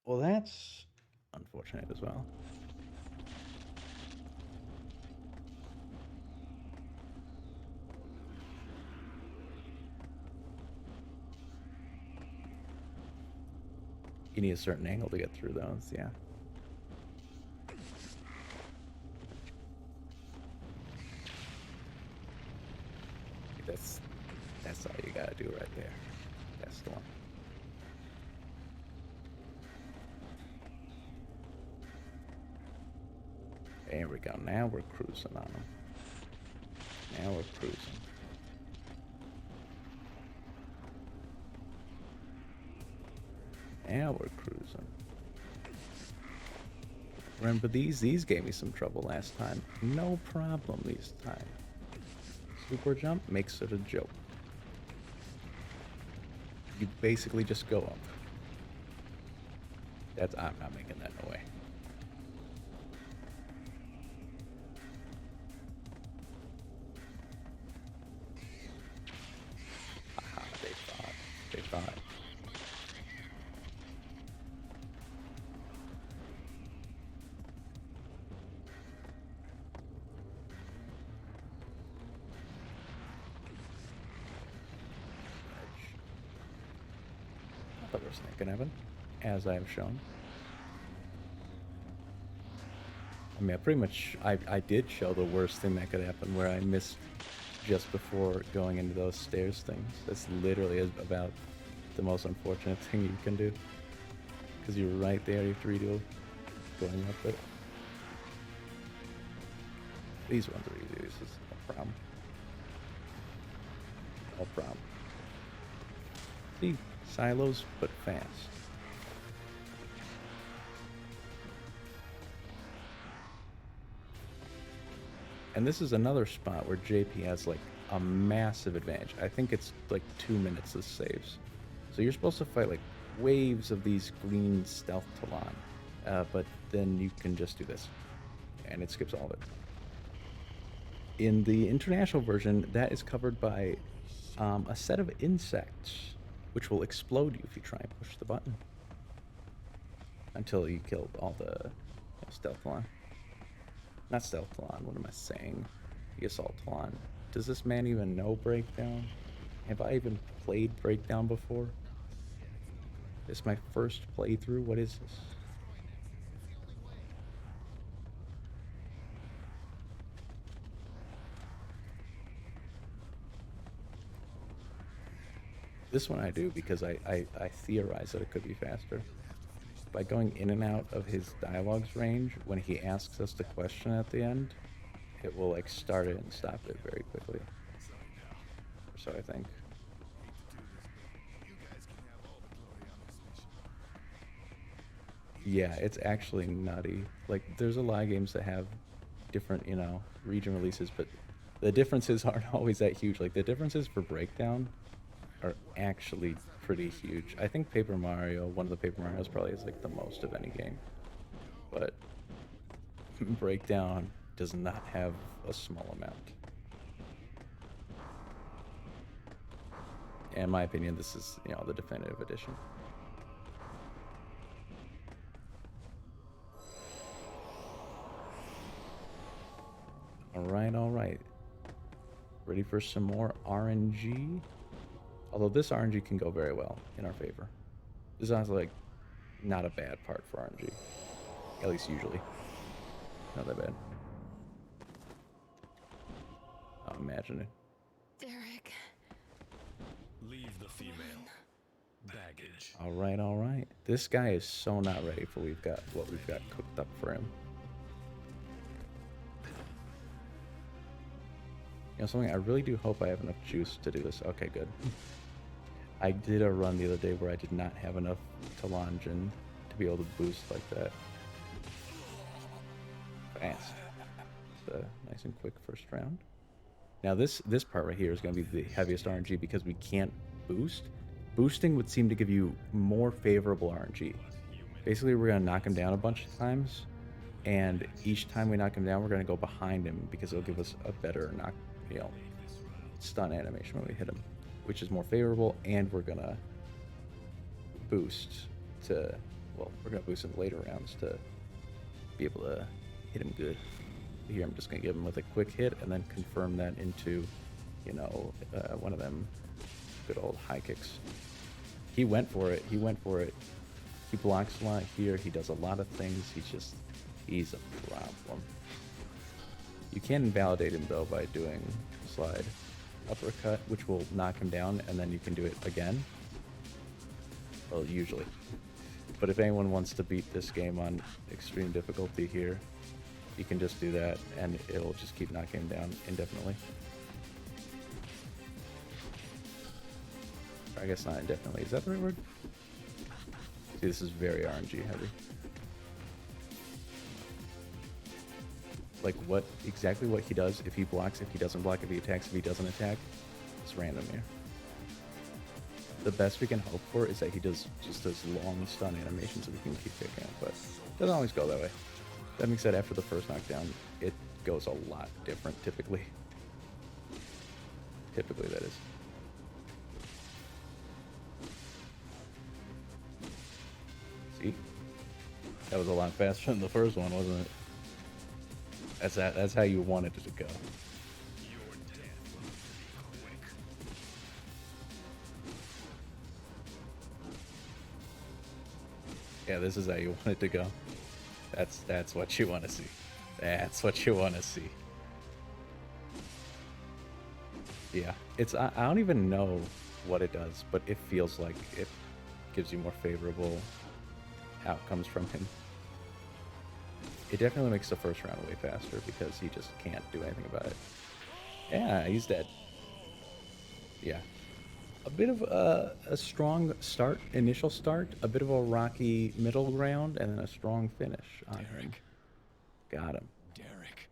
Well, that's unfortunate as well. You need a certain angle to get through those, yeah. That's all you gotta do right there. That's the one. There we go. Now we're cruising on them. Now we're cruising. Now we're cruising. Remember these? These gave me some trouble last time. No problem this time. Super jump makes it a joke. You basically just go up. I'm not making that, no way. Haha, they thought. They thought. Not the worst thing that can happen, as I have shown. I mean, I did show the worst thing that could happen where I missed just before going into those stairs things. That's literally about the most unfortunate thing you can do. Because you're right there, you have to redo going up it. These ones are easy, this is no problem. No problem. See, silos, but fast. And this is another spot where JP has like a massive advantage. I think it's like 2 minutes this saves. So you're supposed to fight like waves of these green stealth Talon. But then you can just do this. And it skips all of it. In the international version, that is covered by a set of insects, which will explode you if you try and push the button. Until you killed all the stealth Talon. Not stealth Talon, what am I saying? The assault Talon. Does this man even know Breakdown? Have I even played Breakdown before? This is my first playthrough. What is this? This one I do because I theorize that it could be faster. By going in and out of his dialogue's range, when he asks us the question at the end, it will like start it and stop it very quickly. So I think. Yeah, it's actually nutty. Like, there's a lot of games that have different, you know, region releases, but the differences aren't always that huge. Like, the differences for Breakdown are actually pretty huge. I think Paper Mario, one of the Paper Marios probably is like the most of any game. But Breakdown does not have a small amount. In my opinion, this is, you know, the definitive edition. All right. Ready for some more RNG? Although this RNG can go very well in our favor. This is like not a bad part for RNG. At least usually. Not that bad. Oh, imagine it. Derek. Leave the female. Baggage. All right. This guy is so not ready for what we've got cooked up for him. You know something? I really do hope I have enough juice to do this. Okay, good. I did a run the other day where I did not have enough Telangin to be able to boost like that. Fast. It's a nice and quick first round. Now this part right here is going to be the heaviest RNG because we can't boost. Boosting would seem to give you more favorable RNG. Basically, we're going to knock him down a bunch of times, and each time we knock him down, we're going to go behind him because it'll give us a better stun animation when we hit him, which is more favorable, and we're going to boost to, well, we're going to boost in later rounds to be able to hit him good. Here, I'm just going to give him with a quick hit and then confirm that into, one of them good old high kicks. He went for it. He blocks a lot here. He does a lot of things. He's a problem. You can invalidate him, though, by doing slide uppercut, which will knock him down, and then you can do it again. Well, usually. But if anyone wants to beat this game on extreme difficulty here, you can just do that, and it'll just keep knocking him down indefinitely. Or I guess not indefinitely. Is that the right word? See, this is very RNG heavy. Like exactly what he does, if he blocks, if he doesn't block, if he attacks, if he doesn't attack, it's random here. The best we can hope for is that he does just those long stun animations so we can keep kicking him, but it doesn't always go that way. That being said, after the first knockdown, it goes a lot different, typically. Typically, that is. See? That was a lot faster than the first one, wasn't it? That's how you wanted it to go. Your death will be quick. Yeah, this is how you want it to go. That's what you want to see. That's what you want to see. Yeah, I don't even know what it does, but it feels like it gives you more favorable outcomes from him. It definitely makes the first round way faster because he just can't do anything about it. Yeah, he's dead. Yeah. A bit of a strong start, initial start, a bit of a rocky middle ground, and then a strong finish on him. Got him. Derek.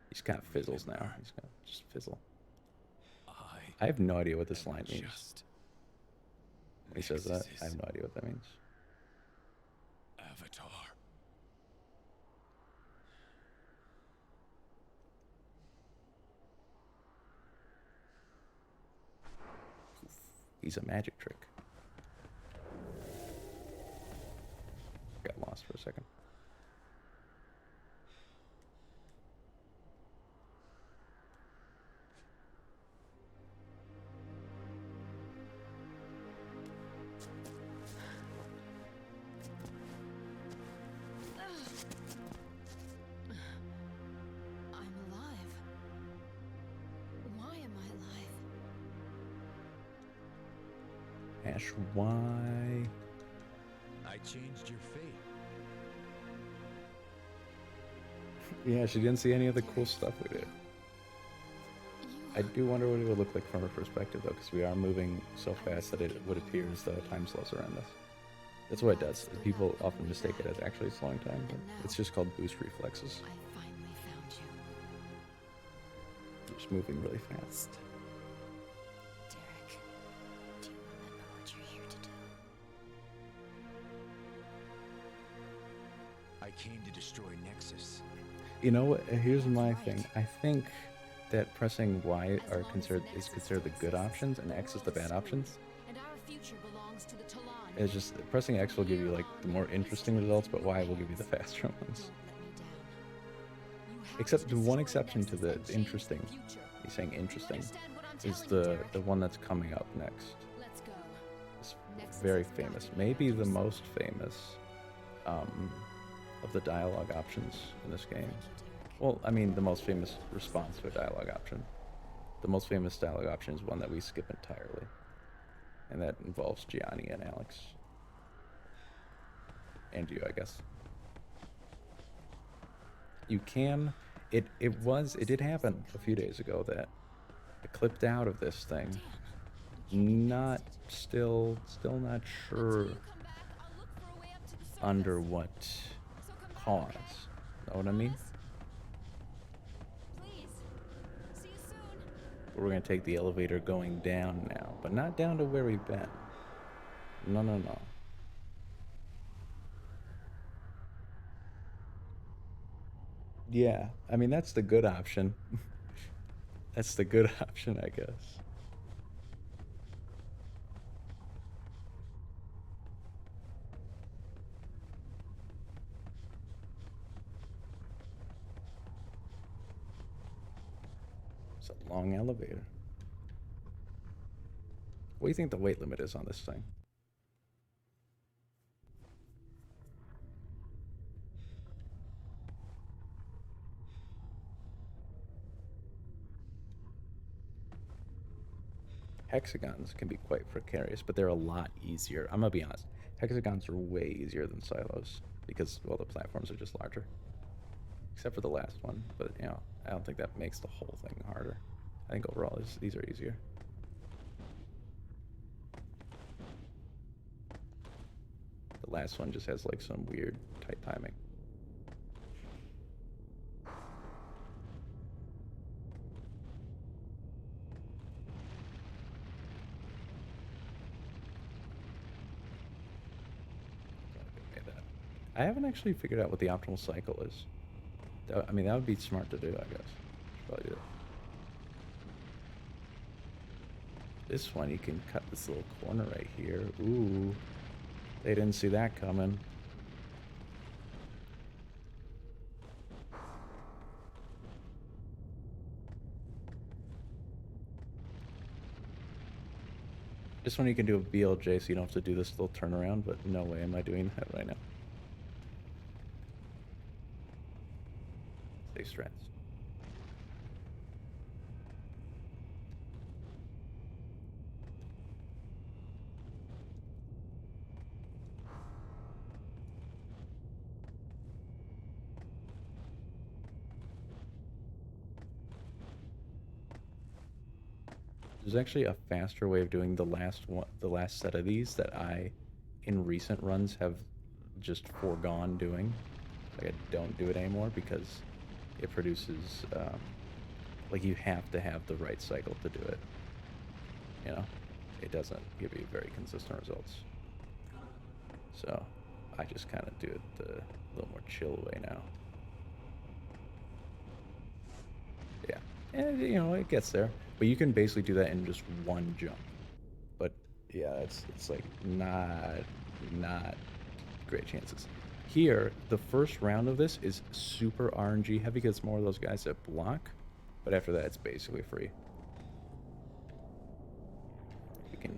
He's got fizzles now. He's got just fizzle. I have no idea what this line means. When he says that, I have no idea what that means. Avatar. He's a magic trick. Got lost for a second. Ash, why? I changed your fate. Yeah, she didn't see any of the cool stuff we did. I do wonder what it would look like from her perspective, though, because we are moving so fast that it would appear as though time slows around us. That's what it does. People often mistake it as actually slowing time, but it's just called boost reflexes. I finally found you. Just moving really fast. Derek, do you remember what you're here to do? I came to destroy Nexus. You know what? Here's my thing. I think that pressing Y is considered the good options and X is the bad options. And our future belongs to the Talon. It's just pressing X will give you like the more interesting results, but Y will give you the faster ones. Except the one exception to the interesting, he's saying interesting, is the one that's coming up next. Let's go. It's very famous, maybe the most famous of the dialogue options in this game. Well, I mean, the most famous response to a dialogue option. The most famous dialogue option is one that we skip entirely, and that involves Gianni and Alex. And you, I guess. You can... It did happen a few days ago that it clipped out of this thing. Still not sure under what cause. Know what I mean? Please. See you soon. We're gonna take the elevator going down now, but not down to where we've been. No. Yeah, I mean, that's the good option. That's the good option, I guess. It's a long elevator. What do you think the weight limit is on this thing? Hexagons can be quite precarious, but they're a lot easier. I'm gonna be honest. Hexagons are way easier than silos because, well, the platforms are just larger. Except for the last one, but, you know, I don't think that makes the whole thing harder. I think overall these are easier. The last one just has like some weird tight timing. I haven't actually figured out what the optimal cycle is. I mean, that would be smart to do, I guess. Should probably do it. This one, you can cut this little corner right here. Ooh, they didn't see that coming. This one you can do a BLJ, so you don't have to do this little turnaround, but no way am I doing that right now. Stay stressed. There's actually a faster way of doing the last set of these that I, in recent runs, have just foregone doing. Like, I don't do it anymore because it produces, like, you have to have the right cycle to do it. You know? It doesn't give you very consistent results. So, I just kind of do it the little more chill way now. Yeah. And, you know, it gets there. But you can basically do that in just one jump. But, yeah, it's like not great chances. Here, the first round of this is super RNG heavy because it's more of those guys that block. But after that, it's basically free. You can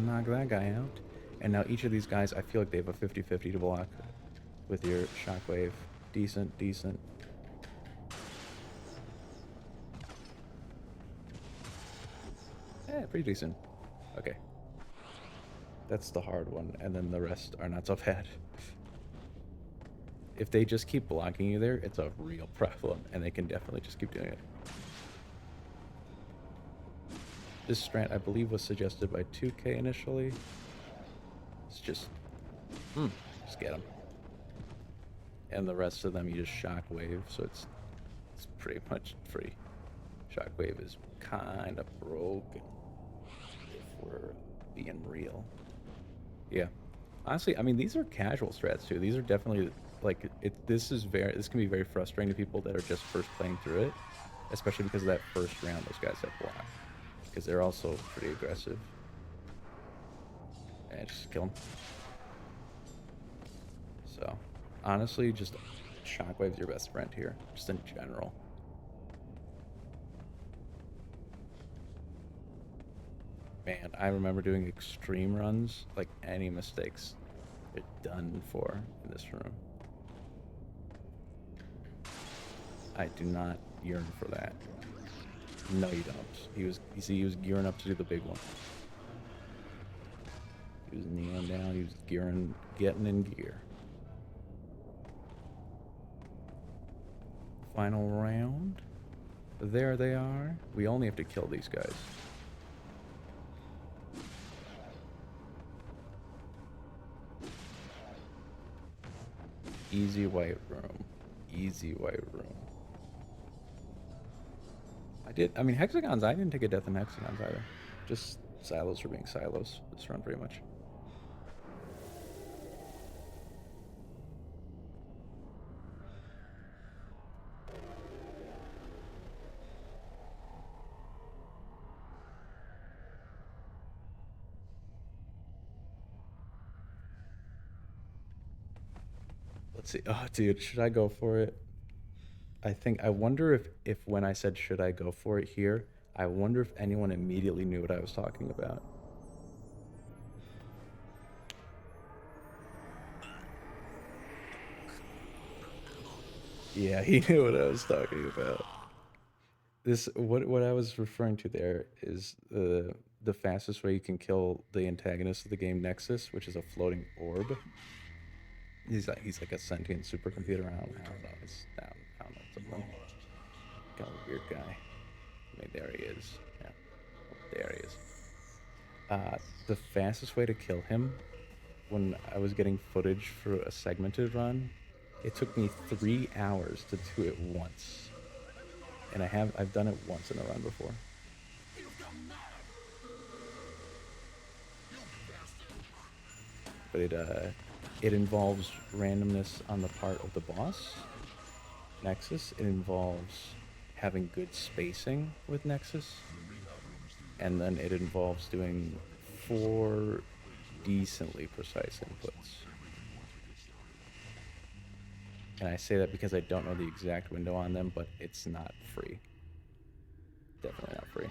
knock that guy out. And now each of these guys, I feel like they have a 50-50 to block with your shockwave. Decent. Yeah, pretty decent. Okay. That's the hard one, and then the rest are not so bad. If they just keep blocking you there, it's a real problem, and they can definitely just keep doing it. This strat, I believe, was suggested by 2K initially. It's just get them. And the rest of them, you just shockwave, so it's pretty much free. Shockwave is kind of broken, if we're being real. Yeah, honestly, I mean, these are casual strats too. These are definitely like this can be very frustrating to people that are just first playing through it, especially because of that first round those guys have blocked, because they're also pretty aggressive. And just kill them. So, honestly, just Shockwave's your best friend here, just in general. Man, I remember doing extreme runs, like any mistakes, you're done for in this room. I do not yearn for that. No, you don't. He was gearing up to do the big one. He was kneeling down, he was getting in gear. Final round. There they are. We only have to kill these guys. Easy white room. Easy white room. I mean, hexagons, I didn't take a death in hexagons either. Just silos for being silos this run, pretty much. Let's see. Oh, dude, should I go for it? I wonder if when I said should I go for it here, I wonder if anyone immediately knew what I was talking about. Yeah, he knew what I was talking about. What I was referring to there is the fastest way you can kill the antagonist of the game Nexus, which is a floating orb. He's like a sentient supercomputer. I don't know. I don't know, something. Kind of a weird guy. I mean, there he is. Yeah, there he is. The fastest way to kill him, when I was getting footage for a segmented run, it took me 3 hours to do it once, and I've done it once in a run before. But it involves randomness on the part of the boss, Nexus. It involves having good spacing with Nexus. And then it involves doing 4 decently precise inputs. And I say that because I don't know the exact window on them, but it's not free. Definitely not free.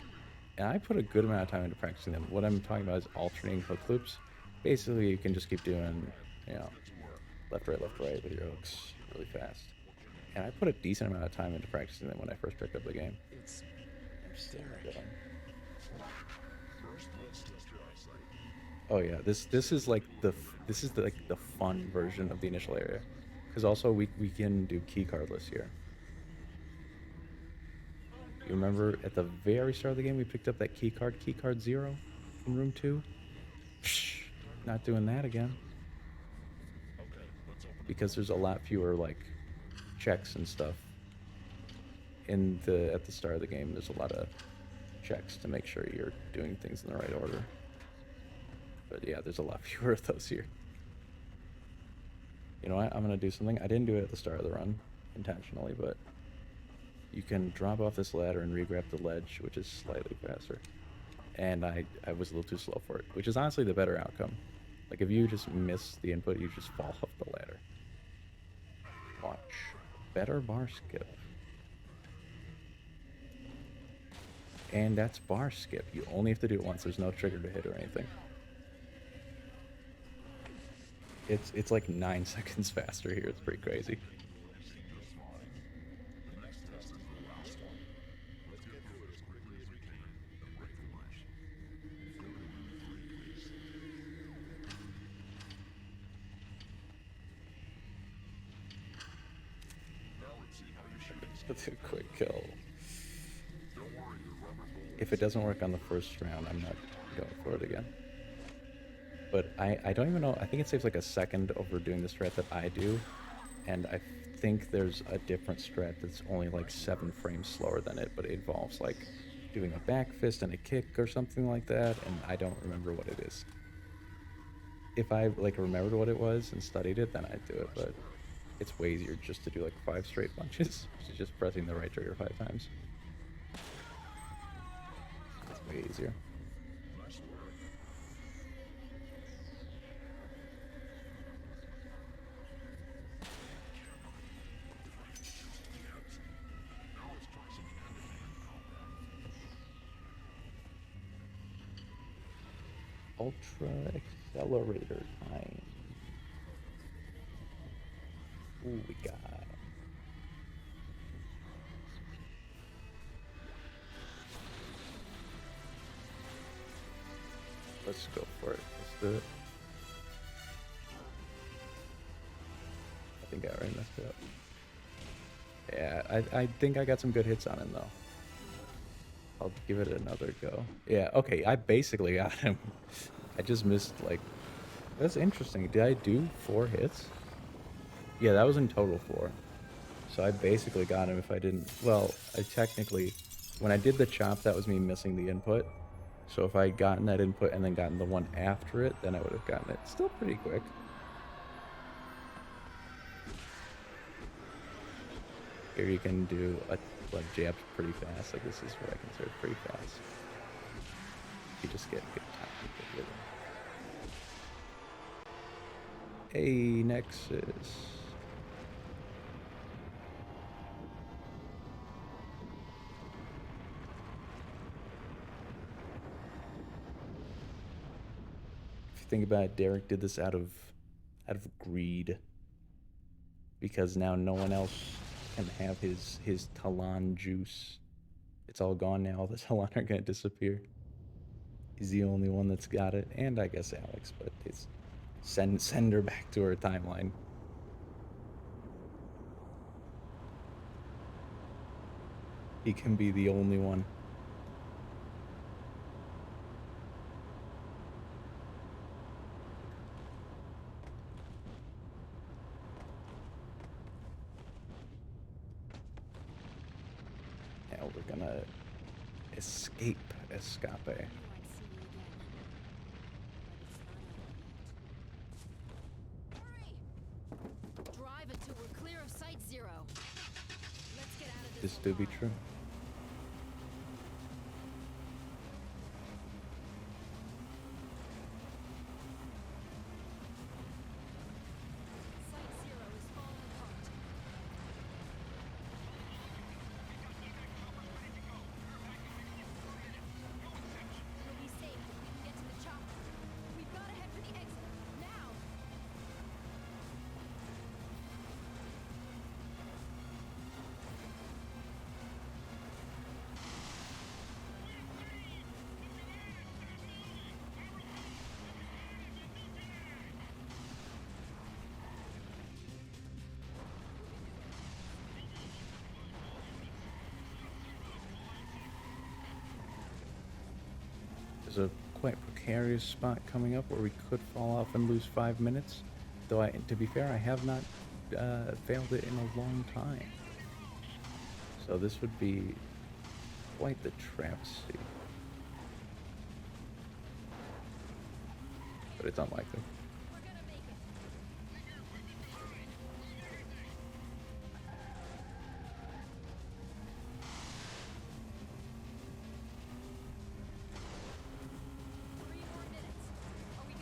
And I put a good amount of time into practicing them. What I'm talking about is alternating hook loops. Basically, you can just keep doing, left, right with your hooks really fast. And I put a decent amount of time into practicing them when I first picked up the game. Oh yeah, this is like the fun version of the initial area, because also we can do key cardless here. You remember at the very start of the game we picked up that key card 0 in room 2? Psh, not doing that again. Because there's a lot fewer like checks and stuff at the start of the game. There's a lot of checks to make sure you're doing things in the right order. But yeah, there's a lot fewer of those here. You know what? I'm gonna do something. I didn't do it at the start of the run intentionally, but you can drop off this ladder and re-grab the ledge, which is slightly faster. And I was a little too slow for it, which is honestly the better outcome. Like if you just miss the input, you just fall off the ladder. Watch. Better bar skip. And that's bar skip. You only have to do it once. There's no trigger to hit or anything. It's like 9 seconds faster here. It's pretty crazy. That's a quick kill. If it doesn't work on the first round, I'm not going for it again. But I don't even know. I think it saves like a second over doing the strat that I do. And I think there's a different strat that's only like 7 frames slower than it, but it involves like doing a back fist and a kick or something like that. And I don't remember what it is. If I like remembered what it was and studied it, then I'd do it. But it's way easier just to do like 5 straight punches. Just pressing the right trigger 5 times. It's way easier. Ultra accelerator time. Ooh, we got. Let's go for it. Let's do it. I think I already messed it up. Yeah, I think I got some good hits on him though. I'll give it another go. Yeah, okay, I basically got him. I just missed like. That's interesting. Did I do 4 hits? Yeah, that was in total 4. So I basically got him if I didn't. Well, I technically, when I did the chop, that was me missing the input. So if I had gotten that input and then gotten the one after it, then I would have gotten it. Still pretty quick. Here you can do like jabs pretty fast. Like this is what I consider pretty fast. You just get good time, good rhythm. Hey, Nexus. If you think about it, Derek did this out of greed. Because now no one else can have his Talon juice. It's all gone now. All the Talon are gonna disappear. He's the only one that's got it, and I guess Alex, but it's send her back to her timeline. He can be the only one. Now we're gonna escape. Drive until we're clear of Site Zero. Let's get out of This do be true. Site Zero is falling apart. We'll be safe if we can get to the chopper. We've got to head for the exit. Now! There's a quite precarious spot coming up where we could fall off and lose 5 minutes. Though, to be fair, I have not failed it in a long time. So this would be quite the travesty. But it's unlikely. We're gonna make it.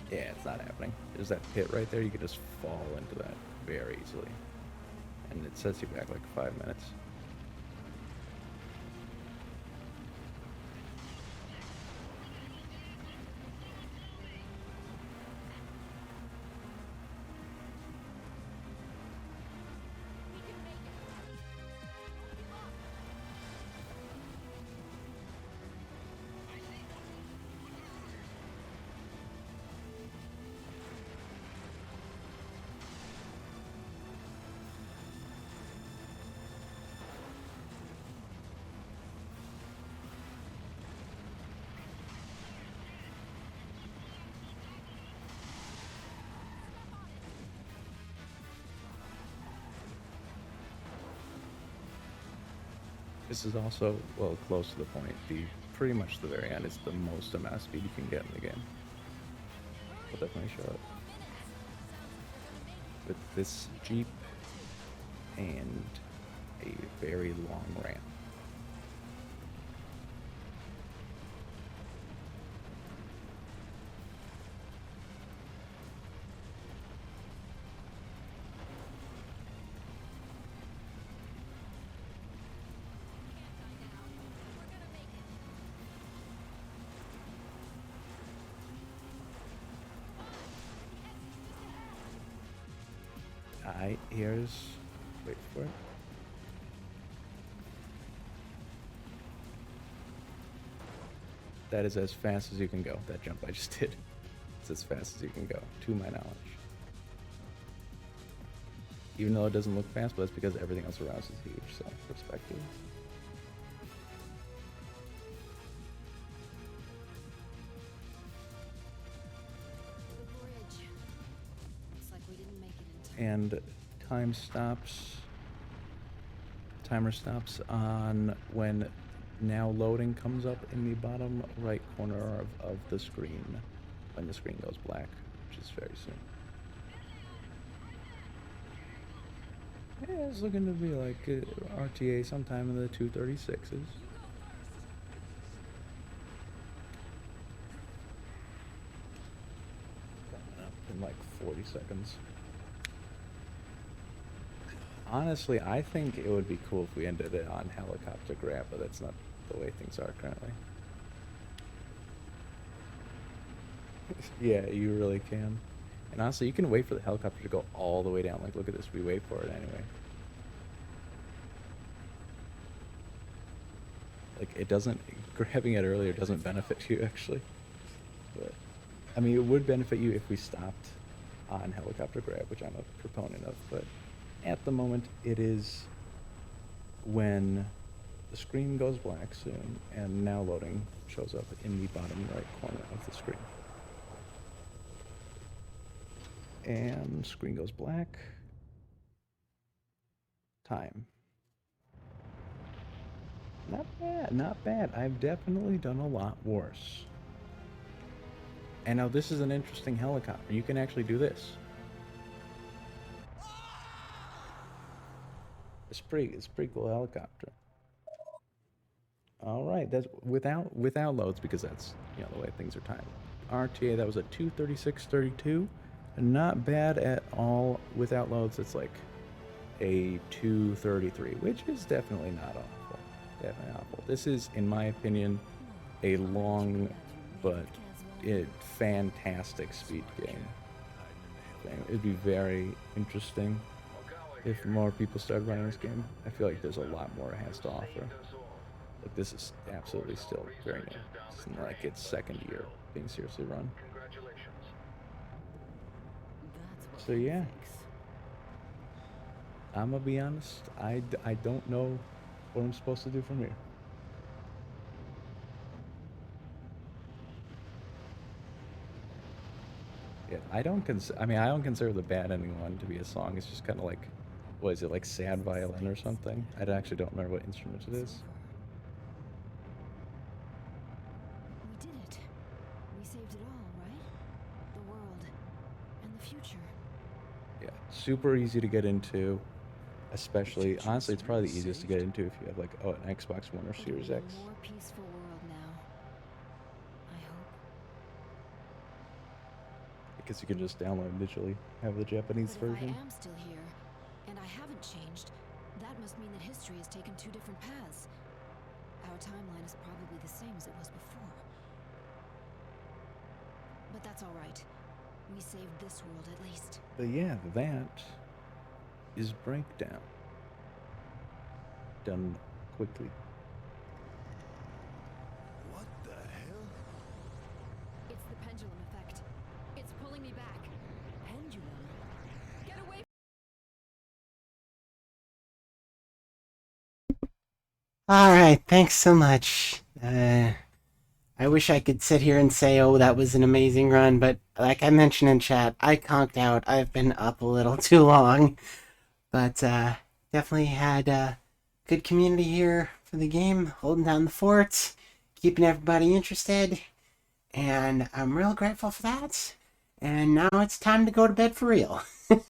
Yeah, it's not happening. There's that pit right there. You can just fall into that very easily. And it sets you back like 5 minutes. We can make it. Don't give up. This is also, well, close to the point. Pretty much the very end is the most amount of speed you can get in the game. I'll definitely show it. With this Jeep and a very long ramp. Here's, wait for it. That is as fast as you can go. That jump I just did. It's as fast as you can go, to my knowledge. Even though it doesn't look fast, but that's because everything else around us is huge, so perspective. The bridge. Looks like we didn't make it in time. And timer stops on when now loading comes up in the bottom right corner of the screen when the screen goes black, which is very soon. Yeah, it's looking to be like RTA sometime in the 236s. Coming up in like 40 seconds. Honestly, I think it would be cool if we ended it on helicopter grab, but that's not the way things are currently. Yeah, you really can. And honestly, you can wait for the helicopter to go all the way down. Like, look at this. We wait for it anyway. Like, it doesn't... Grabbing it earlier doesn't benefit you, actually. But, I mean, it would benefit you if we stopped on helicopter grab, which I'm a proponent of, but at the moment, it is when the screen goes black soon, and now loading shows up in the bottom right corner of the screen. And screen goes black. Time. Not bad, not bad. I've definitely done a lot worse. And now this is an interesting helicopter. You can actually do this. It's a pretty cool helicopter. All right, that's without loads, because that's, you know, the way things are timed. RTA, that was a 236.32. Not bad at all. Without loads, it's like a 233, which is definitely not awful. Definitely awful. This is, in my opinion, a long but fantastic speed game. It'd be very interesting if more people started running this game. I feel like there's a lot more it has to offer. Like, this is absolutely still very new. It's not like its second year being seriously run. So yeah, I'm gonna be honest, I don't know what I'm supposed to do from here. Yeah, I don't consider the bad ending one to be a song. It's just kind of like, what is it, like sad violin or something? I actually don't remember what instrument it is. We did it. We saved it all, right? The world and the future. Yeah, super easy to get into, especially, honestly, it's probably the easiest to get into if you have like an Xbox One or Series X. A more peaceful world now. I hope. Because you can just download and digitally have the Japanese But if version. I am still here, and I haven't changed, that must mean that history has taken two different paths. Our timeline is probably the same as it was before. But that's all right. We saved this world at least. But yeah, that is Breakdown. Done quickly. What the hell? It's the pendulum effect. It's pulling me back. Pendulum? Get away! All right, thanks so much. I wish I could sit here and say, oh, that was an amazing run, but like I mentioned in chat, I conked out. I've been up a little too long, but definitely had a good community here. for the game, holding down the fort, keeping everybody interested, and I'm real grateful for that. And now it's time to go to bed for real.